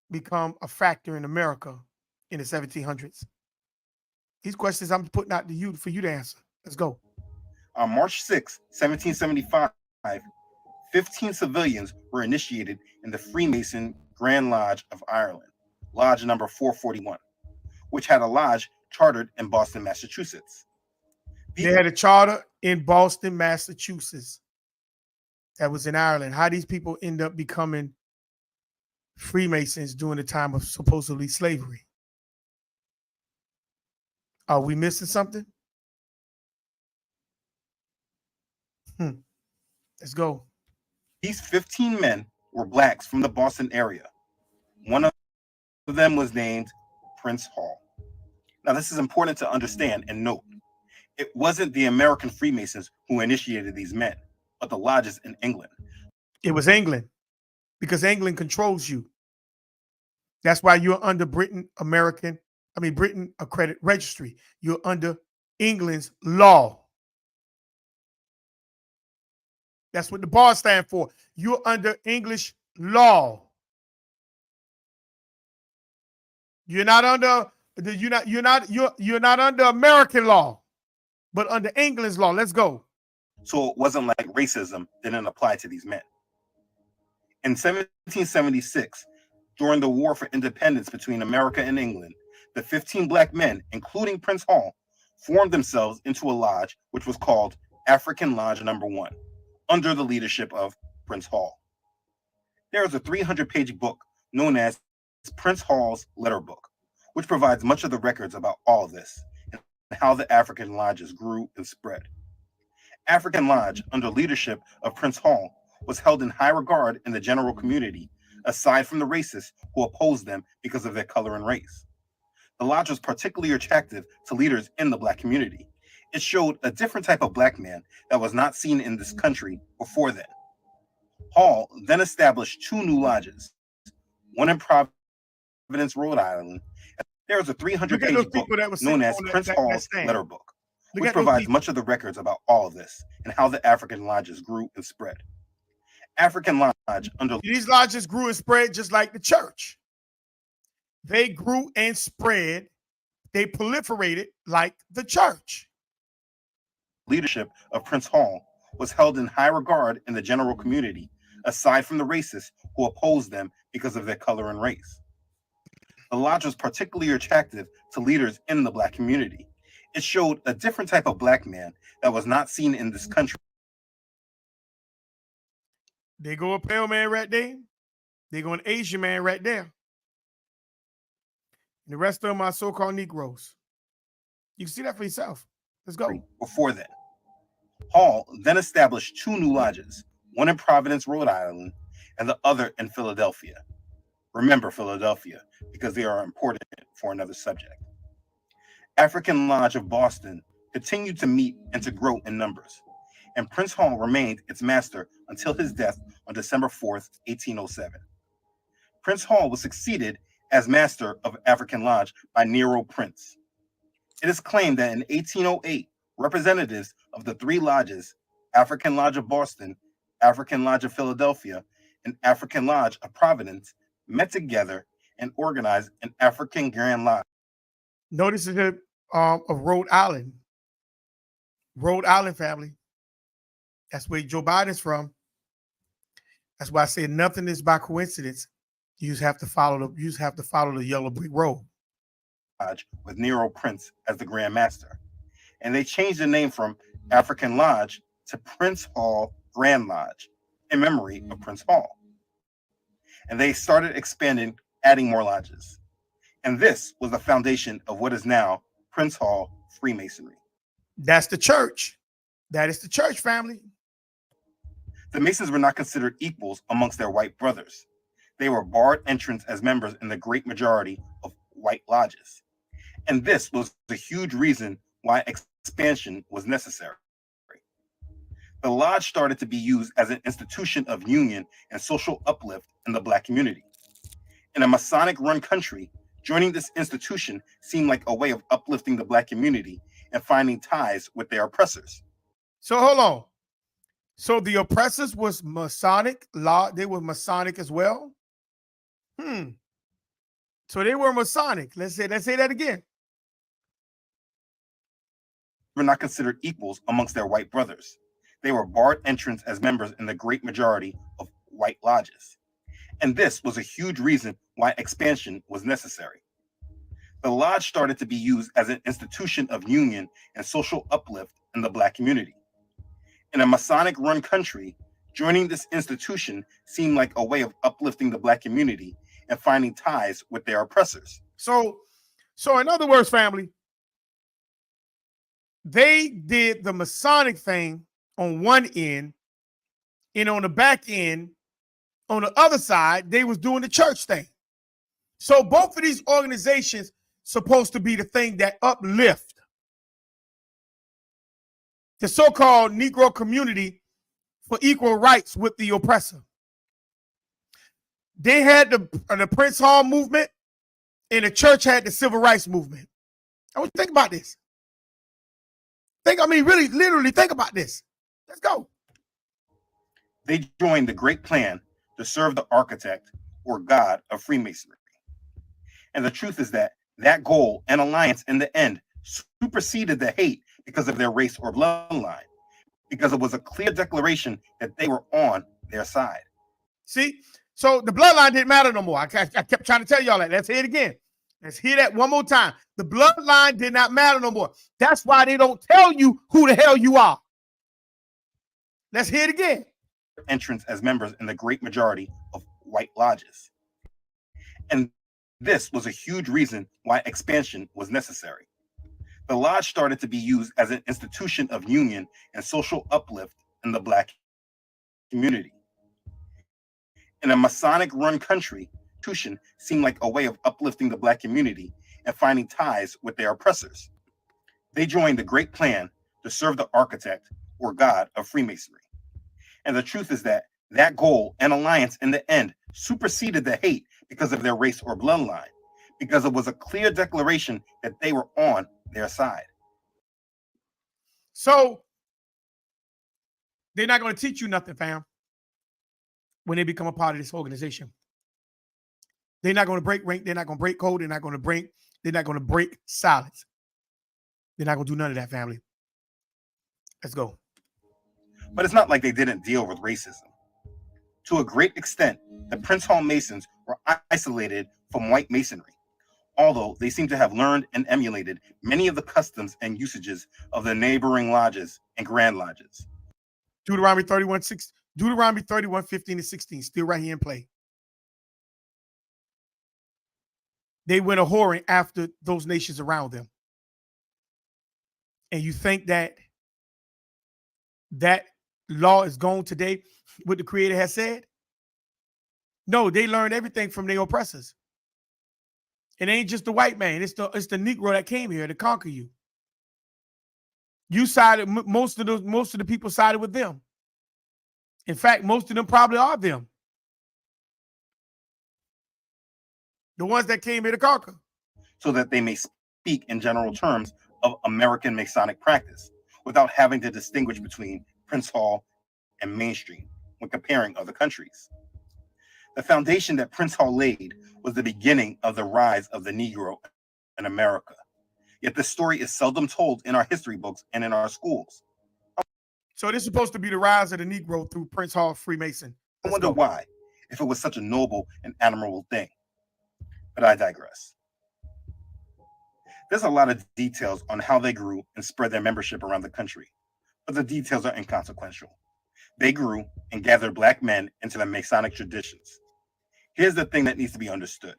S1: become a factor in America in the 1700s? These questions I'm putting out to you for you to answer. Let's go.
S10: On March 6, 1775, 15 civilians were initiated in the Freemason Grand Lodge of Ireland, Lodge number 441, which had a lodge chartered in Boston, Massachusetts.
S1: They had a charter in Boston, Massachusetts. That was in Ireland. How these people end up becoming Freemasons during the time of supposedly slavery? Are we missing something? Let's go.
S10: These 15 men were blacks from the Boston area. One of them was named Prince Hall. Now, this is important to understand and note. It wasn't the American Freemasons who initiated these men, but the lodges in England.
S1: It was England, because England controls you. That's why you're under Britain Accredited Registry. You're under England's law. That's what the bar stand for. You're under English law. You're not under you're not under American law, but under England's law. Let's go.
S10: So it wasn't like racism didn't apply to these men. In 1776, during the War for Independence between America and England, the 15 black men, including Prince Hall, formed themselves into a lodge which was called African Lodge No. 1, under the leadership of Prince Hall. There is a 300-page book known as Prince Hall's Letter Book, which provides much of the records about all of this and how the African lodges grew and spread. African Lodge, under leadership of Prince Hall, was held in high regard in the general community, aside from the racists who opposed them because of their color and race. The lodge was particularly attractive to leaders in the black community. It showed a different type of black man that was not seen in this country before then. Hall then established 2 new lodges, one in Providence, Rhode Island. There is a 300-page book known as Prince Hall's Letter Book, which provides much of the records about all of this and how the African lodges grew and spread. African Lodge under
S1: these lodges grew and spread just like the church. They grew and spread. They proliferated like the church.
S10: Leadership of Prince Hall was held in high regard in the general community, aside from the racists who opposed them because of their color and race. The lodge was particularly attractive to leaders in the black community. It showed a different type of black man that was not seen in this country.
S1: They go a pale man right there. They go an Asian man right there. And the rest of them are so-called Negroes. You can see that for yourself. Let's go.
S10: Before then, Hall then established 2 new lodges, one in Providence, Rhode Island, and the other in Philadelphia. Remember Philadelphia, because they are important for another subject. African Lodge of Boston continued to meet and to grow in numbers, and Prince Hall remained its master until his death on December 4th, 1807. Prince Hall was succeeded as master of African Lodge by Nero Prince. It is claimed that in 1808, representatives of the 3 lodges, African Lodge of Boston, African Lodge of Philadelphia, and African Lodge of Providence, met together and organized an African Grand Lodge.
S1: Notice the of Rhode Island. Rhode Island family. That's where Joe Biden's from. That's why I say nothing is by coincidence. You just have to follow the yellow brick road.
S10: With Nero Prince as the Grand Master. And they changed the name from African Lodge to Prince Hall Grand Lodge in memory of Prince Hall. And they started expanding, adding more lodges. And this was the foundation of what is now Prince Hall Freemasonry.
S1: That's the church. That is the church family.
S10: The Masons were not considered equals amongst their white brothers. They were barred entrance as members in the great majority of white lodges. And this was a huge reason why expansion was necessary. The lodge started to be used as an institution of union and social uplift in the black community. In a Masonic-run country, joining this institution seemed like a way of uplifting the black community and finding ties with their oppressors.
S1: So hold on. So the oppressors was Masonic law. They were Masonic as well. So they were Masonic. Let's say that again.
S10: Were not considered equals amongst their white brothers. They were barred entrance as members in the great majority of white lodges. And this was a huge reason why expansion was necessary. The lodge started to be used as an institution of union and social uplift in the black community. In a Masonic-run country, joining this institution seemed like a way of uplifting the black community and finding ties with their oppressors.
S1: So in other words, family, they did the Masonic thing on one end, and on the back end, On the other side, they was doing the church thing. So both of these organizations supposed to be the thing that uplift the so-called Negro community for equal rights with the oppressor. They had the Prince Hall movement, and the church had the civil rights movement. I want you to think about this. Really, literally think about this. Let's go.
S10: They joined the great plan to serve the architect or God of Freemasonry. And the truth is that that goal and alliance in the end superseded the hate because of their race or bloodline, because it was a clear declaration that they were on their side.
S1: See? So the bloodline didn't matter no more. I kept trying to tell y'all that. Let's hear it again. Let's hear that one more time. The bloodline did not matter no more. That's why they don't tell you who the hell you are. Let's hear it again.
S10: Entrance as members in the great majority of white lodges. And this was a huge reason why expansion was necessary. The lodge started to be used as an institution of union and social uplift in the Black community. In a Masonic-run country, institution seemed like a way of uplifting the Black community and finding ties with their oppressors. They joined the great plan to serve the architect or God of Freemasonry. And the truth is that that goal and alliance in the end superseded the hate because of their race or bloodline, because it was a clear declaration that they were on their side.
S1: So they're not going to teach you nothing, fam, when they become a part of this organization. They're not going to break rank. They're not going to break code. They're not going to break silence. They're not going to do none of that, family. Let's go.
S10: But it's not like they didn't deal with racism. To a great extent, the Prince Hall Masons were isolated from white masonry, although they seem to have learned and emulated many of the customs and usages of the neighboring lodges and grand lodges.
S1: Deuteronomy 31, 15 and 16, still right here in play. They went a whoring after those nations around them. And you think that law is gone today, what the Creator has said? No, they learned everything from their oppressors. It ain't just the white man. It's the Negro that came here to conquer you. You sided, most of the people sided with them. In fact, most of them probably are them. The ones that came here to conquer.
S10: So that they may speak in general terms of American Masonic practice without having to distinguish between Prince Hall and mainstream when comparing other countries. The foundation that Prince Hall laid was the beginning of the rise of the Negro in America. Yet this story is seldom told in our history books and in our schools.
S1: So this is supposed to be the rise of the Negro through Prince Hall Freemason.
S10: I wonder why, if it was such a noble and admirable thing. But I digress. There's a lot of details on how they grew and spread their membership around the country, but the details are inconsequential. They grew and gathered Black men into the Masonic traditions. Here's the thing that needs to be understood.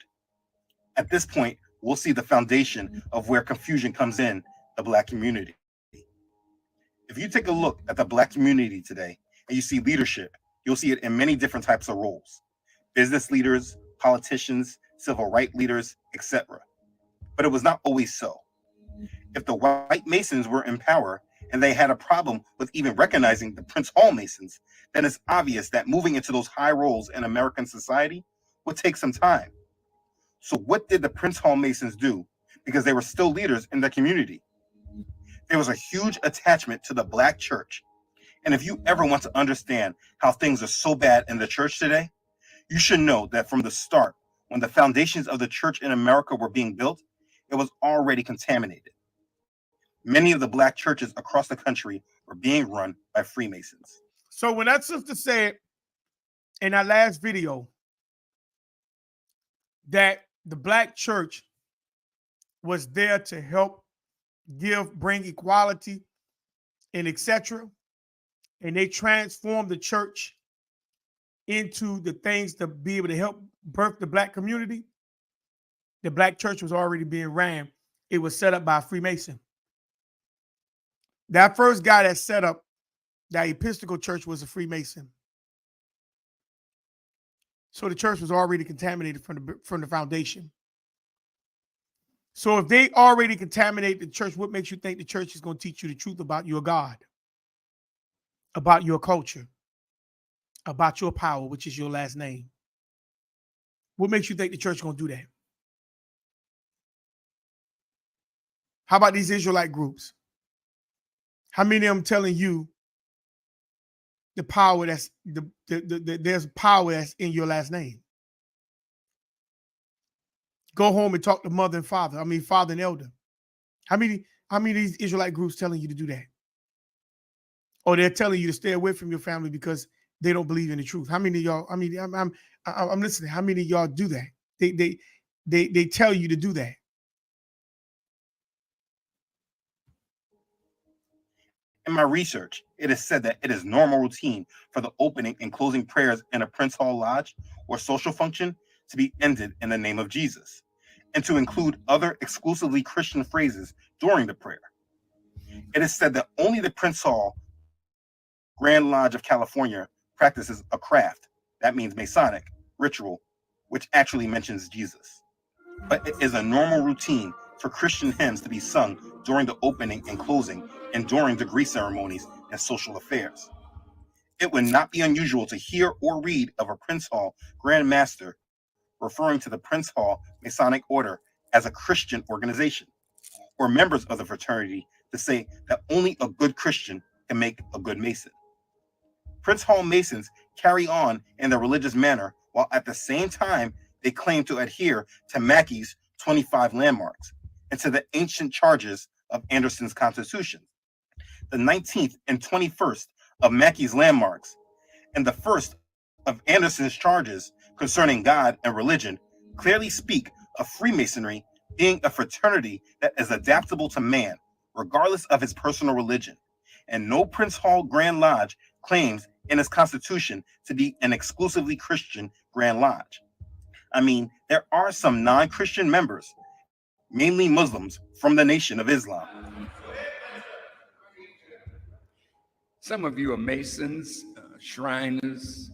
S10: At this point, we'll see the foundation of where confusion comes in the Black community. If you take a look at the Black community today and you see leadership, you'll see it in many different types of roles: business leaders, politicians, civil rights leaders, etc. But it was not always so. If the white Masons were in power and they had a problem with even recognizing the Prince Hall Masons, then it's obvious that moving into those high roles in American society would take some time. So what did the Prince Hall Masons do? Because they were still leaders in the community. There was a huge attachment to the Black church. And if you ever want to understand how things are so bad in the church today, you should know that from the start, when the foundations of the church in America were being built, it was already contaminated. Many of the Black churches across the country were being run by Freemasons.
S1: So when that sister said in our last video that the Black church was there to help bring equality and etc., and they transformed the church into the things to be able to help birth the Black community, the Black church was already being ran. It was set up by a Freemason. That first guy that set up that Episcopal church was a Freemason. So the church was already contaminated from the foundation. So if they already contaminate the church, what makes you think the church is going to teach you the truth about your God, about your culture, about your power, which is your last name? What makes you think the church is going to do that? How about these Israelite groups? How many of them telling you the power that's there's power that's in your last name? Go home and talk to mother and father. I mean, father and elder. How many of these Israelite groups telling you to do that? Or they're telling you to stay away from your family because they don't believe in the truth? How many of y'all? I mean, I'm listening. How many of y'all do that? They tell you to do that.
S10: In my research, it is said that it is normal routine for the opening and closing prayers in a Prince Hall lodge or social function to be ended in the name of Jesus, and to include other exclusively Christian phrases during the prayer. It is said that only the Prince Hall Grand Lodge of California practices a craft, that means Masonic, ritual, which actually mentions Jesus. But it is a normal routine for Christian hymns to be sung during the opening and closing and during degree ceremonies and social affairs. It would not be unusual to hear or read of a Prince Hall Grand Master referring to the Prince Hall Masonic Order as a Christian organization, or members of the fraternity to say that only a good Christian can make a good Mason. Prince Hall Masons carry on in their religious manner while at the same time they claim to adhere to Mackey's 25 landmarks and to the ancient charges of Anderson's Constitution. The 19th and 21st of Mackey's landmarks and the first of Anderson's charges concerning God and religion clearly speak of Freemasonry being a fraternity that is adaptable to man, regardless of his personal religion. And no Prince Hall Grand Lodge claims in its constitution to be an exclusively Christian Grand Lodge. I mean, there are some non-Christian members, mainly Muslims, from the Nation of Islam.
S12: Some of you are Masons, Shriners,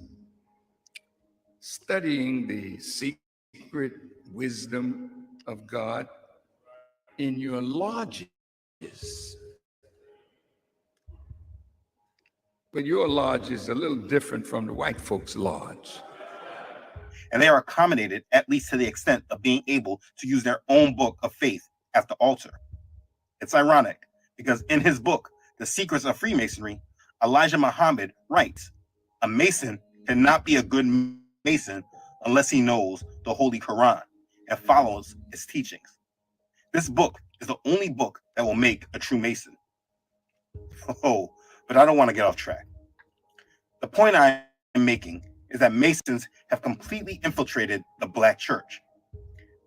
S12: studying the secret wisdom of God in your lodges. But your lodge is a little different from the white folks' lodge.
S10: And they are accommodated, at least to the extent of being able to use their own book of faith at the altar. It's ironic, because in his book, The Secrets of Freemasonry, Elijah Muhammad writes, a Mason cannot be a good Mason unless he knows the Holy Quran and follows its teachings. This book is the only book that will make a true Mason. Oh, but I don't want to get off track. The point I am making is that Masons have completely infiltrated the Black church.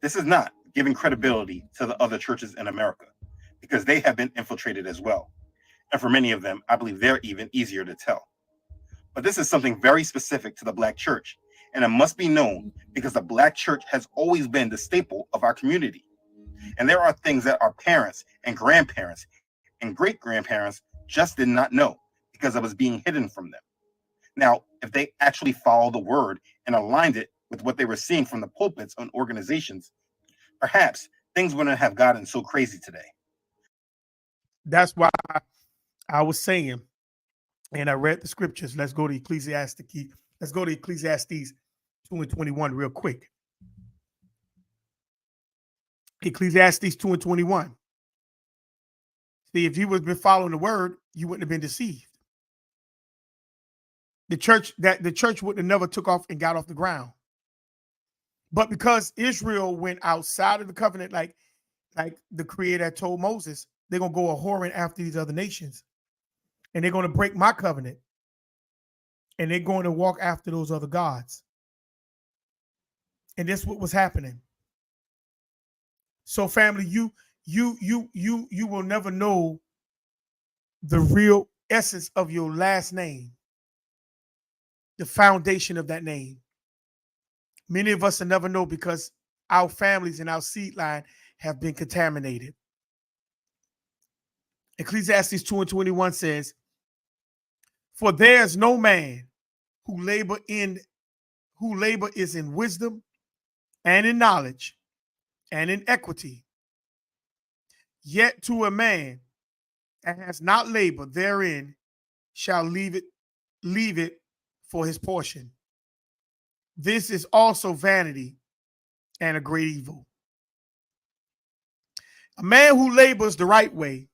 S10: This is not giving credibility to the other churches in America, because they have been infiltrated as well. And for many of them, I believe they're even easier to tell. But this is something very specific to the Black church, and it must be known because the Black church has always been the staple of our community. And there are things that our parents and grandparents and great-grandparents just did not know because it was being hidden from them. Now, if they actually followed the word and aligned it with what they were seeing from the pulpits and organizations, perhaps things wouldn't have gotten so crazy today.
S1: That's why I was saying, and I read the scriptures. Let's go to Ecclesiastes 2:21 real quick. Ecclesiastes 2:21. See, if you would have been following the word, you wouldn't have been deceived. The church would have never took off and got off the ground. But because Israel went outside of the covenant, like the Creator told Moses, they're gonna go a whoring after these other nations, and they're gonna break my covenant, and they're going to walk after those other gods. And that's what was happening. So, family, you will never know the real essence of your last name, the foundation of that name. Many of us will never know because our families and our seed line have been contaminated. Ecclesiastes 2:21 says, "For there is no man who labor in who labor is in wisdom and in knowledge and in equity, yet to a man that has not labored therein shall leave it for his portion. This is also vanity and a great evil. A man who labors the right way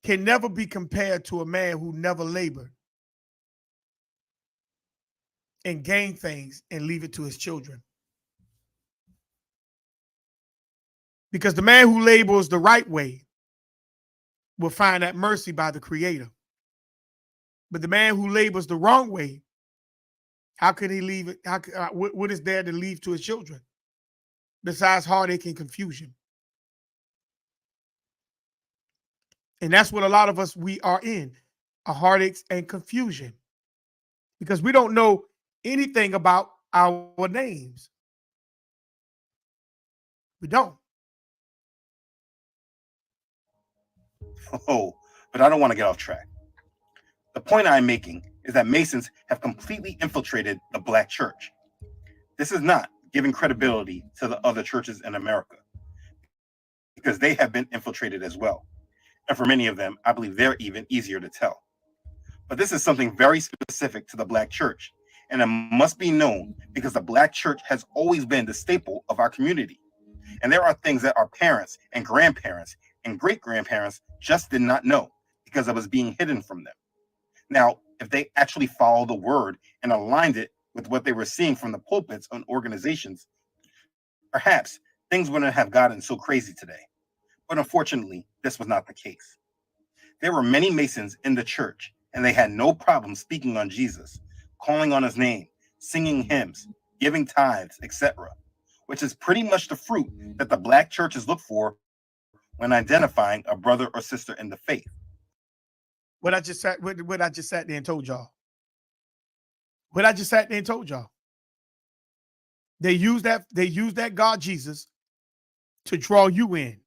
S1: can never be compared to a man who never labored and gain things and leave it to his children. Because the man who labors the right way will find that mercy by the Creator. But the man who labors the wrong way, how can he leave it? What is there to leave to his children besides heartache and confusion? And that's what a lot of us, we are in, a heartaches and confusion, because we don't know anything about our names. We don't.
S10: Oh, but I don't want to get off track. The point I'm making is that Masons have completely infiltrated the Black church. This is not giving credibility to the other churches in America, because they have been infiltrated as well. And for many of them, I believe they're even easier to tell. But this is something very specific to the Black church, and it must be known because the Black church has always been the staple of our community. And there are things that our parents and grandparents and great-grandparents just did not know because it was being hidden from them. Now, if they actually followed the word and aligned it with what they were seeing from the pulpits and organizations, perhaps things wouldn't have gotten so crazy today. But unfortunately, this was not the case. There were many Masons in the church, and they had no problem speaking on Jesus, calling on his name, singing hymns, giving tithes, etc., which is pretty much the fruit that the Black churches look for when identifying a brother or sister in the faith.
S1: What I just sat there and told y'all. What I just sat there and told y'all. They use that God Jesus to draw you in.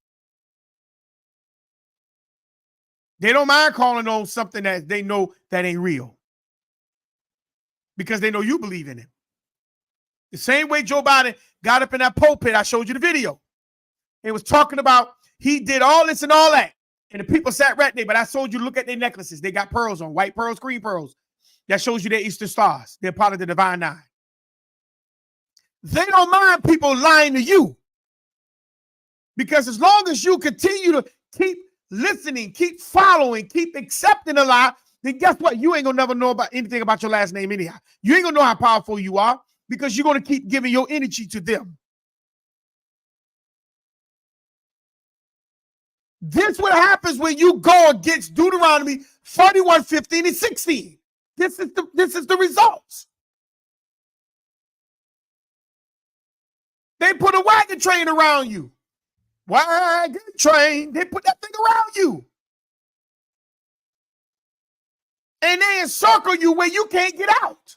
S1: They don't mind calling on something that they know that ain't real, because they know you believe in it. The same way Joe Biden got up in that pulpit, I showed you the video. It was talking about he did all this and all that. And the people sat right there, but I told you, look at their necklaces. They got pearls on, white pearls, green pearls. That shows you their Easter stars. They're part of the Divine Nine. They don't mind people lying to you, because as long as you continue to keep listening, keep following, keep accepting a lie, then guess what? You ain't gonna never know about anything about your last name anyhow. You ain't gonna know how powerful you are, because you're gonna keep giving your energy to them. This what happens when you go against Deuteronomy 41, 15, and 16. This is the results. They put a wagon train around you. Wagon train. They put that thing around you. And they encircle you where you can't get out.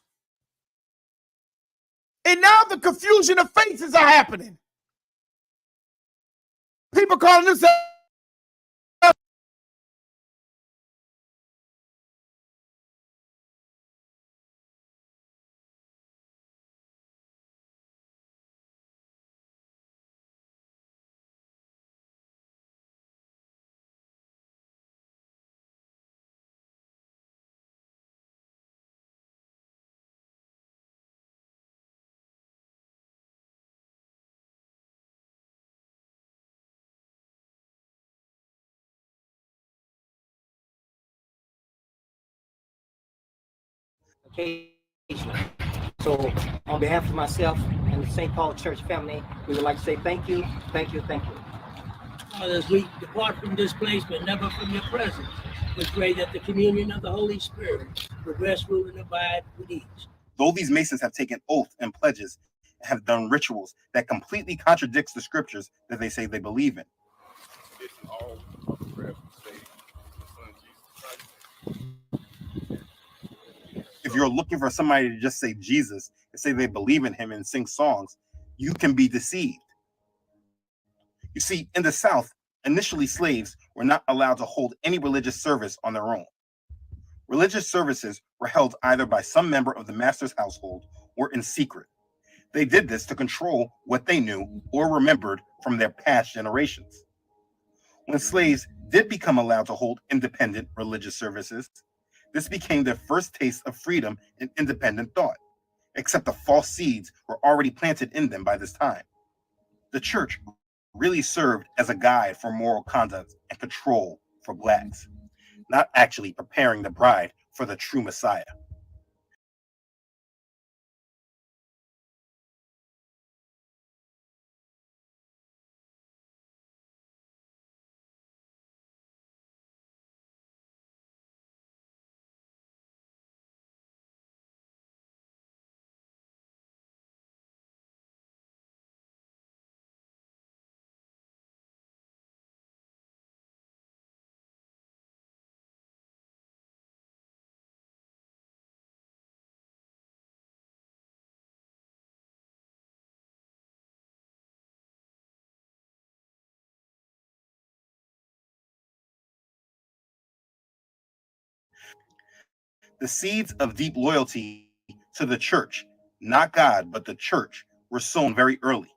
S1: And now the confusion of faces are happening. People calling themselves
S13: So on behalf of myself and the St. Paul Church family, we would like to say thank you, thank you, thank you.
S14: As we depart from this place, but never from your presence, we pray that the communion of the Holy Spirit will rest, rule, and abide with each.
S10: Though these Masons have taken oaths and pledges and have done rituals that completely contradicts the scriptures that they say they believe in. If you're looking for somebody to just say Jesus and say they believe in him and sing songs, you can be deceived. You see, in the South, initially slaves were not allowed to hold any religious service on their own. Religious services were held either by some member of the master's household or in secret. They did this to control what they knew or remembered from their past generations. When slaves did become allowed to hold independent religious services, this became their first taste of freedom and independent thought, except the false seeds were already planted in them by this time. The church really served as a guide for moral conduct and control for blacks, not actually preparing the bride for the true Messiah. The seeds of deep loyalty to the church, not God, but the church, were sown very early.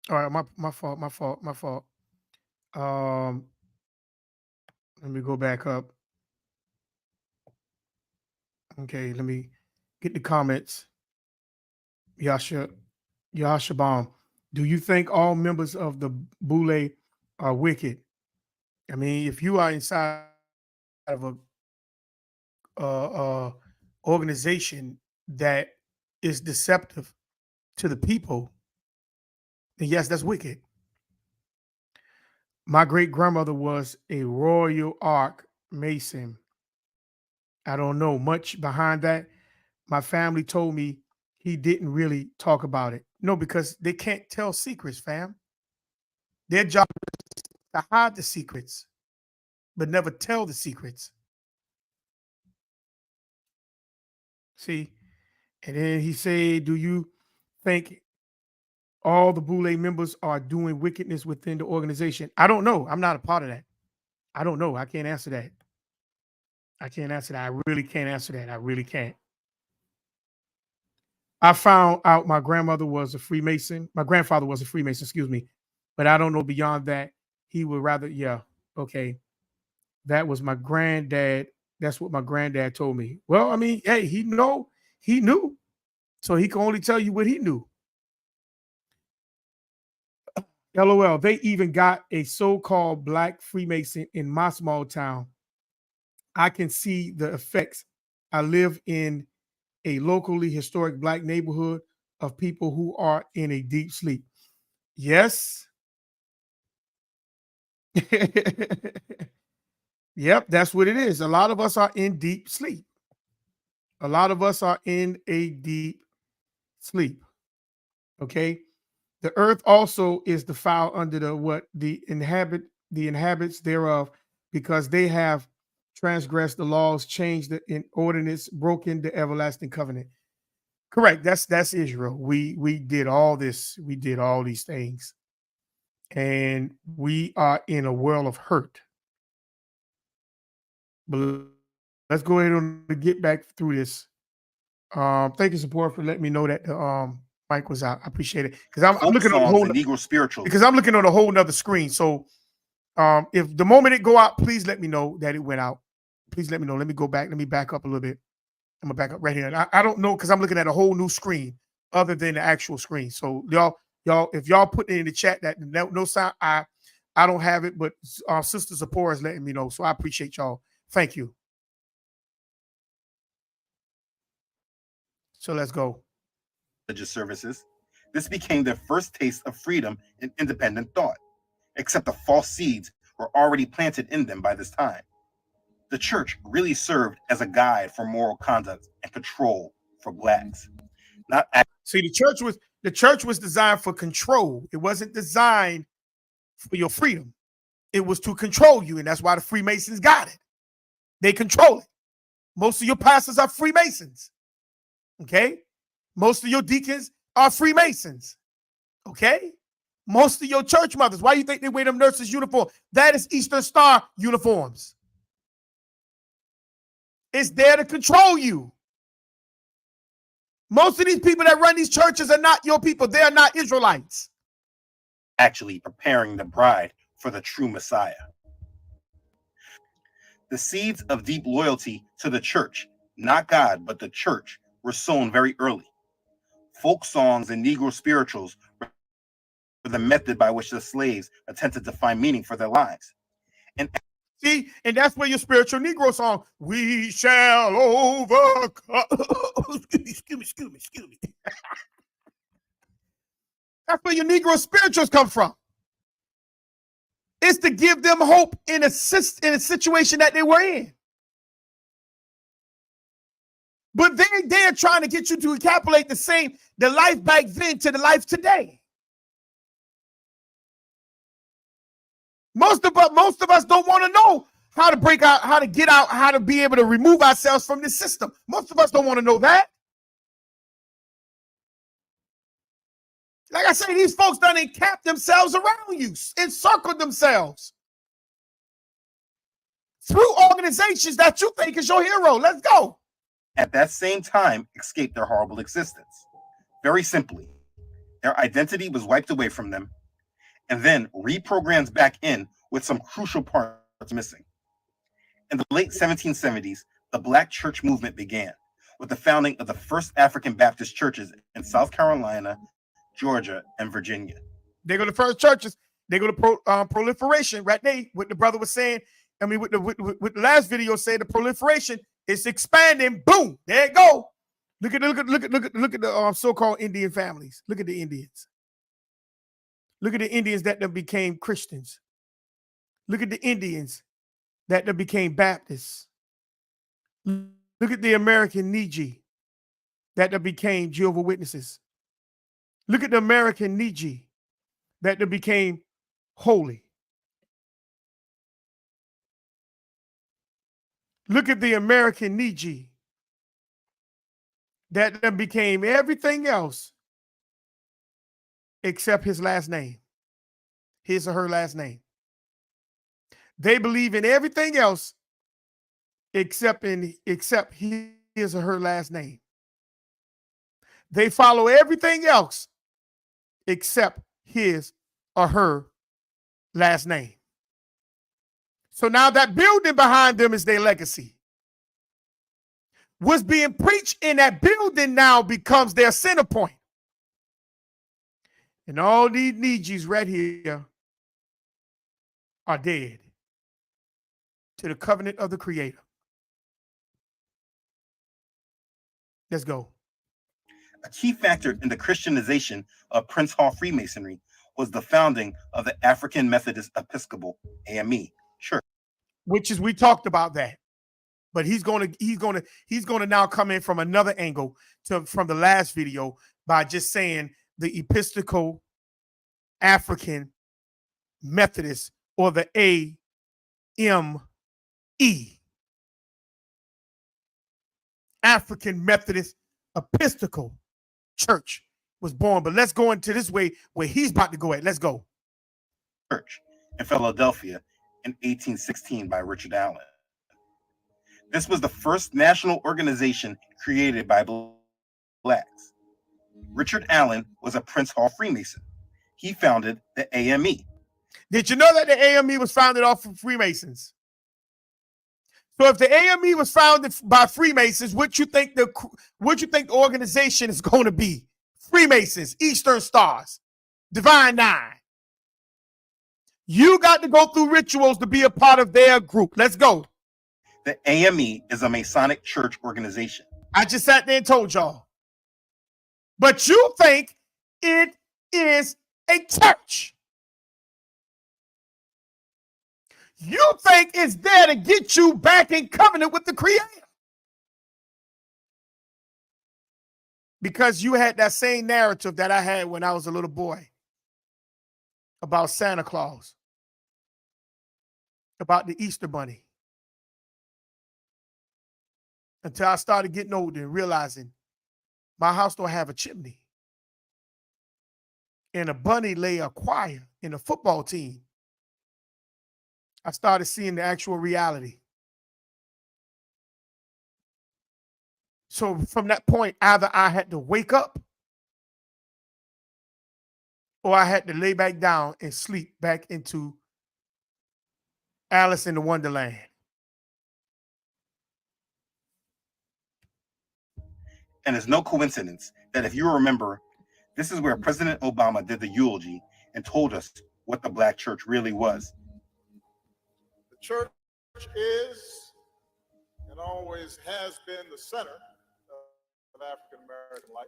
S1: All right, my fault. Um, let me go back up. Okay, let me get the comments. Yasha Bomb. Do you think all members of the Boule are wicked? I mean, if you are inside of a organization that is deceptive to the people, then yes, that's wicked. My great grandmother was a Royal Ark Mason. I don't know much behind that. My family told me he didn't really talk about it. No, because they can't tell secrets, fam. Their job is to hide the secrets, but never tell the secrets. See? And then he said, do you think all the Boule members are doing wickedness within the organization? I don't know. I'm not a part of that. I don't know. I can't answer that. I can't answer that. I really can't answer that. I really can't. I found out my grandmother was a Freemason. My grandfather was a Freemason, excuse me. But I don't know beyond that. He would rather, yeah, okay. That was my granddad. That's what my granddad told me. Well, I mean, hey, he knew. So he can only tell you what he knew. LOL. They even got a so-called black Freemason in my small town. I can see the effects. I live in a locally historic black neighborhood of people who are in a deep sleep. Yes. Yep, that's what it is. A lot of us are in deep sleep. A lot of us are in a deep sleep. Okay. The earth also is defiled under the what the inhabits thereof, because they have transgressed the laws, changed the in ordinance, broken the everlasting covenant. Correct. That's Israel. We did all this. We did all these things, and we are in a world of hurt. But let's go ahead and get back through this. Thank you, support, for letting me know that the mic was out. I appreciate it, because I'm
S10: Folk
S1: looking on the
S10: songs
S1: whole
S10: and Negro spirituals.
S1: because I'm looking on a whole nother screen. So if the moment it go out, please let me know that it went out. Please let me know. Let me go back. Let me back up a little bit. I'm gonna back up right here. I don't know, because I'm looking at a whole new screen other than the actual screen. So y'all, if y'all put it in the chat that no sound, I don't have it, but Sister Zipporah is letting me know. So I appreciate y'all. Thank you. So let's go.
S10: Religious services. This became their first taste of freedom and independent thought, except the false seeds were already planted in them by this time. The church really served as a guide for moral conduct and control for blacks.
S1: See, the church was designed for control. It wasn't designed for your freedom. It was to control you, and that's why the Freemasons got it. They control it. Most of your pastors are Freemasons. Okay? Most of your deacons are Freemasons. Okay? Most of your church mothers, why do you think they wear them nurses' uniform? That is Eastern Star uniforms. It's there to control you. Most of these people that run these churches are not your people. They are not Israelites.
S10: Actually preparing the bride for the true Messiah. The seeds of deep loyalty to the church, not God, but the church, were sown very early. Folk songs and Negro spirituals were the method by which the slaves attempted to find meaning for their lives. And
S1: see, and that's where your spiritual Negro song, we shall overcome. excuse me. That's where your Negro spirituals come from. It's to give them hope in a situation that they were in. But they are trying to get you to encapsulate the life back then to the life today. Most of us don't want to know how to break out, how to get out, how to be able to remove ourselves from this system. Most of us don't want to know that. Like I say, these folks done encamp themselves around you, encircled themselves through organizations that you think is your hero. Let's go.
S10: At that same time, escape their horrible existence. Very simply, their identity was wiped away from them and then reprogrammed back in with some crucial parts missing. In the late 1770s, the Black church movement began with the founding of the first African Baptist churches in South Carolina, Georgia, and Virginia.
S1: They go to first churches. They go to proliferation, right there. What the brother was saying, I mean, with the last video said the proliferation is expanding. Boom, there it go. Look at the so-called Indian families. Look at the Indians. Look at the Indians that became Christians. Look at the Indians that became Baptists. Look at the American Niji that became Jehovah's Witnesses. Look at the American Niji that became holy. Look at the American Niji that became everything else except his last name, his or her last name. They believe in everything else except his or her last name. They follow everything else except his or her last name. So now that building behind them is their legacy. What's being preached in that building now becomes their center point. And all these Nijis right here are dead to the covenant of the Creator. Let's go.
S10: A key factor in the Christianization of Prince Hall Freemasonry was the founding of the African Methodist Episcopal AME Church,
S1: which is, we talked about that, but he's going to now come in from another angle from the last video by just saying the Episcopal African Methodist, or the AME, African Methodist Episcopal Church, was born. But let's go into this way where he's about to go at. Let's go.
S10: Church in Philadelphia in 1816 by Richard Allen. This was the first national organization created by Blacks. Richard Allen was a Prince Hall Freemason. He founded the AME.
S1: Did you know that the AME was founded off of Freemasons? So if the AME was founded by Freemasons, what you think the organization is going to be? Freemasons, Eastern Stars, Divine Nine. You got to go through rituals to be a part of their group. Let's go.
S10: The AME is a Masonic church organization.
S1: I just sat there and told y'all. But you think it is a church. You think it's there to get you back in covenant with the Creator. Because you had that same narrative that I had when I was a little boy. about Santa Claus, about the Easter Bunny, until I started getting older and realizing my house don't have a chimney. And a bunny lay a choir in a football team. I started seeing the actual reality. So from that point, either I had to wake up or I had to lay back down and sleep back into Alice in the Wonderland.
S10: And it's no coincidence that if you remember, this is where President Obama did the eulogy and told us what the Black church really was.
S11: The church is and always has been the center of African American life.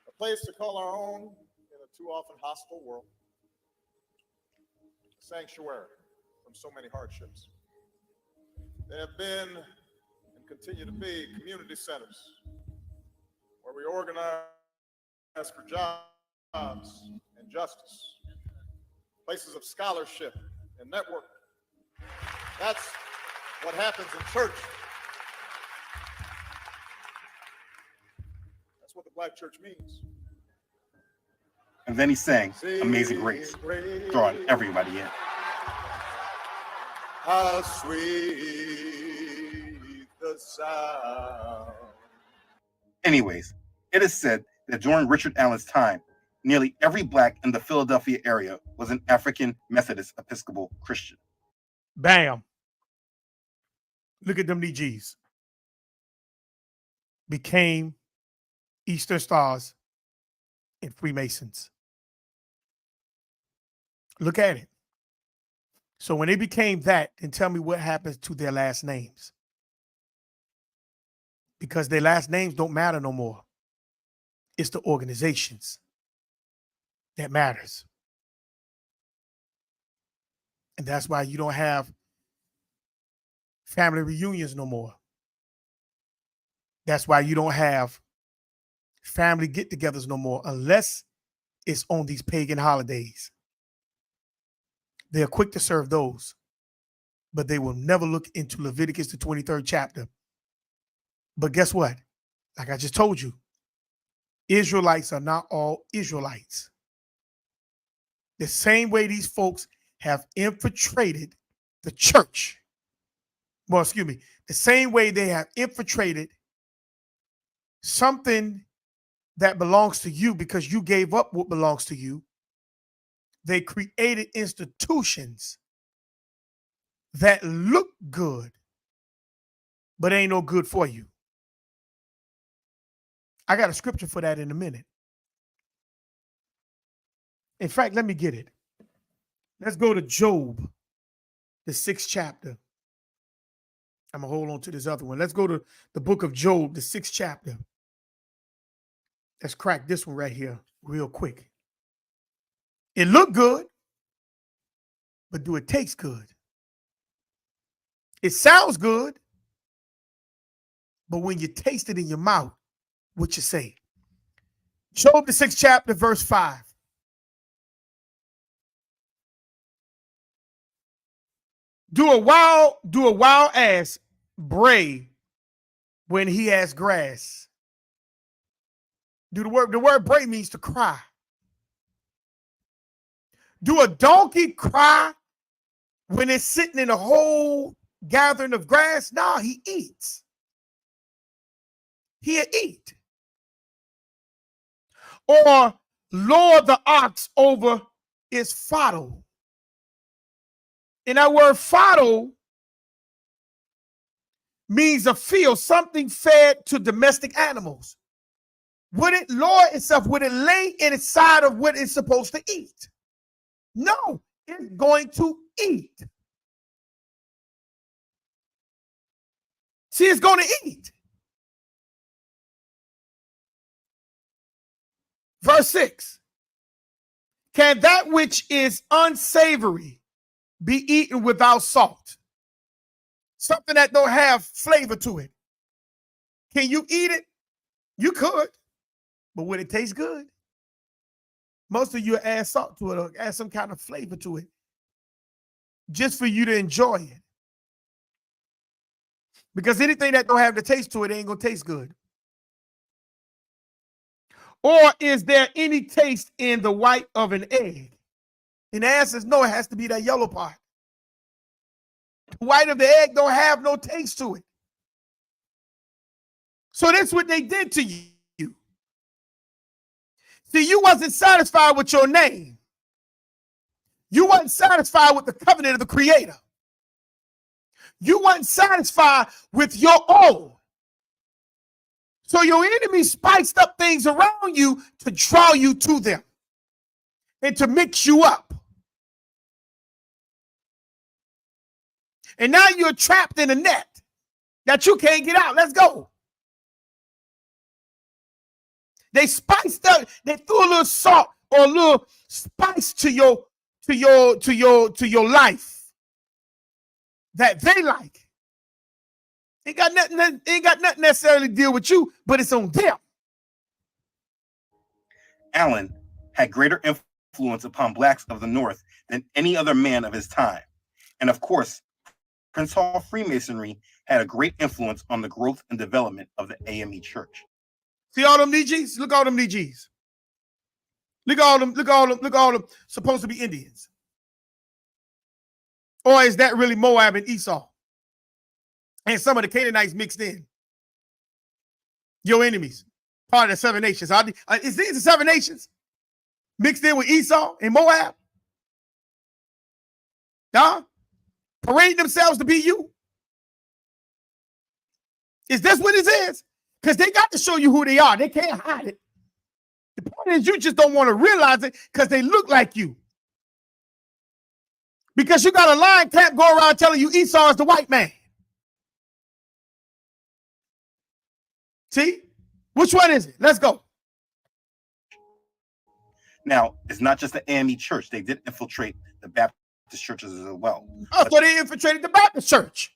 S11: A place to call our own in a too often hostile world. A sanctuary from so many hardships. They have been and continue to be community centers where we organize for jobs and justice. Places of scholarship and network. That's what happens in church. That's what the Black church means.
S10: And then he sang Amazing Grace, drawing everybody in.
S11: How sweet the sound.
S10: Anyways, it is said that during Richard Allen's time, nearly every Black in the Philadelphia area was an African Methodist Episcopal Christian.
S1: Bam. Look at them DGs. Became Eastern Stars and Freemasons. Look at it. So when they became that, then tell me what happens to their last names. Because their last names don't matter no more. It's the organizations that matters. And that's why you don't have family reunions no more. That's why you don't have family get-togethers no more unless it's on these pagan holidays. They're quick to serve those, but they will never look into Leviticus, the 23rd chapter. But guess what? Like I just told you, Israelites are not all Israelites. The same way these folks have infiltrated the church. Well, excuse me, the same way they have infiltrated something that belongs to you because you gave up what belongs to you. They created institutions that look good, but ain't no good for you. I got a scripture for that in a minute. In fact, let me get it. Let's go to Job, the 6th chapter. I'm going to hold on to this other one. Let's go to the book of Job, the 6th chapter. Let's crack this one right here real quick. It look good, but do it taste good? It sounds good, but when you taste it in your mouth, what you say? Job, the 6th chapter, verse 5. Do a wild ass bray when he has grass? The word bray means to cry. Do a donkey cry when it's sitting in a whole gathering of grass? No, he eats. He'll eat. Or lure the ox over its fodder. And that word fodder means a field, something fed to domestic animals. Would it lure itself? Would it lay inside of what it's supposed to eat? No, it's going to eat. See, it's going to eat. Verse 6. Can that which is unsavory be eaten without salt? Something that don't have flavor to it. Can you eat it You could, but would it taste good? Most of you add salt to it or add some kind of flavor to it just for you to enjoy it. Because anything that don't have the taste to it ain't going to taste good. Or is there any taste in the white of an egg? And the answer is no, it has to be that yellow part. The white of the egg don't have no taste to it. So that's what they did to you. See, you wasn't satisfied with your name. You wasn't satisfied with the covenant of the Creator. You weren't satisfied with your own. So your enemy spiced up things around you to draw you to them and to mix you up. And now you're trapped in a net that you can't get out. Let's go. They spiced up, they threw a little salt or a little spice to your life that they like. Ain't got nothing necessarily to deal with you, but it's on them.
S10: Allen had greater influence upon blacks of the North than any other man of his time. And of course, Prince Hall Freemasonry had a great influence on the growth and development of the AME Church.
S1: See all them DGs? Look at all them DGs. Look at all them, look at all them, look at all them supposed to be Indians. Or is that really Moab and Esau? And some of the Canaanites mixed in. Your enemies, part of the 7 nations. Is these the 7 nations mixed in with Esau and Moab? Huh? Parading themselves to be you? Is this what it is? Because they got to show you who they are. They can't hide it. The point is you just don't want to realize it because they look like you. Because you got a lying camp go around telling you Esau is the white man. See? Which one is it? Let's go.
S10: Now, it's not just the AME Church. They did infiltrate the Baptist churches as well.
S1: Oh, so they infiltrated the Baptist church.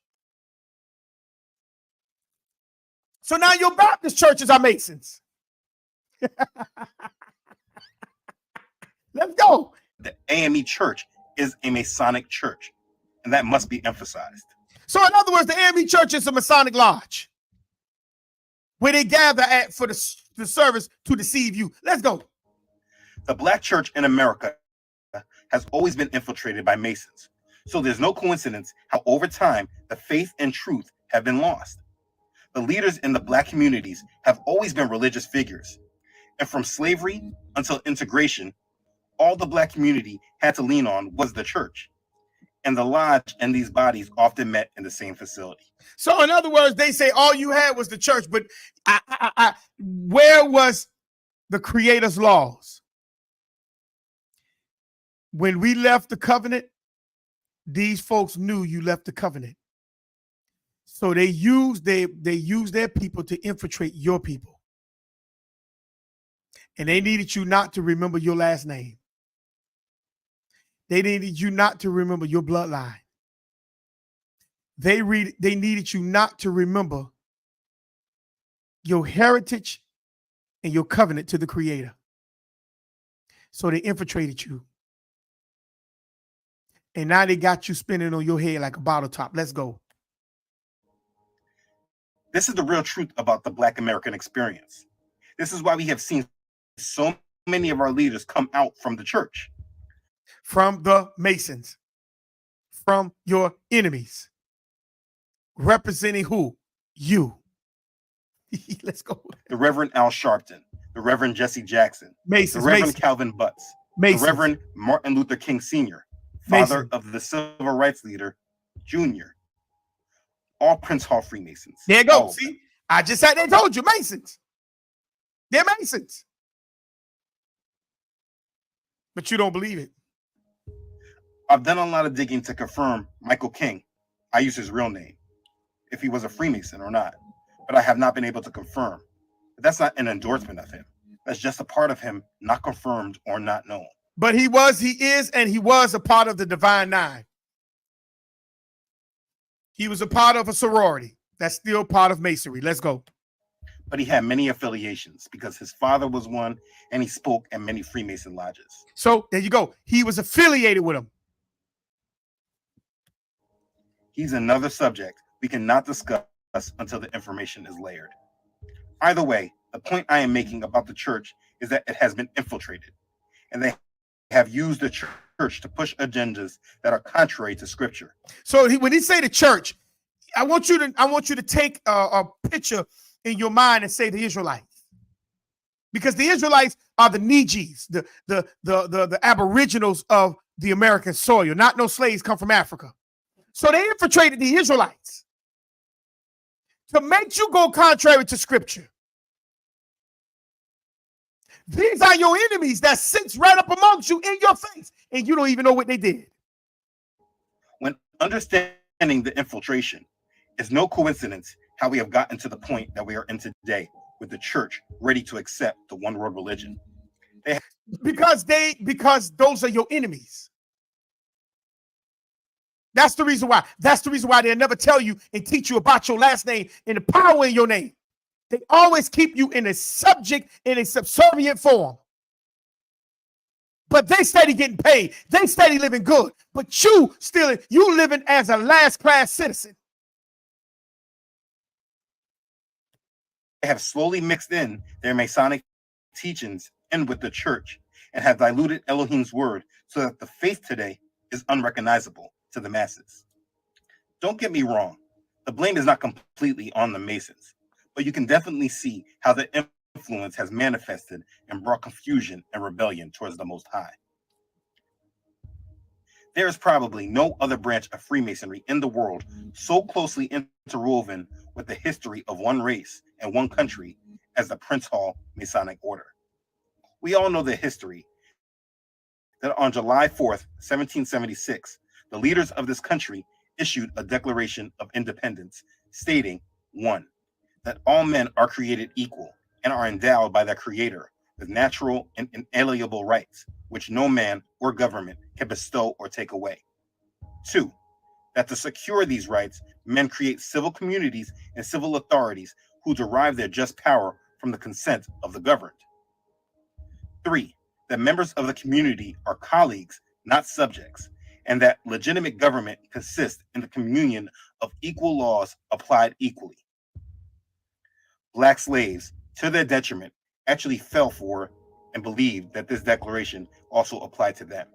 S1: So now your Baptist churches are Masons. Let's go.
S10: The AME Church is a Masonic church, and that must be emphasized.
S1: So in other words, the AME Church is a Masonic lodge where they gather at for the service to deceive you. Let's go.
S10: The Black church in America has always been infiltrated by Masons. So there's no coincidence how over time the faith and truth have been lost. The leaders in the Black communities have always been religious figures. And from slavery until integration, all the Black community had to lean on was the church. And the lodge and these bodies often met in the same facility.
S1: So in other words, they say all you had was the church, but where was the Creator's laws? When we left the covenant, these folks knew you left the covenant. So they used their people to infiltrate your people. And they needed you not to remember your last name. They needed you not to remember your bloodline. They needed you not to remember your heritage and your covenant to the Creator. So they infiltrated you. And now they got you spinning on your head like a bottle top. Let's go.
S10: This is the real truth about the Black American experience. This is why we have seen so many of our leaders come out from the church.
S1: From the Masons. From your enemies. Representing who? You. Let's go.
S10: The Reverend Al Sharpton. The Reverend Jesse Jackson.
S1: Masons.
S10: The Reverend
S1: Masons.
S10: Calvin Butts.
S1: Masons.
S10: The Reverend Martin Luther King Sr., father of the civil rights leader, Jr. All Prince Hall Freemasons.
S1: There you go. See, I just said they told you, Masons. They're Masons. But you don't believe it.
S10: I've done a lot of digging to confirm Michael King, I use his real name, if he was a Freemason or not, but I have not been able to confirm. But that's not an endorsement of him. That's just a part of him not confirmed or not known.
S1: But he is, and he was a part of the Divine Nine. He was a part of a sorority. That's still part of Masonry. Let's go.
S10: but he had many affiliations because his father was one and he spoke at many Freemason lodges.
S1: So there you go. He was affiliated with them.
S10: He's another subject we cannot discuss until the information is layered. Either way, the point I am making about the church is that it has been infiltrated, and they have used the church to push agendas that are contrary to Scripture.
S1: So when he say the church, I want you to take a picture in your mind and say the Israelites, because the Israelites are the Nijis, the aboriginals of the American soil. Not no slaves come from Africa. So they infiltrated the Israelites to make you go contrary to Scripture. These are your enemies that sits right up amongst you in your face, and you don't even know what they did.
S10: When understanding the infiltration, it's no coincidence how we have gotten to the point that we are in today, with the church ready to accept the one world religion.
S1: Because those are your enemies. That's the reason why. That's the reason why they'll never tell you and teach you about your last name and the power in your name. They always keep you in a subject, in a subservient form. But they steady getting paid. They steady living good. But you living as a last class citizen.
S10: They have slowly mixed in their Masonic teachings in with the church and have diluted Elohim's word so that the faith today is unrecognizable to the masses. Don't get me wrong, the blame is not completely on the Masons, but you can definitely see how the influence has manifested and brought confusion and rebellion towards the Most High. There is probably no other branch of Freemasonry in the world so closely interwoven with the history of one race and one country as the Prince Hall Masonic Order. We all know the history that on July 4th, 1776, the leaders of this country issued a Declaration of Independence stating, 1, that all men are created equal and are endowed by their Creator with natural and inalienable rights, which no man or government can bestow or take away. 2, that to secure these rights, men create civil communities and civil authorities who derive their just power from the consent of the governed. 3, that members of the community are colleagues, not subjects, and that legitimate government consists in the communion of equal laws applied equally. Black slaves, to their detriment, actually fell for and believed that this declaration also applied to them,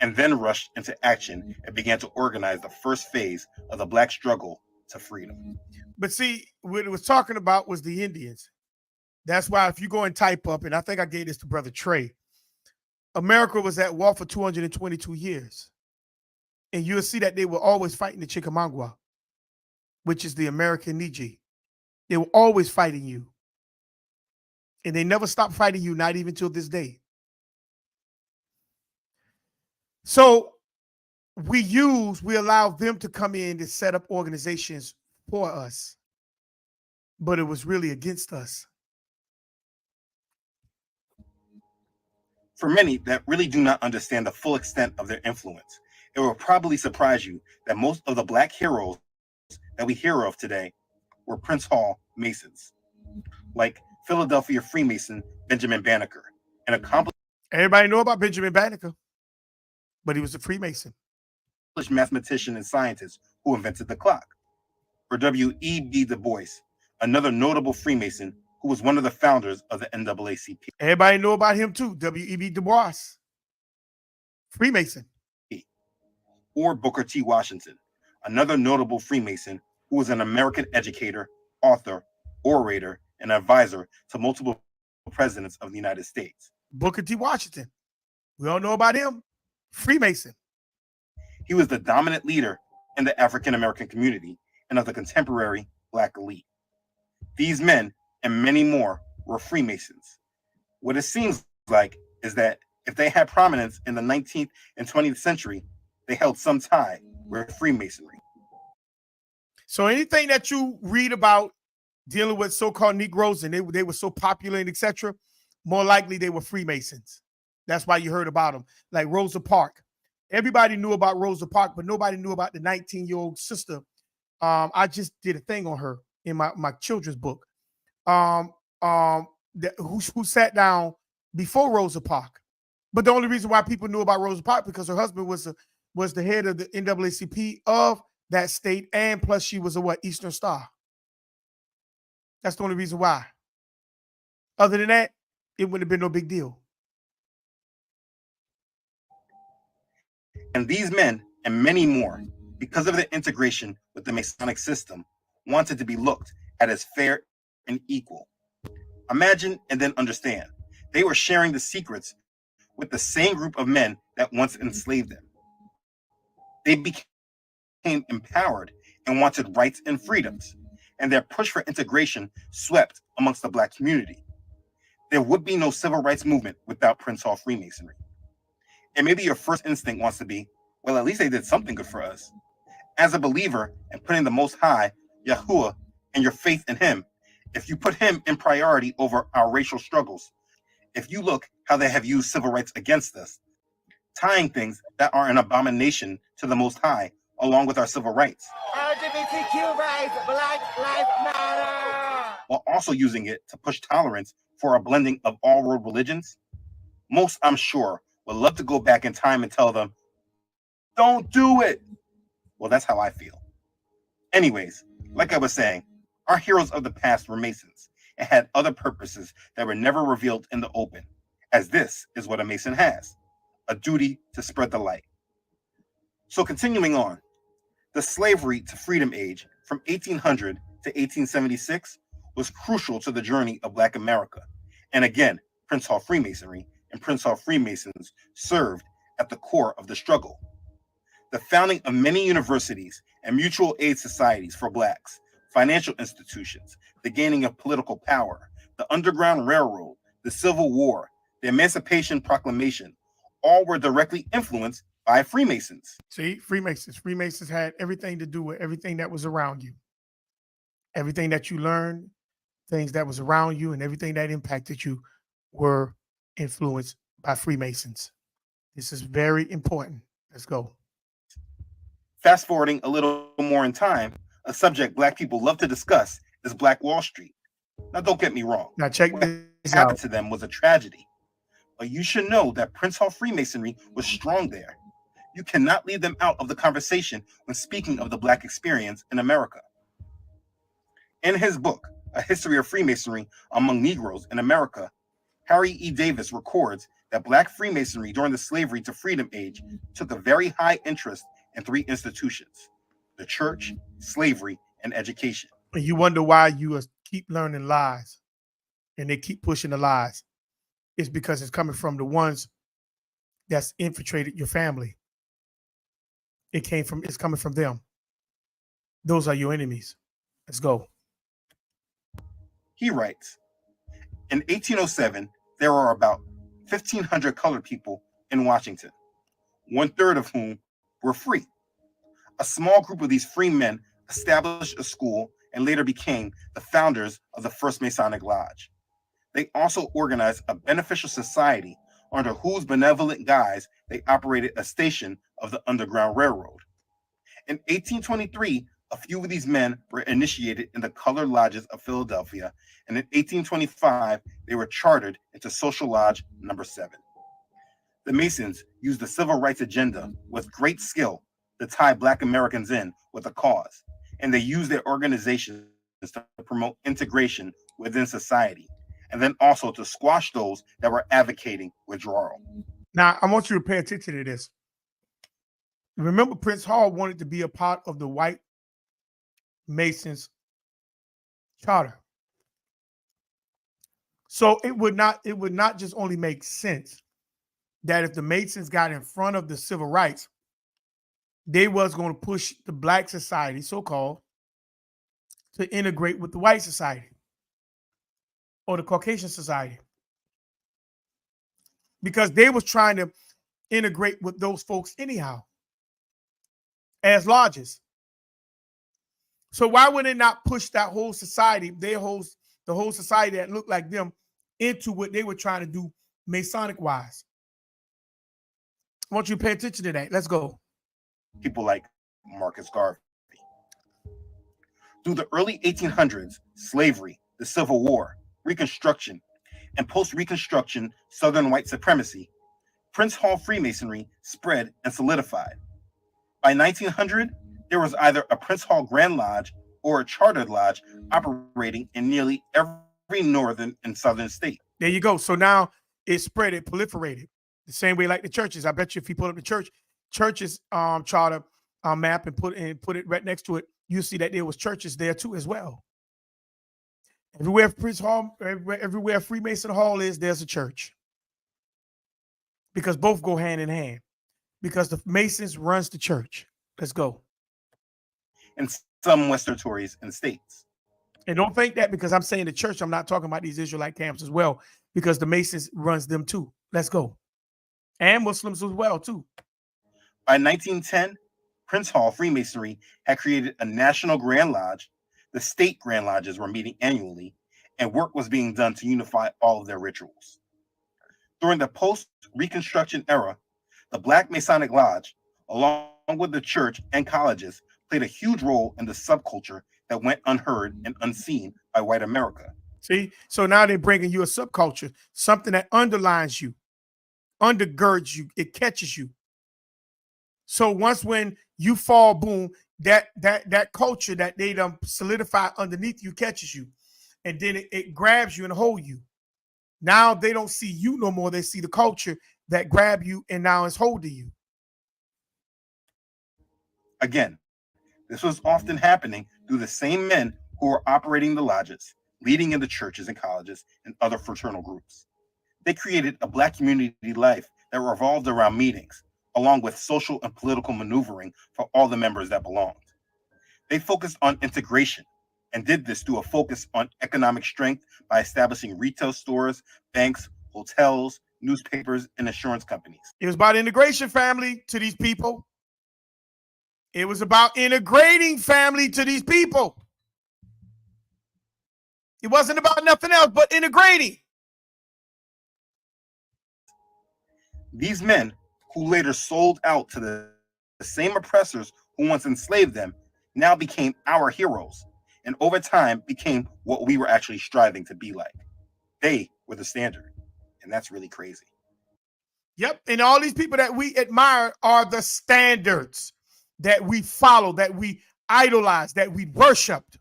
S10: and then rushed into action and began to organize the first phase of the Black struggle to freedom.
S1: But see, what it was talking about was the Indians. That's why if you go and type up, and I think I gave this to Brother Trey, America was at war for 222 years. And you'll see that they were always fighting the Chickamauga, which is the American Niji. They were always fighting you. And they never stopped fighting you, not even till this day. So we allow them to come in to set up organizations for us. But it was really against us.
S10: For many that really do not understand the full extent of their influence, it will probably surprise you that most of the Black heroes that we hear of today were Prince Hall Masons, like Philadelphia Freemason Benjamin Banneker, an accomplished
S1: Everybody know about Benjamin Banneker, but he was a Freemason.
S10: Mathematician and scientist who invented the clock, or W.E.B. Du Bois, another notable Freemason who was one of the founders of the NAACP.
S1: Everybody know about him too, W.E.B. Du Bois, Freemason.
S10: Or Booker T. Washington, another notable Freemason who was an American educator, author, orator, and advisor to multiple presidents of the United States.
S1: Booker T. Washington, we all know about him, Freemason.
S10: He was the dominant leader in the African American community and of the contemporary Black elite. These men and many more were Freemasons. What it seems like is that if they had prominence in the 19th and 20th century, they held some tie with Freemasonry.
S1: So anything that you read about dealing with so-called Negroes and they were so popular and etc., more likely they were Freemasons. That's why you heard about them. Like Rosa Parks. Everybody knew about Rosa Parks, but nobody knew about the 19-year-old sister. I just did a thing on her in my children's book. who sat down before Rosa Parks. But the only reason why people knew about Rosa Parks because her husband was the head of the NAACP of that state, and plus she was a Eastern Star. That's the only reason why. Other than that, it wouldn't have been no big deal.
S10: And these men and many more, because of their integration with the Masonic system, wanted to be looked at as fair and equal. Imagine and then understand. They were sharing the secrets with the same group of men that once enslaved them. They became empowered and wanted rights and freedoms, and their push for integration swept amongst the Black community. There would be no civil rights movement without Prince Hall Freemasonry. And maybe your first instinct wants to be, well, at least they did something good for us. As a believer and putting the Most High, Yahuwah, and your faith in him, if you put him in priority over our racial struggles, if you look how they have used civil rights against us, tying things that are an abomination to the Most High along with our civil rights,
S15: LGBTQ rights, Black Lives Matter,
S10: while also using it to push tolerance for a blending of all world religions, most, I'm sure, would love to go back in time and tell them, don't do it. Well, that's how I feel. Anyways, like I was saying, our heroes of the past were Masons and had other purposes that were never revealed in the open, as this is what a Mason has, a duty to spread the light. So continuing on, the slavery to freedom age from 1800 to 1876 was crucial to the journey of Black America. And again, Prince Hall Freemasonry and Prince Hall Freemasons served at the core of the struggle. The founding of many universities and mutual aid societies for Blacks, financial institutions, the gaining of political power, the Underground Railroad, the Civil War, the Emancipation Proclamation, all were directly influenced by Freemasons.
S1: See, Freemasons had everything to do with everything that was around you. Everything that you learned, things that was around you, and everything that impacted you were influenced by Freemasons. This is very important. Let's go.
S10: Fast forwarding a little more in time, a subject Black people love to discuss is Black Wall Street. Now, don't get me wrong.
S1: Now, check
S10: what
S1: this
S10: happened
S1: out.
S10: to them was a tragedy. But you should know that Prince Hall Freemasonry was strong there. You cannot leave them out of the conversation when speaking of the Black experience in America. In his book, A History of Freemasonry Among Negroes in America, Harry E. Davis records that Black Freemasonry during the slavery to freedom age took a very high interest in three institutions: the church, slavery, and education.
S1: And you wonder why you keep learning lies and they keep pushing the lies. It's because it's coming from the ones that's infiltrated your family. It's coming from them. Those are your enemies. Let's go.
S10: He writes, in 1807, there are about 1,500 colored people in Washington, 1/3 of whom were free. A small group of these free men established a school and later became the founders of the First Masonic Lodge. They also organized a beneficial society under whose benevolent guise they operated a station of the Underground Railroad. In 1823, a few of these men were initiated in the Colored Lodges of Philadelphia, and in 1825, they were chartered into Social Lodge Number 7. The Masons used the civil rights agenda with great skill to tie Black Americans in with a cause, and they used their organizations to promote integration within society, and then also to squash those that were advocating withdrawal.
S1: Now, I want you to pay attention to this. Remember, Prince Hall wanted to be a part of the white Masons charter. So it would not just only make sense that if the Masons got in front of the civil rights, they was going to push the Black society, so-called, to integrate with the white society or the Caucasian society, because they was trying to integrate with those folks anyhow as lodges. So why would they not push that whole society, the whole society that looked like them, into what they were trying to do Masonic wise? I want you to pay attention to that. Let's go.
S10: People like Marcus Garvey. Through the early 1800s, slavery, the Civil War, Reconstruction, and post-Reconstruction Southern white supremacy, Prince Hall Freemasonry spread and solidified. By 1900, there was either a Prince Hall Grand Lodge or a chartered lodge operating in nearly every northern and southern state.
S1: There you go. So now it spread, it proliferated. The same way like the churches. I bet you if you pull up the churches charter map and put it right next to it, you see that there was churches there too as well. Everywhere Prince Hall, everywhere Freemason Hall is, there's a church. Because both go hand in hand. Because the Masons runs the church. Let's go.
S10: In some Western territories and states.
S1: And don't think that because I'm saying the church, I'm not talking about these Israelite camps as well, because the Masons runs them too. Let's go. And Muslims as well too.
S10: By 1910, Prince Hall Freemasonry had created a national Grand Lodge. The state Grand Lodges were meeting annually, and work was being done to unify all of their rituals. During the post-Reconstruction era, the Black Masonic Lodge, along with the church and colleges, played a huge role in the subculture that went unheard and unseen by white America.
S1: See, so now they're bringing you a subculture, something that underlines you, undergirds you, it catches you. So once when you fall, boom, that culture that they done solidify underneath you catches you, and then it grabs you and holds you. Now they don't see you no more; they see the culture that grab you and now is holding you.
S10: Again, this was often happening through the same men who were operating the lodges, leading in the churches and colleges and other fraternal groups. They created a Black community life that revolved around meetings, along with social and political maneuvering for all the members that belonged. They focused on integration and did this through a focus on economic strength by establishing retail stores, banks, hotels, newspapers, and insurance companies.
S1: It was about integration, family, to these people. It was about integrating family to these people. It wasn't about nothing else but integrating.
S10: These men, who later sold out to the same oppressors who once enslaved them, now became our heroes, and over time became what we were actually striving to be like. They were the standard, and that's really crazy.
S1: Yep, and all these people that we admire are the standards that we follow, that we idolize, that we worshiped.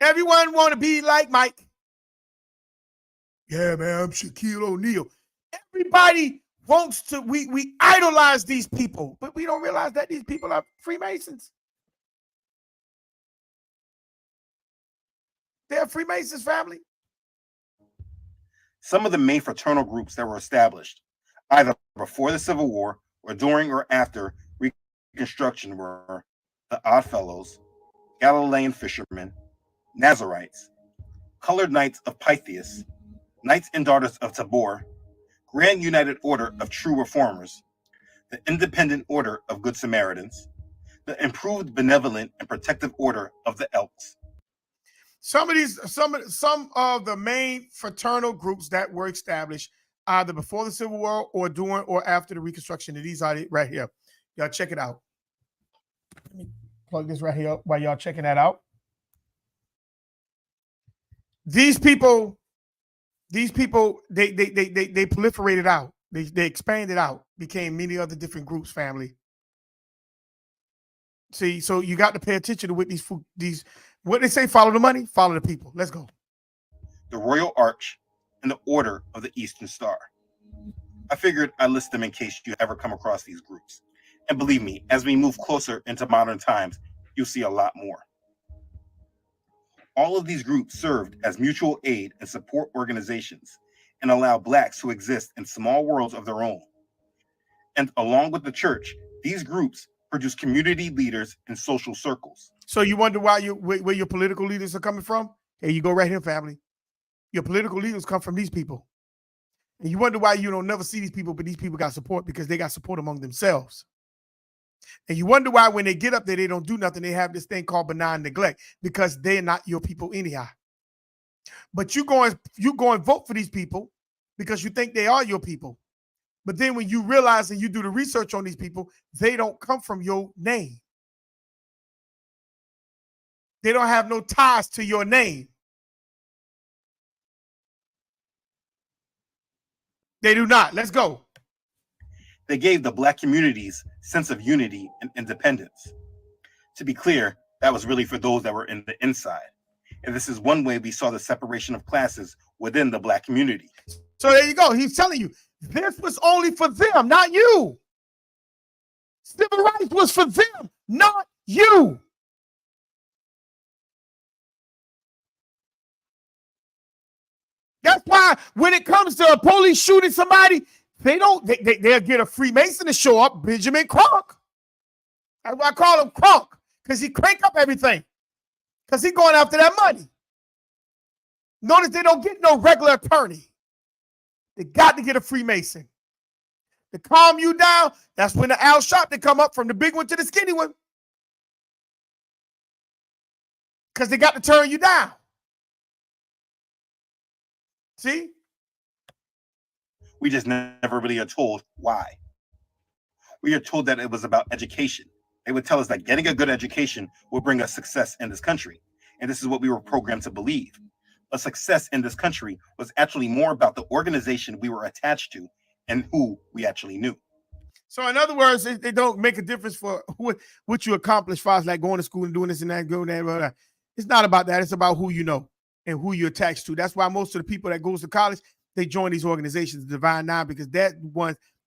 S1: Everyone want to be like Mike. Yeah, man, I'm Shaquille O'Neal. Everybody wants to, we idolize these people, but we don't realize that these people are Freemasons. They're Freemasons, family.
S10: Some of the main fraternal groups that were established, either before the Civil War or during or after Reconstruction, were the Odd Fellows, Galilean Fishermen, Nazarites, Colored Knights of Pythias, Knights and Daughters of Tabor, Grand United Order of True Reformers, the Independent Order of Good Samaritans, the Improved Benevolent and Protective Order of the Elks.
S1: Some of the main fraternal groups that were established either before the Civil War or during or after the Reconstruction. And these are right here. Y'all check it out. Let me plug this right here while y'all checking that out. These people, they proliferated out. They expanded out, became many other different groups, family. See, so you got to pay attention to what these what they say, follow the money, follow the people. Let's go.
S10: The Royal Arch and the Order of the Eastern Star. I figured I'd list them in case you ever come across these groups. And believe me, as we move closer into modern times, you'll see a lot more. All of these groups served as mutual aid and support organizations and allow Blacks to exist in small worlds of their own. And along with the church, these groups produce community leaders and social circles.
S1: So you wonder where your political leaders are coming from? Here you go right here, family. Your political leaders come from these people. And you wonder why you don't never see these people, but these people got support because they got support among themselves. And you wonder why when they get up there, they don't do nothing. They have this thing called benign neglect because they're not your people anyhow. But you go and vote for these people because you think they are your people. But then when you realize and you do the research on these people, they don't come from your name. They don't have no ties to your name. They do not. Let's go.
S10: They gave the black communities sense of unity and independence. To be clear, that was really for those that were in the inside. And this is one way we saw the separation of classes within the black community.
S1: So there you go. He's telling you, this was only for them, not you. Civil rights was for them, not you. That's why when it comes to a police shooting somebody, they'll get a Freemason to show up, Benjamin Crunk. That's why I call him Crunk, because he crank up everything. Because he's going after that money. Notice they don't get no regular attorney. They got to get a Freemason. To calm you down, that's when the Al Sharpton come up from the big one to the skinny one. Because they got to turn you down. See?
S10: We just never really are told why. We are told that it was about education. They would tell us that getting a good education will bring us success in this country. And this is what we were programmed to believe. A success in this country was actually more about the organization we were attached to and who we actually knew.
S1: So in other words, they don't make a difference for what you accomplish as far as like going to school and doing this and that, going there. It's not about that. It's about who you know and who you're attached to. That's why most of the people that goes to college, they join these organizations, the Divine Nine, because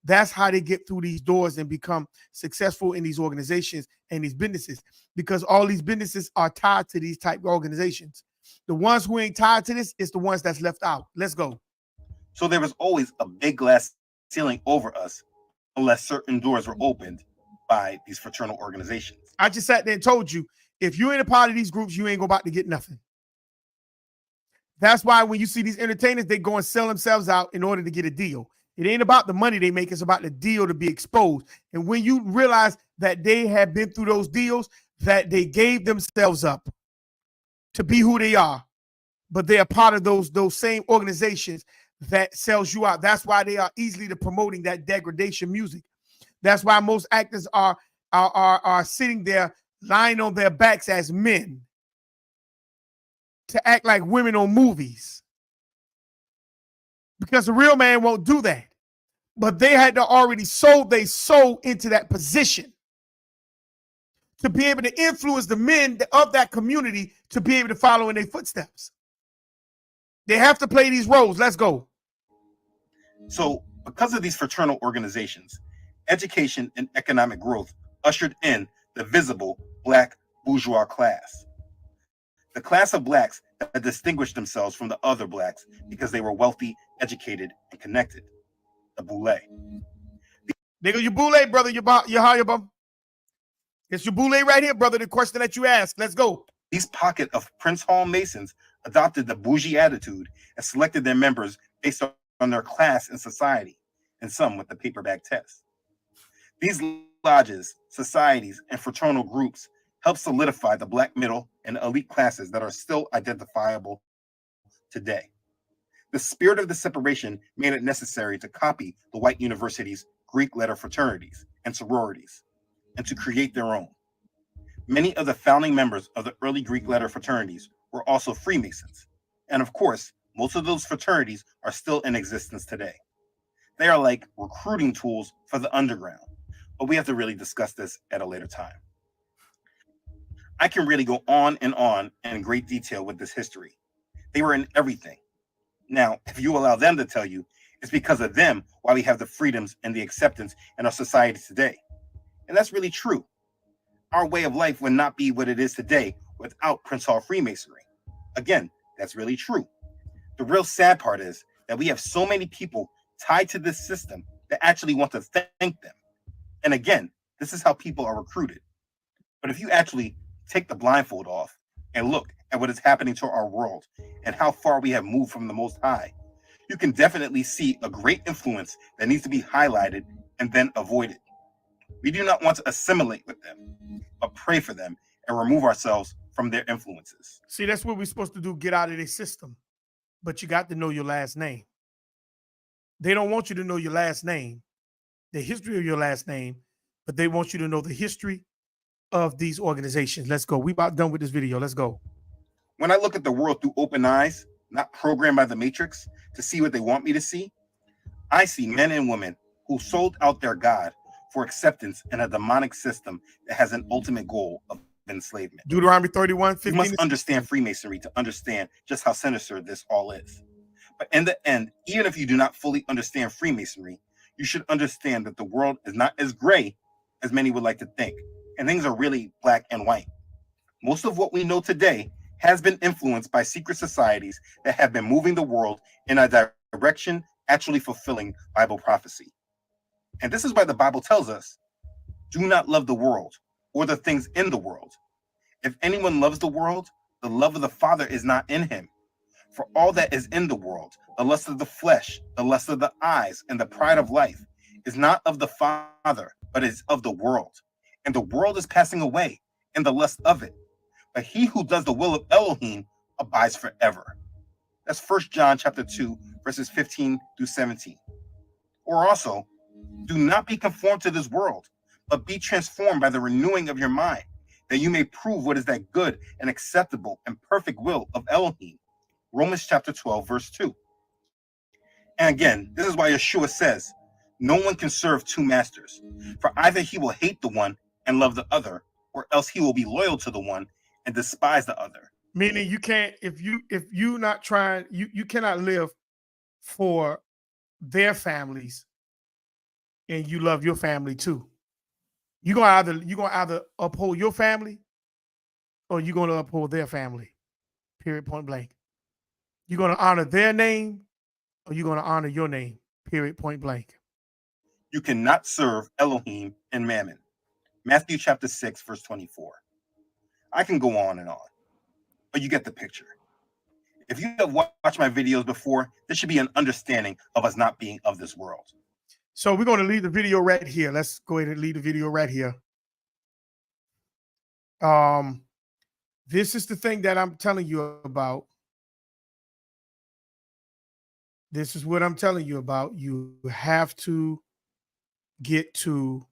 S1: that's how they get through these doors and become successful in these organizations and these businesses, because all these businesses are tied to these type of organizations. The ones who ain't tied to this is the ones that's left out. Let's go.
S10: So there was always a big glass ceiling over us unless certain doors were opened by these fraternal organizations.
S1: I just sat there and told you, if you ain't a part of these groups, you ain't about to get nothing. That's why when you see these entertainers, they go and sell themselves out in order to get a deal. It ain't about the money they make. It's about the deal to be exposed. And when you realize that they have been through those deals, that they gave themselves up to be who they are, but they are part of those same organizations that sells you out. That's why they are easily to promoting that degradation music. That's why most actors are sitting there lying on their backs as men to act like women on movies, because the real man won't do that. But they had to already sold their soul into that position to be able to influence the men of that community to be able to follow in their footsteps. They have to play these roles. Let's go.
S10: So because of these fraternal organizations, education and economic growth ushered in the visible black bourgeois class. The class of blacks that distinguished themselves from the other blacks because they were wealthy, educated, and connected. The boule.
S1: Nigga, you boule, brother. You higher, bum. It's your boule right here, brother. The question that you asked. Let's go.
S10: These pocket of Prince Hall Masons adopted the bougie attitude and selected their members based on their class in society, and some with the paper bag test. These lodges, societies, and fraternal groups help solidify the black middle and elite classes that are still identifiable today. The spirit of the separation made it necessary to copy the white universities' Greek letter fraternities and sororities, and to create their own. Many of the founding members of the early Greek letter fraternities were also Freemasons. And of course, most of those fraternities are still in existence today. They are like recruiting tools for the underground, but we have to really discuss this at a later time. I can really go on in great detail with this history. They were in everything. Now, if you allow them to tell you, it's because of them why we have the freedoms and the acceptance in our society today. And that's really true. Our way of life would not be what it is today without Prince Hall Freemasonry. Again, that's really true. The real sad part is that we have so many people tied to this system that actually want to thank them. And again, this is how people are recruited. But if you actually take the blindfold off and look at what is happening to our world and how far we have moved from the Most High, you can definitely see a great influence that needs to be highlighted and then avoided. We do not want to assimilate with them, but pray for them and remove ourselves from their influences.
S1: See, that's what we're supposed to do, get out of their system. But you got to know your last name. They don't want you to know your last name, the history of your last name, but they want you to know the history of these organizations. Let's go. We about done with this video. Let's go.
S10: When I look at the world through open eyes, not programmed by the Matrix to see what they want me to see, I see men and women who sold out their God for acceptance in a demonic system that has an ultimate goal of enslavement.
S1: Deuteronomy 31,
S10: You
S1: 15.
S10: must understand Freemasonry to understand just how sinister this all is. But in the end, even if you do not fully understand Freemasonry, you should understand that the world is not as gray as many would like to think, and things are really black and white. Most of what we know today has been influenced by secret societies that have been moving the world in a direction actually fulfilling Bible prophecy. And this is why the Bible tells us, do not love the world or the things in the world. If anyone loves the world, the love of the Father is not in him. For all that is in the world, the lust of the flesh, the lust of the eyes, and the pride of life, is not of the Father, but is of the world. And the world is passing away, and the lust of it. But he who does the will of Elohim abides forever. That's 1 John chapter 2, verses 15 through 17. Or also, do not be conformed to this world, but be transformed by the renewing of your mind, that you may prove what is that good and acceptable and perfect will of Elohim. Romans chapter 12, verse 2. And again, this is why Yeshua says, no one can serve two masters, for either he will hate the one and love the other, or else he will be loyal to the one and despise the other.
S1: Meaning you can't, if you not trying, you cannot live for their families and you love your family too. You're gonna either uphold your family or you're gonna uphold their family. Period, point blank. You're gonna honor their name or you're gonna honor your name. Period, point blank.
S10: You cannot serve Elohim and Mammon. Matthew chapter 6, verse 24. I can go on and on, but you get the picture. If you have watched my videos before, there should be an understanding of us not being of this world.
S1: So we're going to leave the video right here. Let's go ahead and leave the video right here. This is the thing that I'm telling you about. This is what I'm telling you about. You have to get to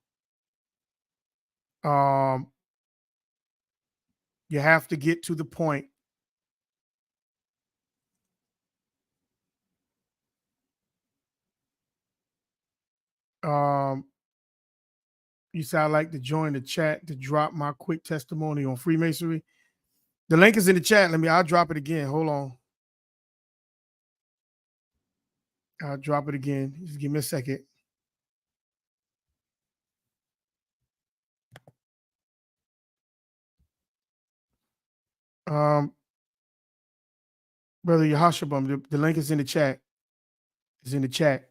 S1: you have to get to the point you said I'd like to join the chat to drop my quick testimony on Freemasonry. The link is in the chat. I'll drop it again. Hold on. I'll drop it again. Just give me a second. Brother Yahashabam, the link is in the chat. It's in the chat.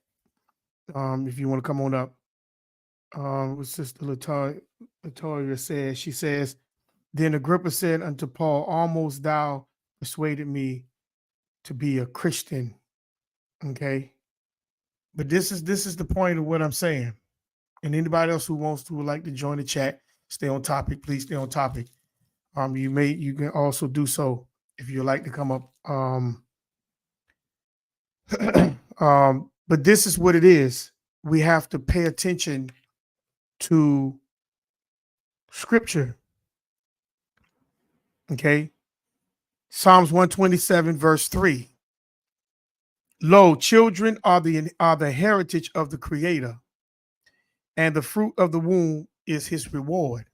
S1: If you want to come on up. What Sister Latoya says, she says, then Agrippa said unto Paul, almost thou persuaded me to be a Christian. Okay. But this is the point of what I'm saying. And anybody else who wants to would like to join the chat, stay on topic, please stay on topic. You can also do so if you'd like to come up. But this is what it is. We have to pay attention to scripture. Okay. Psalms 127, verse 3. Lo, children are the heritage of the Creator, and the fruit of the womb is his reward.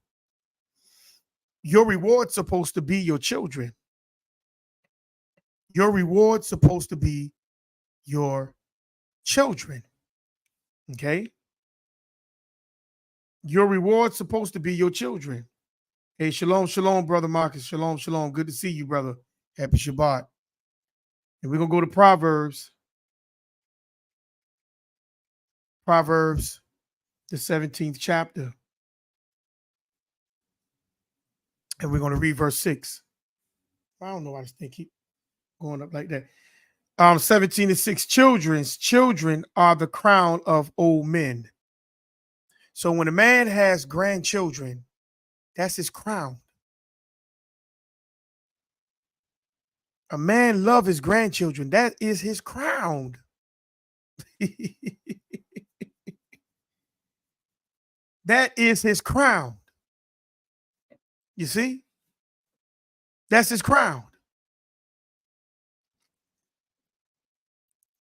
S1: Your reward's supposed to be your children. Your reward's supposed to be your children. Okay? Your reward's supposed to be your children. Hey, shalom, shalom, Brother Marcus. Shalom, shalom. Good to see you, brother. Happy Shabbat. And we're going to go to Proverbs. Proverbs, the 17th chapter. And we're going to read verse 6. I don't know why this thing keep going up like that. 17:6. Children are the crown of old men. So when a man has grandchildren, that's his crown. A man loves his grandchildren. That is his crown. That is his crown. You see? That's his crown.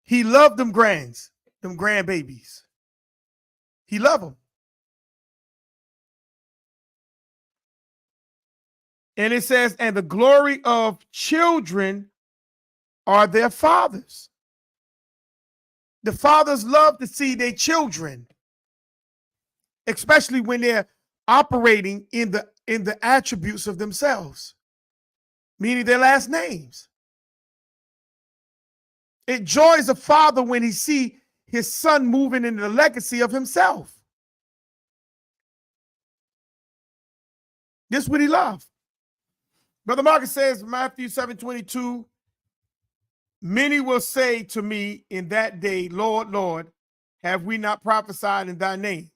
S1: He loved them grands. them grandbabies. He loved them. And it says, and the glory of children are their fathers. The fathers love to see their children, especially when they're operating in the attributes of themselves, meaning their last names. It joys a father when he see his son moving in the legacy of himself. This is what he loved. Brother Marcus says, Matthew 7:22, many will say to me in that day, Lord, Lord, have we not prophesied in thy name?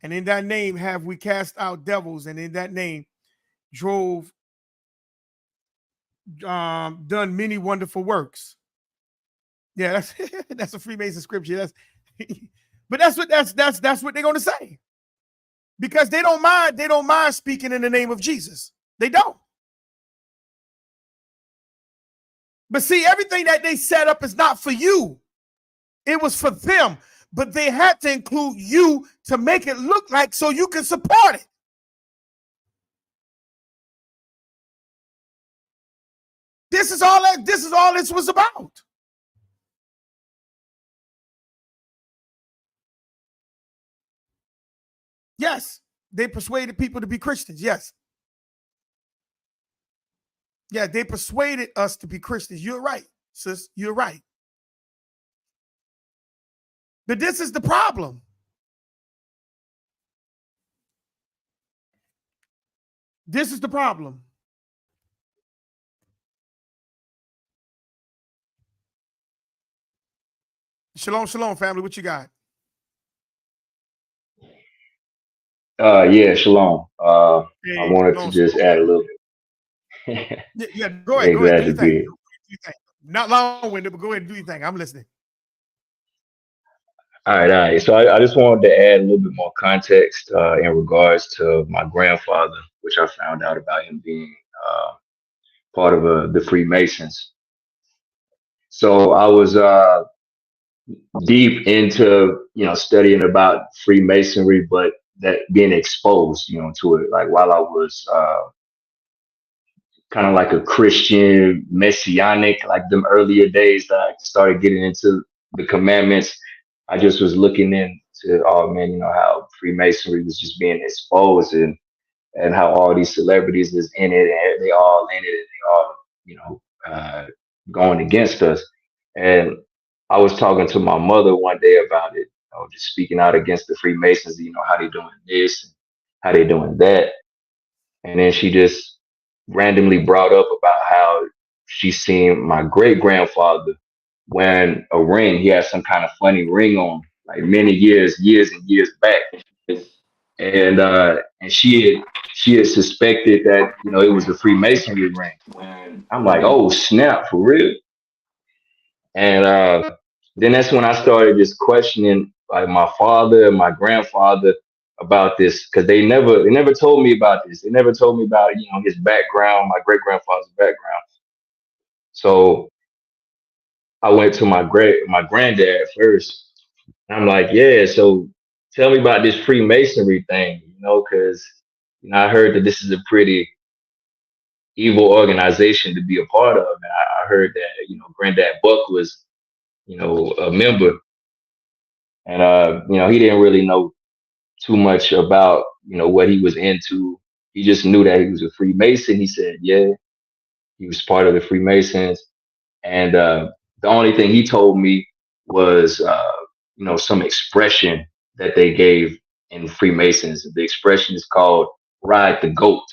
S1: And in thy name have we cast out devils, and in that name done many wonderful works. Yeah, that's a Freemason scripture. But that's what they're gonna say. Because they don't mind speaking in the name of Jesus. They don't. But see, everything that they set up is not for you. It was for them. But they had to include you to make it look like so you can support it. This is all this was about. Yes, they persuaded people to be Christians. Yes. Yeah, they persuaded us to be Christians. You're right, sis. You're right. But this is the problem. This is the problem. Shalom, shalom, family. What you got?
S16: Yeah, shalom.
S1: Hey,
S16: I wanted
S1: shalom,
S16: to just
S1: shalom.
S16: add a little bit.
S1: Yeah, go ahead.
S16: Very
S1: Go ahead.
S16: glad
S1: Do
S16: to
S1: your thing.
S16: be here.
S1: Do your thing. Not long-winded, but go ahead and do your thing. I'm listening.
S16: All right, all right. So I just wanted to add a little bit more context in regards to my grandfather, which I found out about him being part of the Freemasons. So I was deep into studying about Freemasonry, but that being exposed to it, like while I was kind of like a Christian messianic, like them earlier days that I started getting into the commandments. I just was looking into, oh man, how Freemasonry was just being exposed, and how all these celebrities is in it, and they all in it, and they all, going against us. And I was talking to my mother one day about it, just speaking out against the Freemasons, how they doing this, and how they doing that. And then she just randomly brought up about how she seen my great grandfather wearing a ring. He had some kind of funny ring on, like many years and years back. And she had suspected that it was a Freemasonry ring. I'm like, oh snap, for real? And then that's when I started just questioning like my father and my grandfather about this, because they never told me about this. They never told me about his background, my great grandfather's background. So I went to my granddad first. And I'm like, yeah, so tell me about this Freemasonry thing, because I heard that this is a pretty evil organization to be a part of. And I heard that, Granddad Buck was, a member. And he didn't really know too much about, what he was into. He just knew that he was a Freemason. He said, yeah, he was part of the Freemasons. And the only thing he told me was, some expression that they gave in Freemasons. The expression is called ride the goat.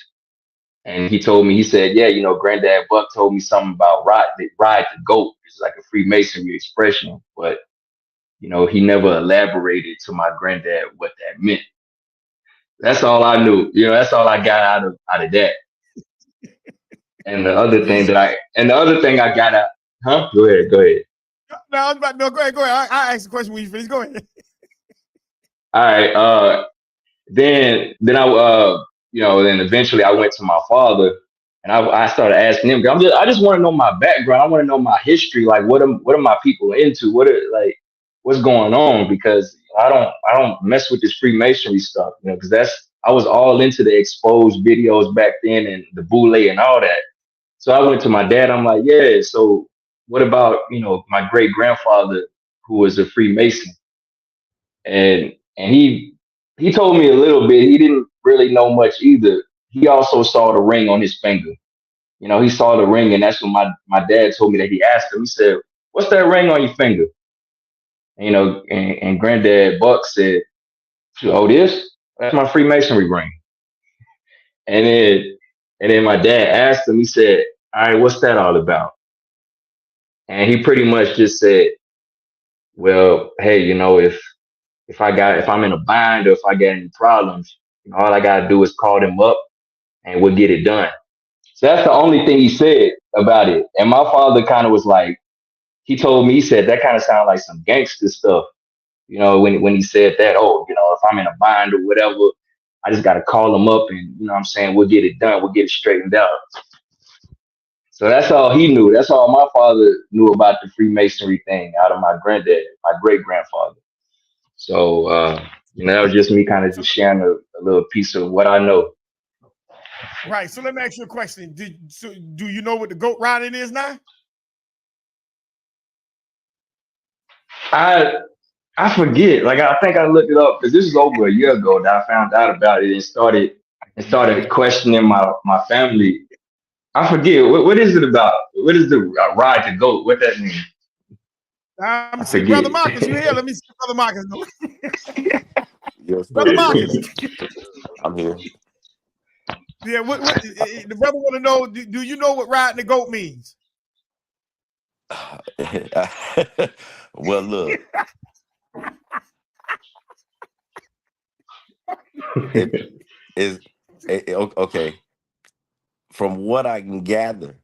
S16: And he told me, he said, yeah, Granddad Buck told me something about ride the goat. It's like a Freemasonry expression, but he never elaborated to my granddad what that meant. That's all I knew. That's all I got out of that. And the other thing I got out, huh? Go ahead.
S1: No, I was about, no, go ahead. I asked the question when you finish. Go ahead.
S16: All right. Then I then eventually I went to my father, and I started asking him. I just want to know my background. I want to know my history. Like what are my people into? What are like what's going on, because I don't mess with this Freemasonry stuff, because I was all into the exposed videos back then and the boule and all that. So I went to my dad. I'm like, yeah. So what about my great grandfather who was a Freemason, and he told me a little bit. He didn't really know much either. He also saw the ring on his finger. He saw the ring, and that's when my dad told me that he asked him. He said, "What's that ring on your finger?" And Granddad Buck said, "Oh, that's my Freemasonry ring." And then my dad asked him. He said, "All right, what's that all about?" And he pretty much just said, "Well, hey, if I'm in a bind or if I get any problems, all I gotta do is call them up and we'll get it done." So that's the only thing he said about it. And my father kind of was like, he told me, he said that kind of sounded like some gangster stuff. When he said that, oh, if I'm in a bind or whatever, I just gotta call them up and what I'm saying, we'll get it done, we'll get it straightened out. So that's all he knew. That's all my father knew about the Freemasonry thing out of my granddad, my great grandfather. So that was just me kind of just sharing a little piece of what I know.
S1: Right. So let me ask you a question. Do you know what the goat riding is now?
S16: I forget. Like, I think I looked it up because this is over a year ago that I found out about it and started questioning my family. I forget what is it about. What is the ride to goat? What that means?
S1: I'm see, Brother Marcus, you here? Let me see Brother Marcus.
S17: Yes,
S1: Brother Marcus.
S17: I'm here.
S1: Yeah, what the brother want to know? Do you know what riding the goat means?
S17: Well, look. It is okay. From what I can gather,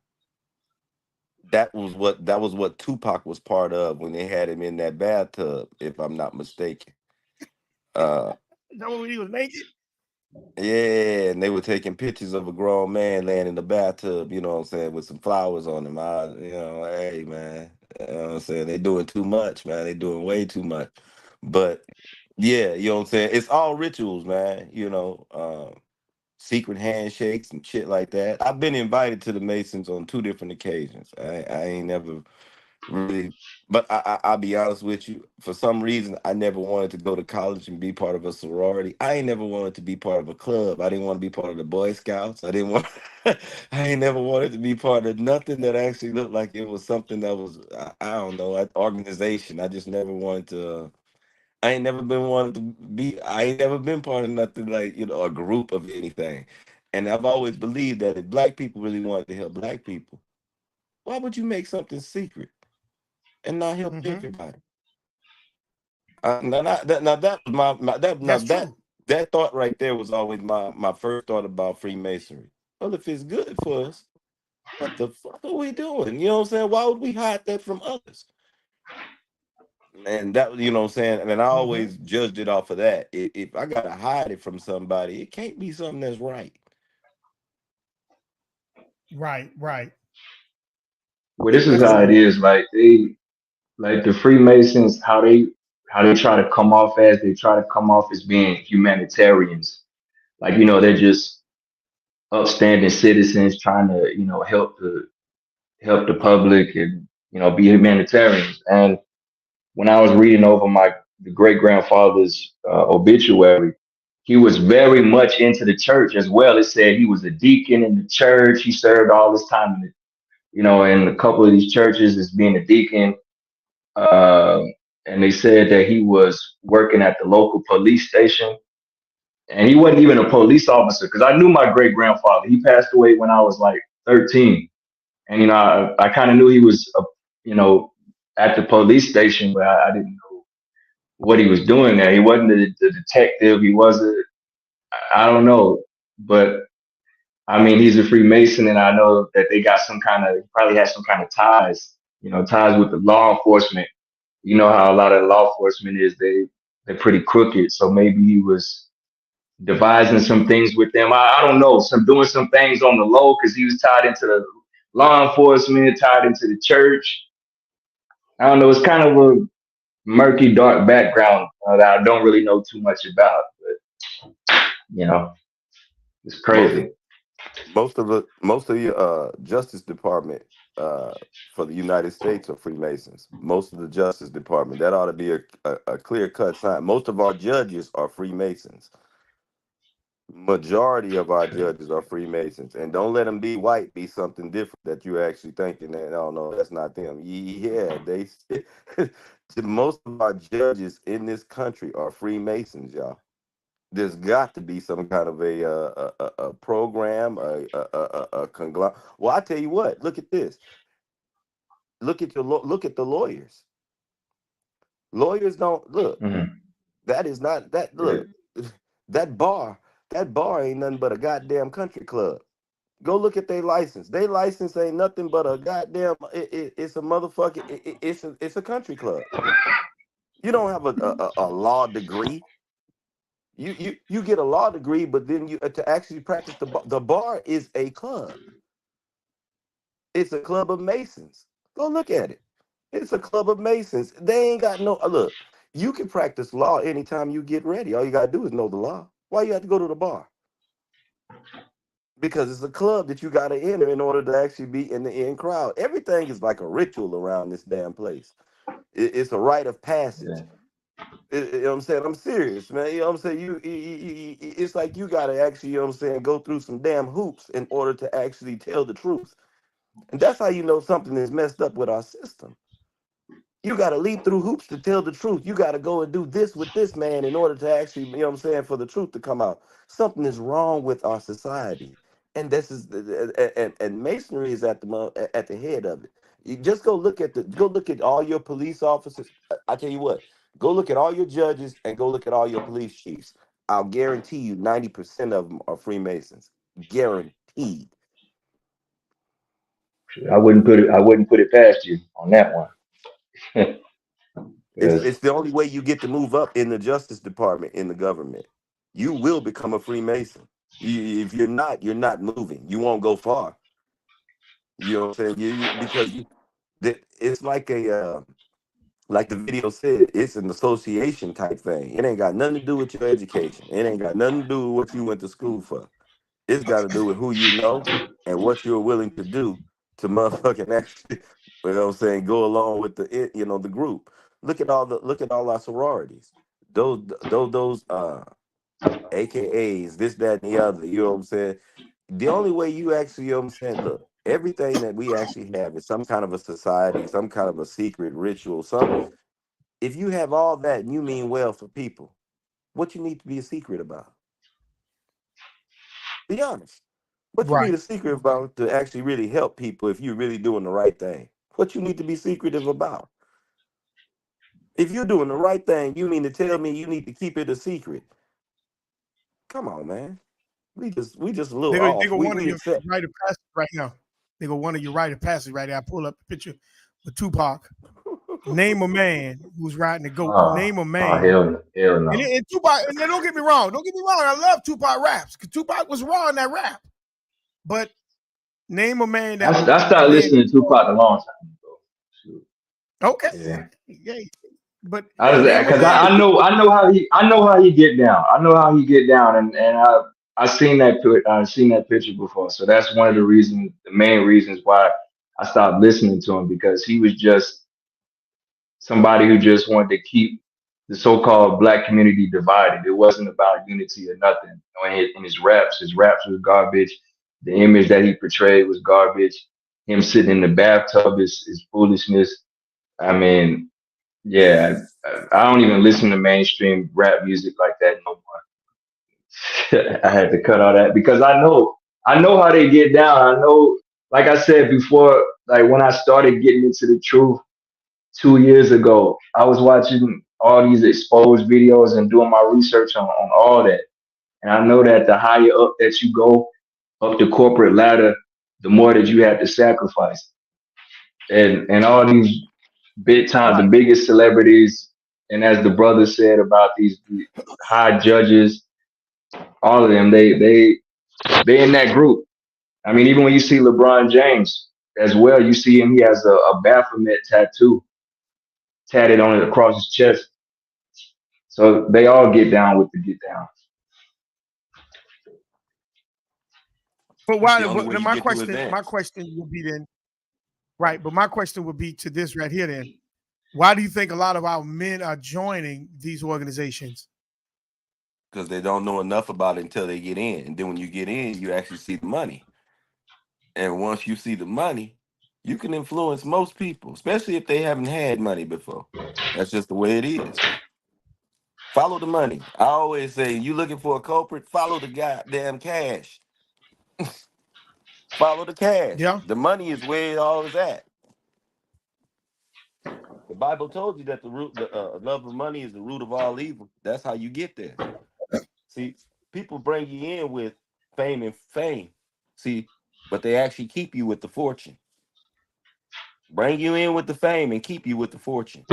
S17: that was what Tupac was part of when they had him in that bathtub, if I'm not mistaken.
S1: That when he was naked?
S17: Yeah, and they were taking pictures of a grown man laying in the bathtub, you know what I'm saying, with some flowers on him. Hey man, you know what I'm saying? They doing too much, man. They doing way too much. But yeah, you know what I'm saying? It's all rituals, man. Secret handshakes and shit like that. I've been invited to the Masons on 2 different occasions. I ain't never really, but I'll be honest with you. For some reason, I never wanted to go to college and be part of a sorority. I ain't never wanted to be part of a club. I didn't want to be part of the Boy Scouts. I didn't want. I ain't never wanted to be part of nothing that actually looked like it was something that was I don't know, an organization. I just never wanted to. I ain't never been wanted to be. I ain't never been part of nothing like a group of anything. And I've always believed that if black people really wanted to help black people, why would you make something secret and not help everybody? Now that was that thought right there was always my first thought about Freemasonry. Well, if it's good for us, what the fuck are we doing? You know what I'm saying? Why would we hide that from others? And that, you know what I'm saying? And I always judged it off of that. If I gotta hide it from somebody, it can't be something that's right.
S1: Right.
S16: Well, this is how it is. Like the Freemasons, how they try to come off as being humanitarians. Like, they're just upstanding citizens trying to, help the public and, be humanitarians. And when I was reading over the great grandfather's obituary, he was very much into the church as well. It said he was a deacon in the church. He served all this time in a couple of these churches as being a deacon. And they said that he was working at the local police station, and he wasn't even a police officer, because I knew my great grandfather. He passed away when I was like 13, and I kind of knew he was at the police station, but I didn't know what he was doing there. He wasn't the detective. He wasn't. I don't know, but I mean, he's a Freemason, and I know that they got probably has some kind of ties, ties with the law enforcement. You know how a lot of law enforcement is, they're pretty crooked. So maybe he was devising some things with them. I don't know, doing some things on the low, because he was tied into the law enforcement, tied into the church. I don't know. It's kind of murky, dark background that I don't really know too much about. But it's
S17: Most
S16: crazy.
S17: most of the Justice Department for the United States are Freemasons. Most of the Justice Department, that ought to be a clear cut sign. Most of our judges are Freemasons. Majority of our judges are Freemasons, and don't let them be white be something different that you're actually thinking that, oh no, that's not them. Yeah, they most of our judges in this country are Freemasons, y'all. There's got to be some kind of a program, a conglomerate. Well, I tell you what, look at this. Look at the lawyers. Lawyers don't look.
S16: Mhm.
S17: That is not that
S16: Yeah.
S17: look. That bar, that bar ain't nothing but a goddamn country club. Go look at their license. Their license ain't nothing but a goddamn. It's a motherfucking. It's a country club. You don't have a law degree. You get a law degree, but then you to actually practice the bar is a club. It's a club of Masons. Go look at it. It's a club of Masons. They ain't got no look. You can practice law anytime you get ready. All you gotta do is know the law. Why you have to go to the bar? Because it's a club that you gotta enter in order to actually be in the in crowd. Everything is like a ritual around this damn place. It's a rite of passage. You know what I'm saying? I'm serious, man. You know what I'm saying? It's like you gotta actually, you know what I'm saying, go through some damn hoops in order to actually tell the truth. And that's how you know something is messed up with our system. You got to leap through hoops to tell the truth. You got to go and do this with this man in order to actually, you know what I'm saying, for the truth to come out. Something is wrong with our society. And this is and masonry is at the head of it. You just go look at all your police officers. I tell you what, go look at all your judges and go look at all your police chiefs. I'll guarantee you 90% of them are Freemasons. Guaranteed.
S16: I wouldn't put it past you on that one.
S17: It's the only way you get to move up in the Justice Department in the government. You will become a Freemason. If you're not, you're not moving. You won't go far. You know what I'm saying? It's like like the video said, it's an association type thing. It ain't got nothing to do with your education. It ain't got nothing to do with what you went to school for. It's got to do with who you know and what you're willing to do to motherfucking actually, you know what I'm saying, go along with the group. Look at all our sororities. Those AKAs, this, that, and the other. You know what I'm saying? The only way you actually, you know what I'm saying, look, everything that we actually have is some kind of a society, some kind of a secret ritual. If you have all that and you mean well for people, what you need to be a secret about? Be honest. What you need
S1: Right.
S17: a secret about to actually really help people if you're really doing the right thing? What you need to be secretive about? If you're doing the right thing, you mean to tell me you need to keep it a secret? Come on, man. We just a little
S1: They
S17: off.
S1: go one of
S17: We
S1: your
S17: accept.
S1: rite of passage right now. They go one of your rite of passage right now. I pull up a picture with Tupac. Name a man who's riding the goat. Name a man.
S16: Hell no.
S1: And Tupac, and then don't get me wrong. Don't get me wrong. I love Tupac raps because Tupac was raw in that rap. But name a man that would
S16: I started
S1: lay in
S16: listening to Tupac a long time ago.
S1: Okay.
S16: Yeah.
S1: Yeah. But name a
S16: Because
S1: man that you
S16: I know how he get down. I know how he get down, and I seen that picture before. So that's one of the main reasons why I stopped listening to him, because he was just somebody who just wanted to keep the so-called black community divided. It wasn't about unity or nothing. You know, in his raps was garbage. The image that he portrayed was garbage. Him sitting in the bathtub is foolishness. I mean, yeah, I don't even listen to mainstream rap music like that no more. I had to cut all that because I know how they get down. I know, like I said before, like when I started getting into the truth 2 years ago, I was watching all these exposed videos and doing my research on all that. And I know that the higher up that you go up the corporate ladder, the more that you have to sacrifice. And all these the
S1: right.
S16: biggest celebrities, and as the brother said about these high judges, all of them, they in that group. I mean, even when you see LeBron James as well, you see him, he has a Baphomet tattoo. tatted on it across his chest. So they all get down with the get down.
S1: But
S17: That's
S1: why?
S17: the only way you
S1: My
S17: get to
S1: question would be then, right? But my question would be to this right here then. Why do you think a lot of our men are joining these organizations?
S17: because they don't know enough about it until they get in. And then when you get in, you actually see the money. And once you see the money, you can influence most people, especially if they haven't had money before. That's just the way it is. Follow the money. I always say, you looking for a culprit, follow the goddamn cash. Follow the cash.
S1: Yeah.
S17: The money is where it all is at. The Bible told you that the love of money is the root of all evil. That's how you get there. See, people bring you in with fame. See, but they actually keep you with the fortune. Bring you in with the fame and keep you with the fortune.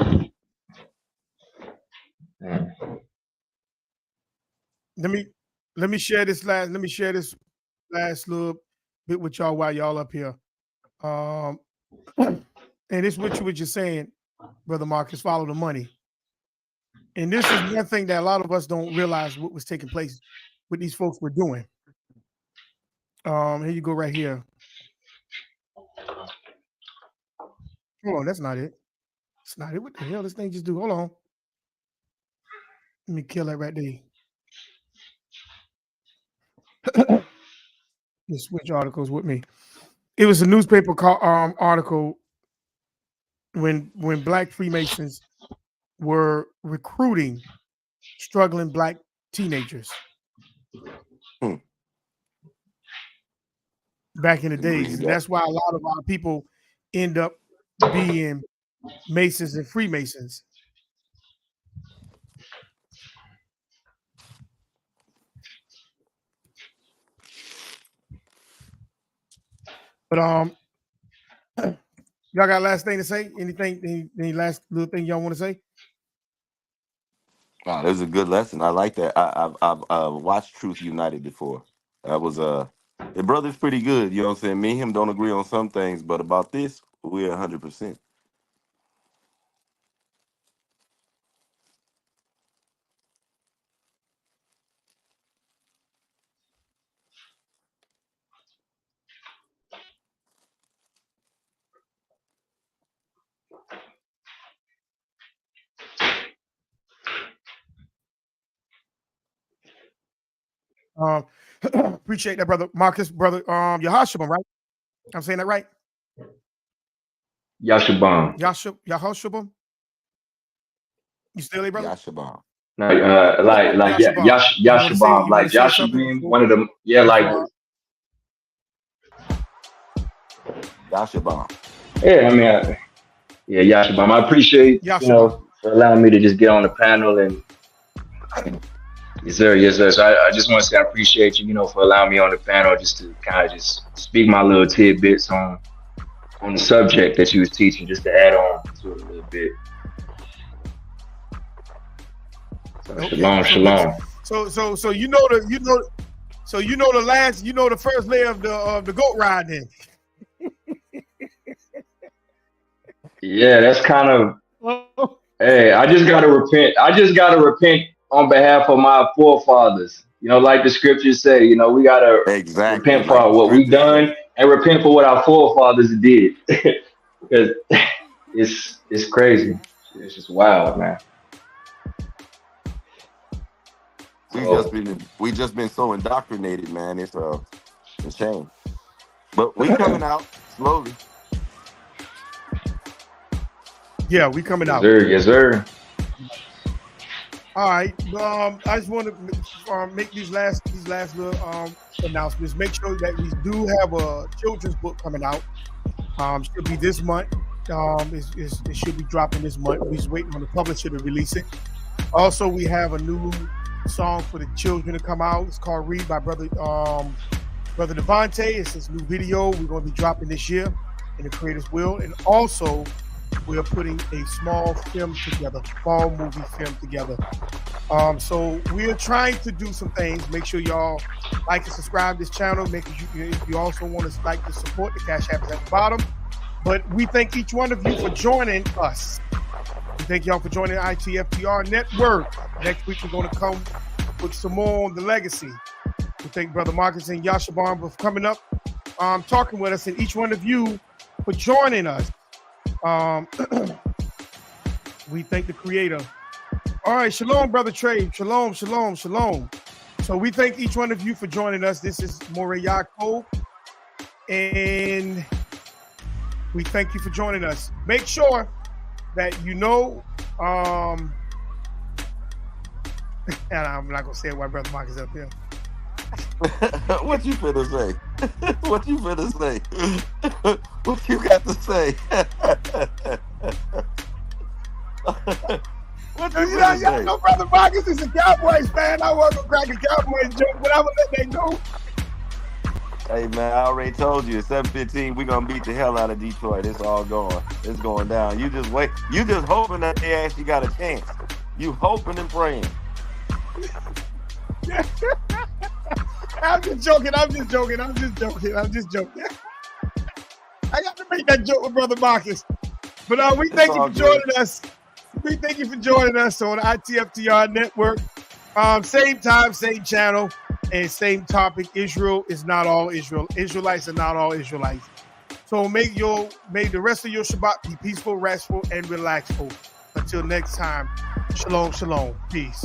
S1: Let me share this last little bit with y'all while y'all up here. And it's what you're saying, Brother Marcus, follow the money. And this is one thing that a lot of us don't realize what was taking place, what these folks were doing. Here you go right here. Hold on, that's not it. It's not it. What the hell this thing just do? Hold on. Let me kill that right there. Just switch articles with me. It was a newspaper article when Black Freemasons were recruiting struggling Black teenagers back in the days. And that's why a lot of our people end up being Masons and Freemasons. But y'all got last thing to say? Anything? Any last little thing y'all want to say?
S17: Wow, this is a good lesson. I like that. I've watched Truth United before. That was the brother's pretty good. You know what I'm saying? Me and him don't agree on some things, but about this, we're 100%.
S1: Appreciate that, brother Marcus, brother Yahashua, right? I'm saying that right?
S16: Yashabam.
S1: Yahashua. You still there, brother?
S17: Yashabam.
S16: No, like Yashabam, like Yashabim, one of them. Yeah, like
S17: Yashabam.
S16: yeah. I mean, yeah, Yashabam. I appreciate for allowing me to just get on the panel and. Yes, sir. Yes, sir. So I just want to say I appreciate you, for allowing me on the panel just to kind of just speak my little tidbits on the subject that you was teaching, just to add on to it a little bit. So,
S1: okay.
S16: Shalom.
S1: So the first layer of the goat ride then.
S16: Yeah, that's kind of. Hey, I just gotta repent. repent on behalf of my forefathers. Like the scriptures say, we gotta repent for what we done and repent for what our forefathers did. Because it's crazy. It's just wild, man.
S17: We just been so indoctrinated, man. It's a shame. But we coming out slowly.
S1: Yeah, we coming out.
S16: Yes, sir.
S1: All right. I just want to make these last little announcements. Make sure that we do have a children's book coming out. Should be this month. It should be dropping this month. We're just waiting on the publisher to release it. Also, we have a new song for the children to come out. It's called "Read" by brother Devontae. It's his new video. We're going to be dropping this year in the Creator's will, and also we are putting a small film together, fall movie film together. So we are trying to do some things. Make sure y'all like and subscribe to this channel. If you also want to like to support, the Cash App is at the bottom. But we thank each one of you for joining us We thank y'all for joining the ITFTR Network. Next week, we're going to come with some more on the legacy. We thank Brother Marcus and Yashaban for coming up, talking with us, and each one of you for joining us. We thank the Creator. All right, shalom, Brother Trey. Shalom, shalom, shalom. So we thank each one of you for joining us. This is More Yaakov, and we thank you for joining us. Make sure that you know, and I'm not gonna say it while Brother Marcus up here.
S17: What you finna say? What you finna say? What you got to say? What you finna
S1: Y'all
S17: say?
S1: know Brother Marcus is a Cowboys fan. I wasn't gonna crack a Cowboys joke, but I'm gonna let that go.
S17: Hey man, I already told you at 7:15 we're gonna beat the hell out of Detroit. It's all going. It's going down. You just wait. You just hoping that they actually got a chance. You hoping and praying.
S1: I'm just joking. I got to make that joke with Brother Marcus. But we thank you for joining us. We thank you for joining us on the ITFTR Network. Same time, same channel, and same topic. Israel is not all Israel. Israelites are not all Israelites. So may the rest of your Shabbat be peaceful, restful, and relaxful. Until next time, shalom, shalom, peace.